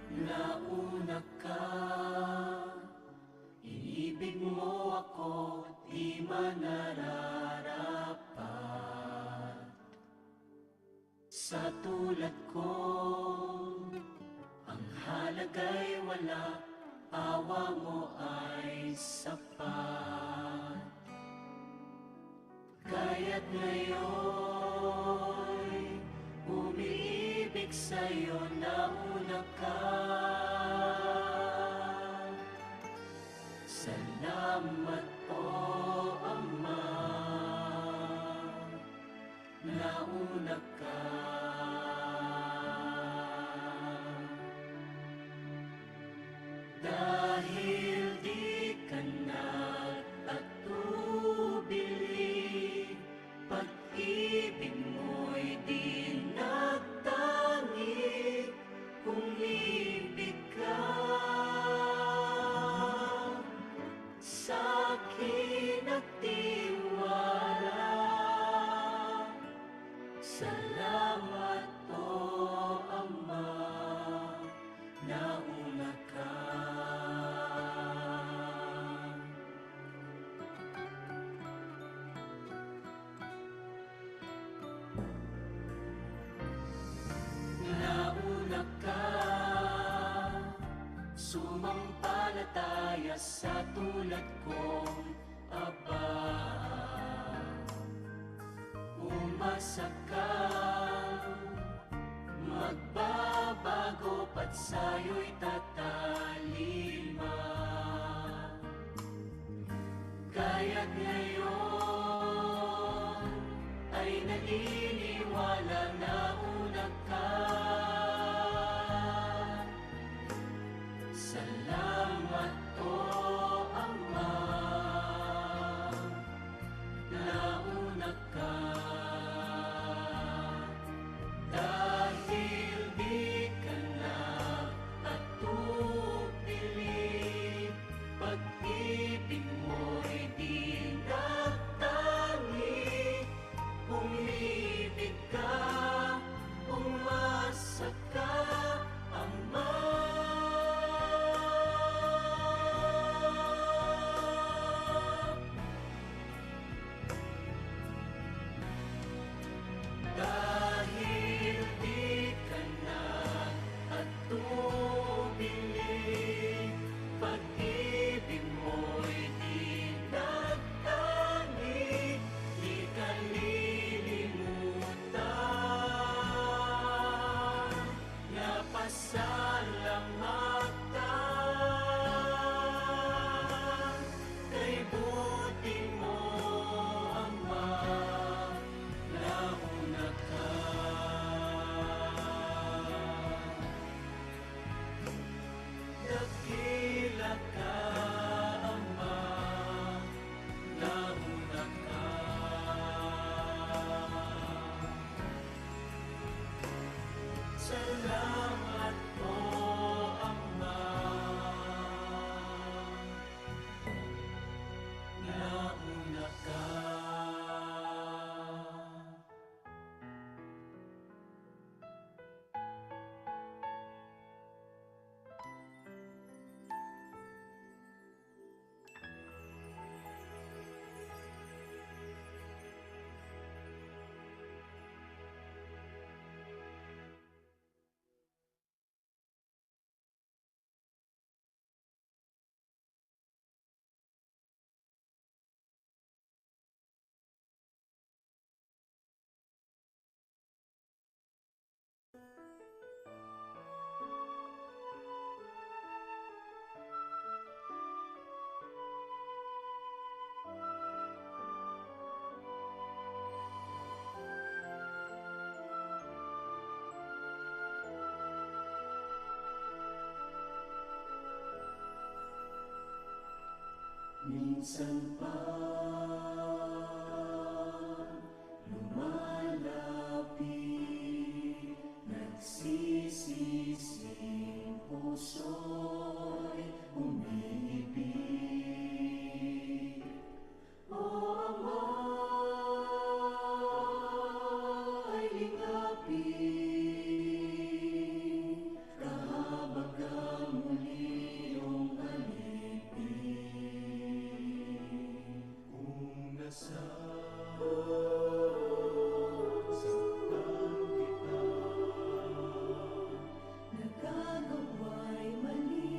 Nauna ka, inibig mo ako, di man nararapat. Sa tulad ko, ang halaga'y wala, awa mo ay sapat. Kaya't ngayon pag-ibig sa'yo nauna ka. Salamat po, Ama, nauna ka. Dahil di ka nag-atubili, pag-ibig mo'y di nagtangi, umibig ka. Sa'kin nagtiwala. Salamat po, Ama, nauna ka. Nauna ka, sumampalataya sa tulad kong Aba. Umasa ka, magbabago pat sa'yo'y tatalima. Kaya't ngayon ay naniniwala na una ka. Salamat po, Ama, nauna ka. Dahil di ka nag-atubili, pag-ibig mo'y di nagtangi, umibig ka, umasa ka, Ama. Dahil di ka nag-atubili, pag-ibig mo'y di nagtangi, di ka lilimutan. Napasalamatan kay buti mo, Ama, nauna ka. Dakila ka, Ama, nauna ka. Salamat po, Ama, nauna ka. Minsan pa lumalapit, nagsisising puso'y umiibig. O Ama, ay lingapin, kahabagang muli iyong alipin. Kung nasasaktan kita, nagagawa'y mali,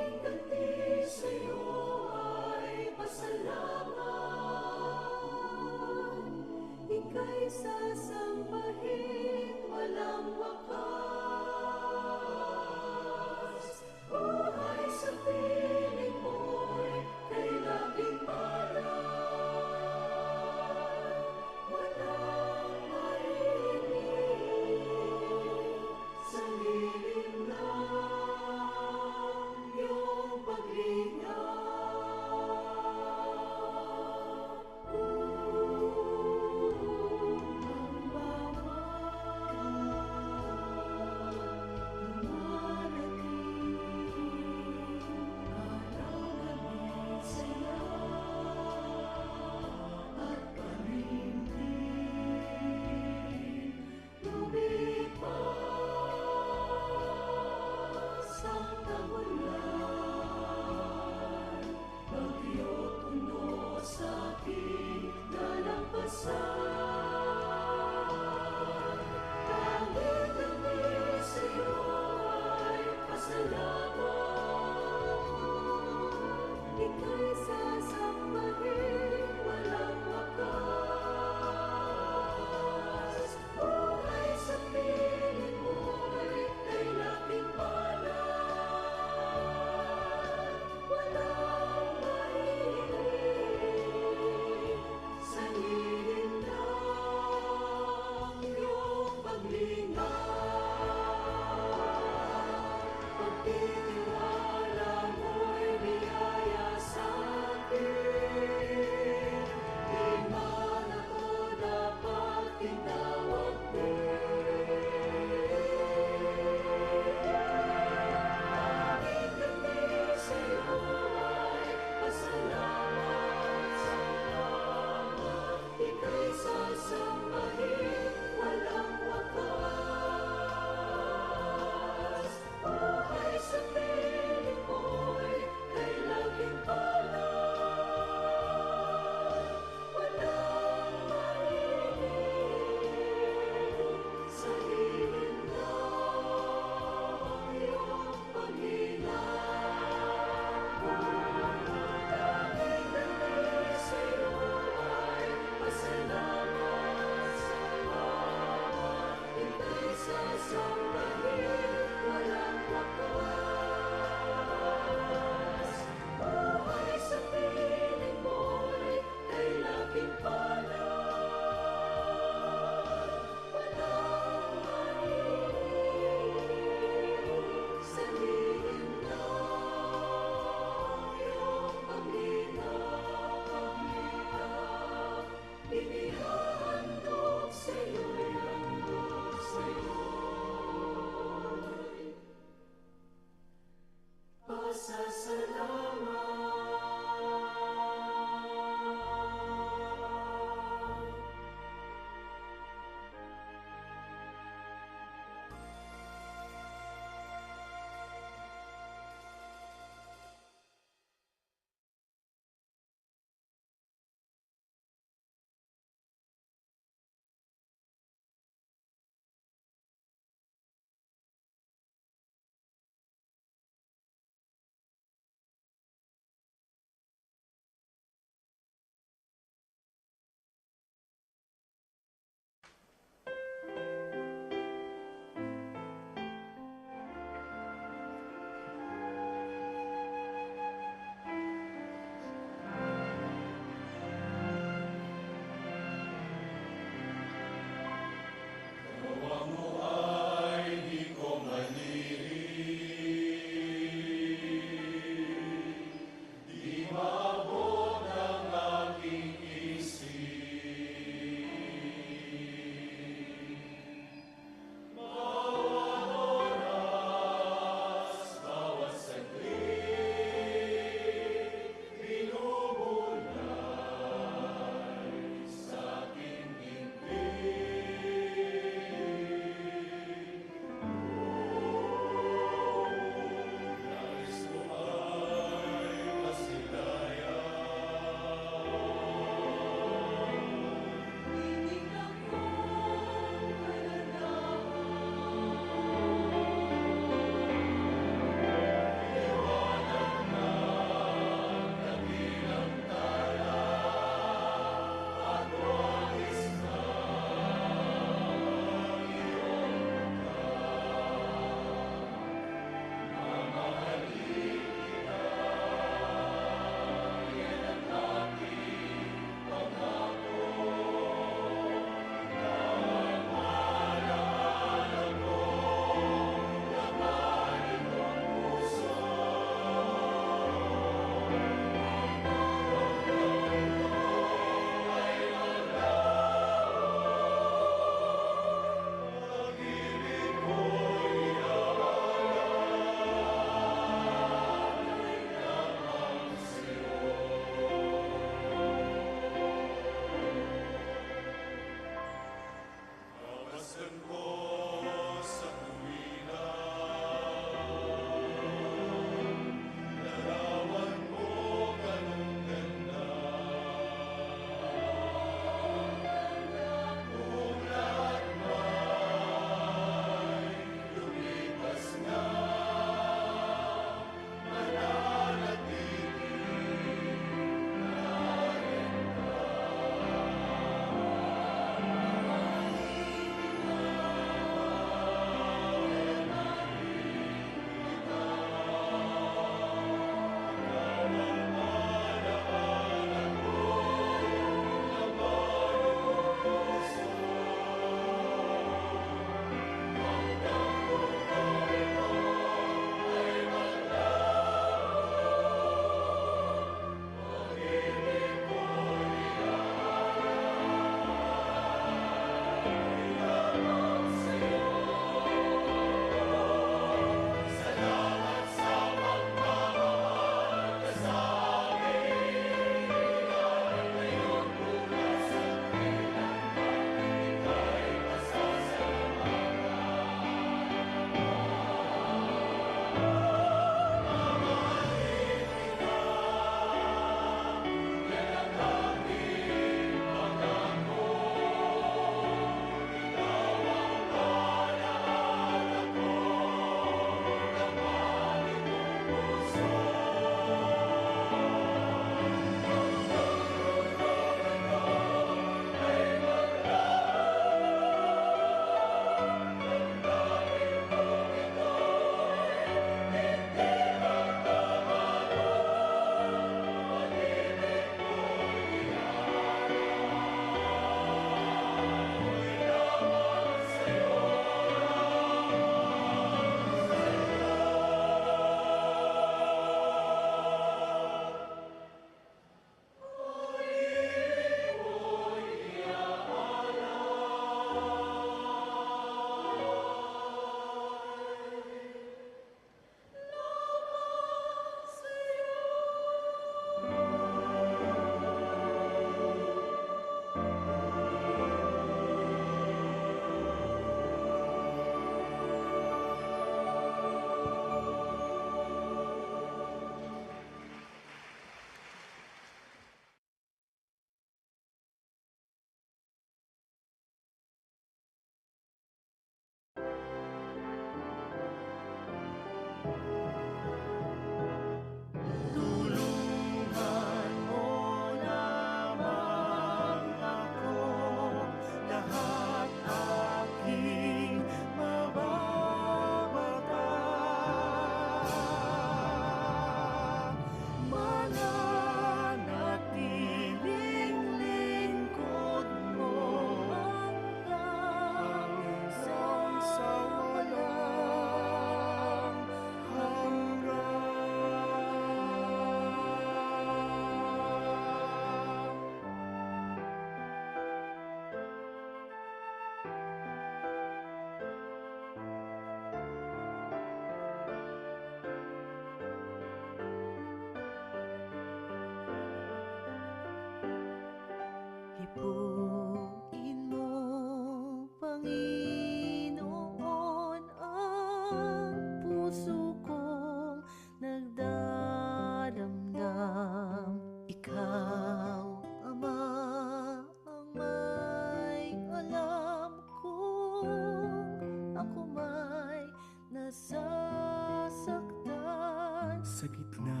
sa gitna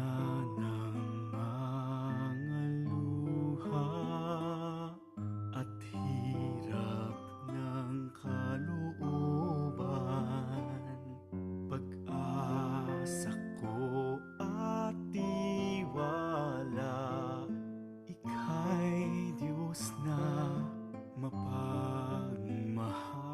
ng mga luha at hirap ng kalooban, pag-asa ko at tiwala, ika'y Diyos na mapagmahal.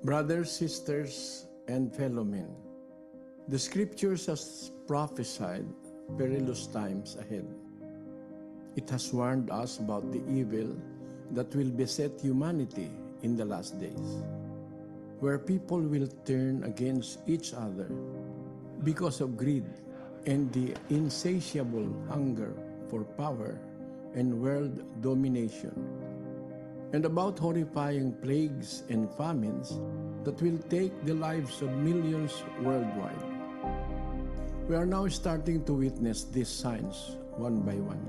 Brothers, sisters, and fellow men, the scriptures has prophesied perilous times ahead. It has warned us about the evil that will beset humanity in the last days, where people will turn against each other because of greed and the insatiable hunger for power and world domination, and about horrifying plagues and famines that will take the lives of millions worldwide. We are now starting to witness these signs one by one.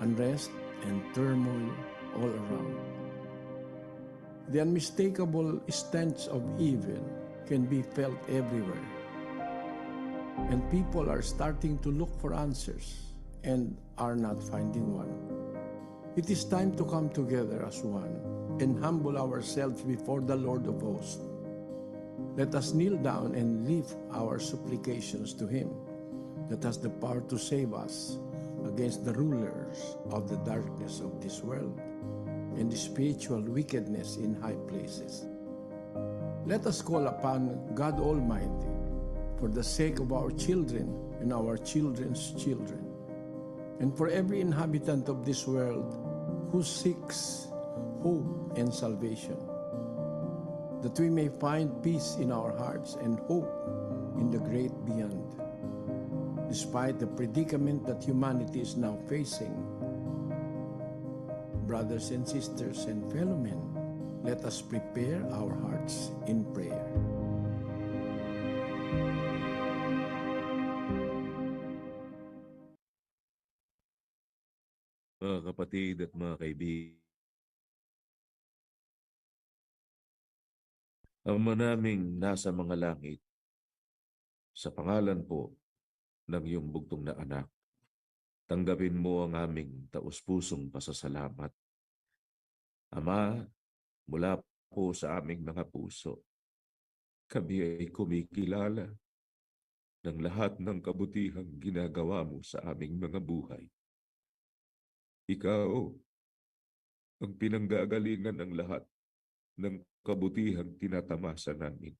Unrest and turmoil all around. The unmistakable stench of evil can be felt everywhere. And people are starting to look for answers and are not finding one. It is time to come together as one and humble ourselves before the Lord of hosts. Let us kneel down and lift our supplications to Him that has the power to save us against the rulers of the darkness of this world and the spiritual wickedness in high places. Let us call upon God Almighty for the sake of our children and our children's children, and for every inhabitant of this world who seeks hope and salvation, that we may find peace in our hearts and hope in the great beyond. Despite the predicament that humanity is now facing, brothers and sisters and fellow men, let us prepare our hearts in prayer.
Mga kapatid at mga kaibigan, Ama naming nasa mga langit, sa pangalan po ng iyong bugtong na anak, tanggapin mo ang aming taus-pusong pasasalamat. Ama, mula po sa aming mga puso, kami ay kumikilala ng lahat ng kabutihang ginagawa mo sa aming mga buhay. Ikaw ang pinanggagalingan ng lahat ng kabutihang tinatamasa namin.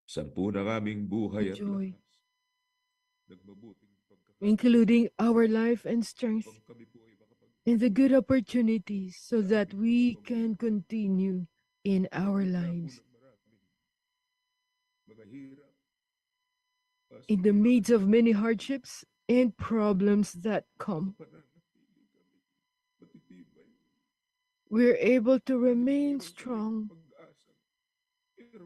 Sampu ng aming buhay at
Joy,
lakas ng mabuting pagkakataon,
including our life and strength
upang kami po ay
and the good opportunities so that we can continue in our lives.
mga hirap,
In the midst of many hardships and problems that come,
pananatili kami, matitibay,
we're able to remain strong
pag-asa,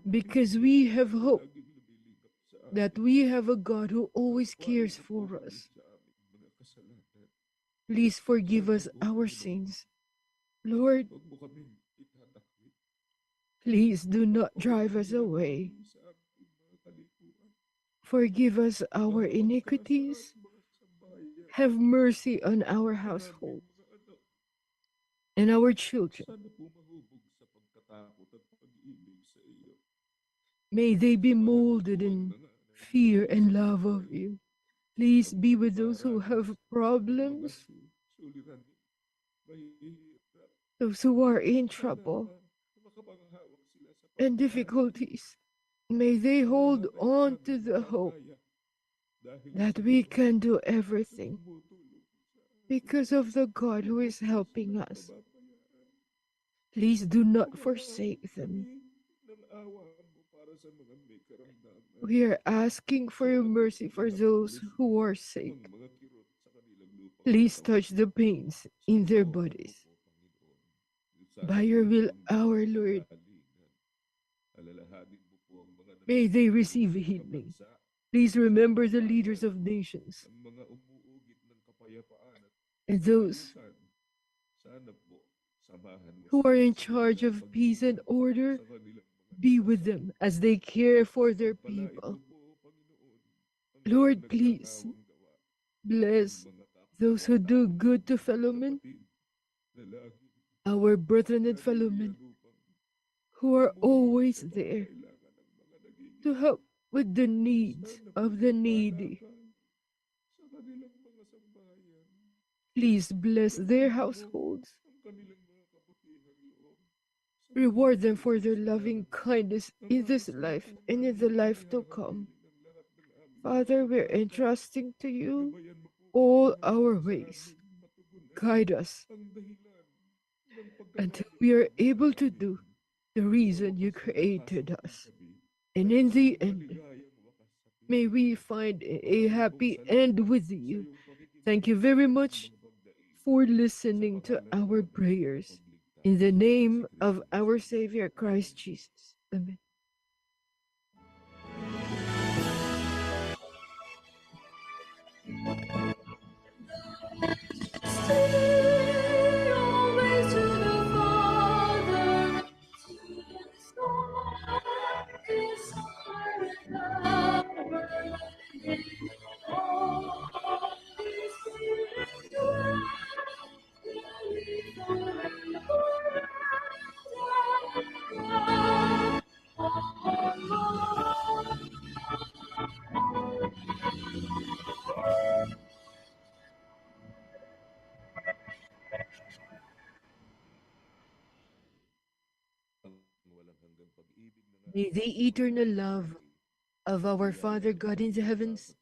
because we have hope
laging lumilingap sa amin.
that we have a God who always cares for us.
Sa aming mga kasalanan,
Please forgive us our sins. Lord,
huwag mo kaming itatakwil.
please do not drive us away.
Sa aming mga kalikuan,
Forgive us our iniquities. Have mercy on our household and our children.
sana po mahubog sa pagkatakot at pag-ibig sa iyo.
May they be molded in fear and love of you. Please be with those who have problems,
Suliranin, mahihirap,
those who are in trouble
makapanghawak sila sa
and difficulties. May they hold on to the hope that we can do everything because of the God who is helping us. Please do not forsake them. We are asking for your mercy for those who are sick. Please touch the pains in their bodies. By your will, our Lord, may they receive healing. Please remember the leaders of nations and those who are in charge of peace and order. Be with them as they care for their people. Lord, please bless those who do good to fellow men, our brethren and fellow men who are always there to help with the needs of the needy. Please bless their households. Reward them for their loving kindness in this life and in the life to come. Father, we're entrusting to you all our ways. Guide us until we are able to do the reason you created us. And in the end, may we find a happy end with you. Thank you very much for listening to our prayers. In the name of our Savior Christ Jesus. Amen. May the eternal love of our Father God in the heavens,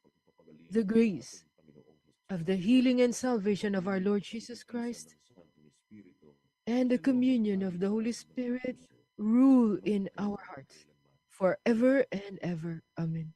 the grace of the healing and salvation of our Lord Jesus Christ, and the communion of the Holy Spirit rule in our hearts forever and ever. Amen.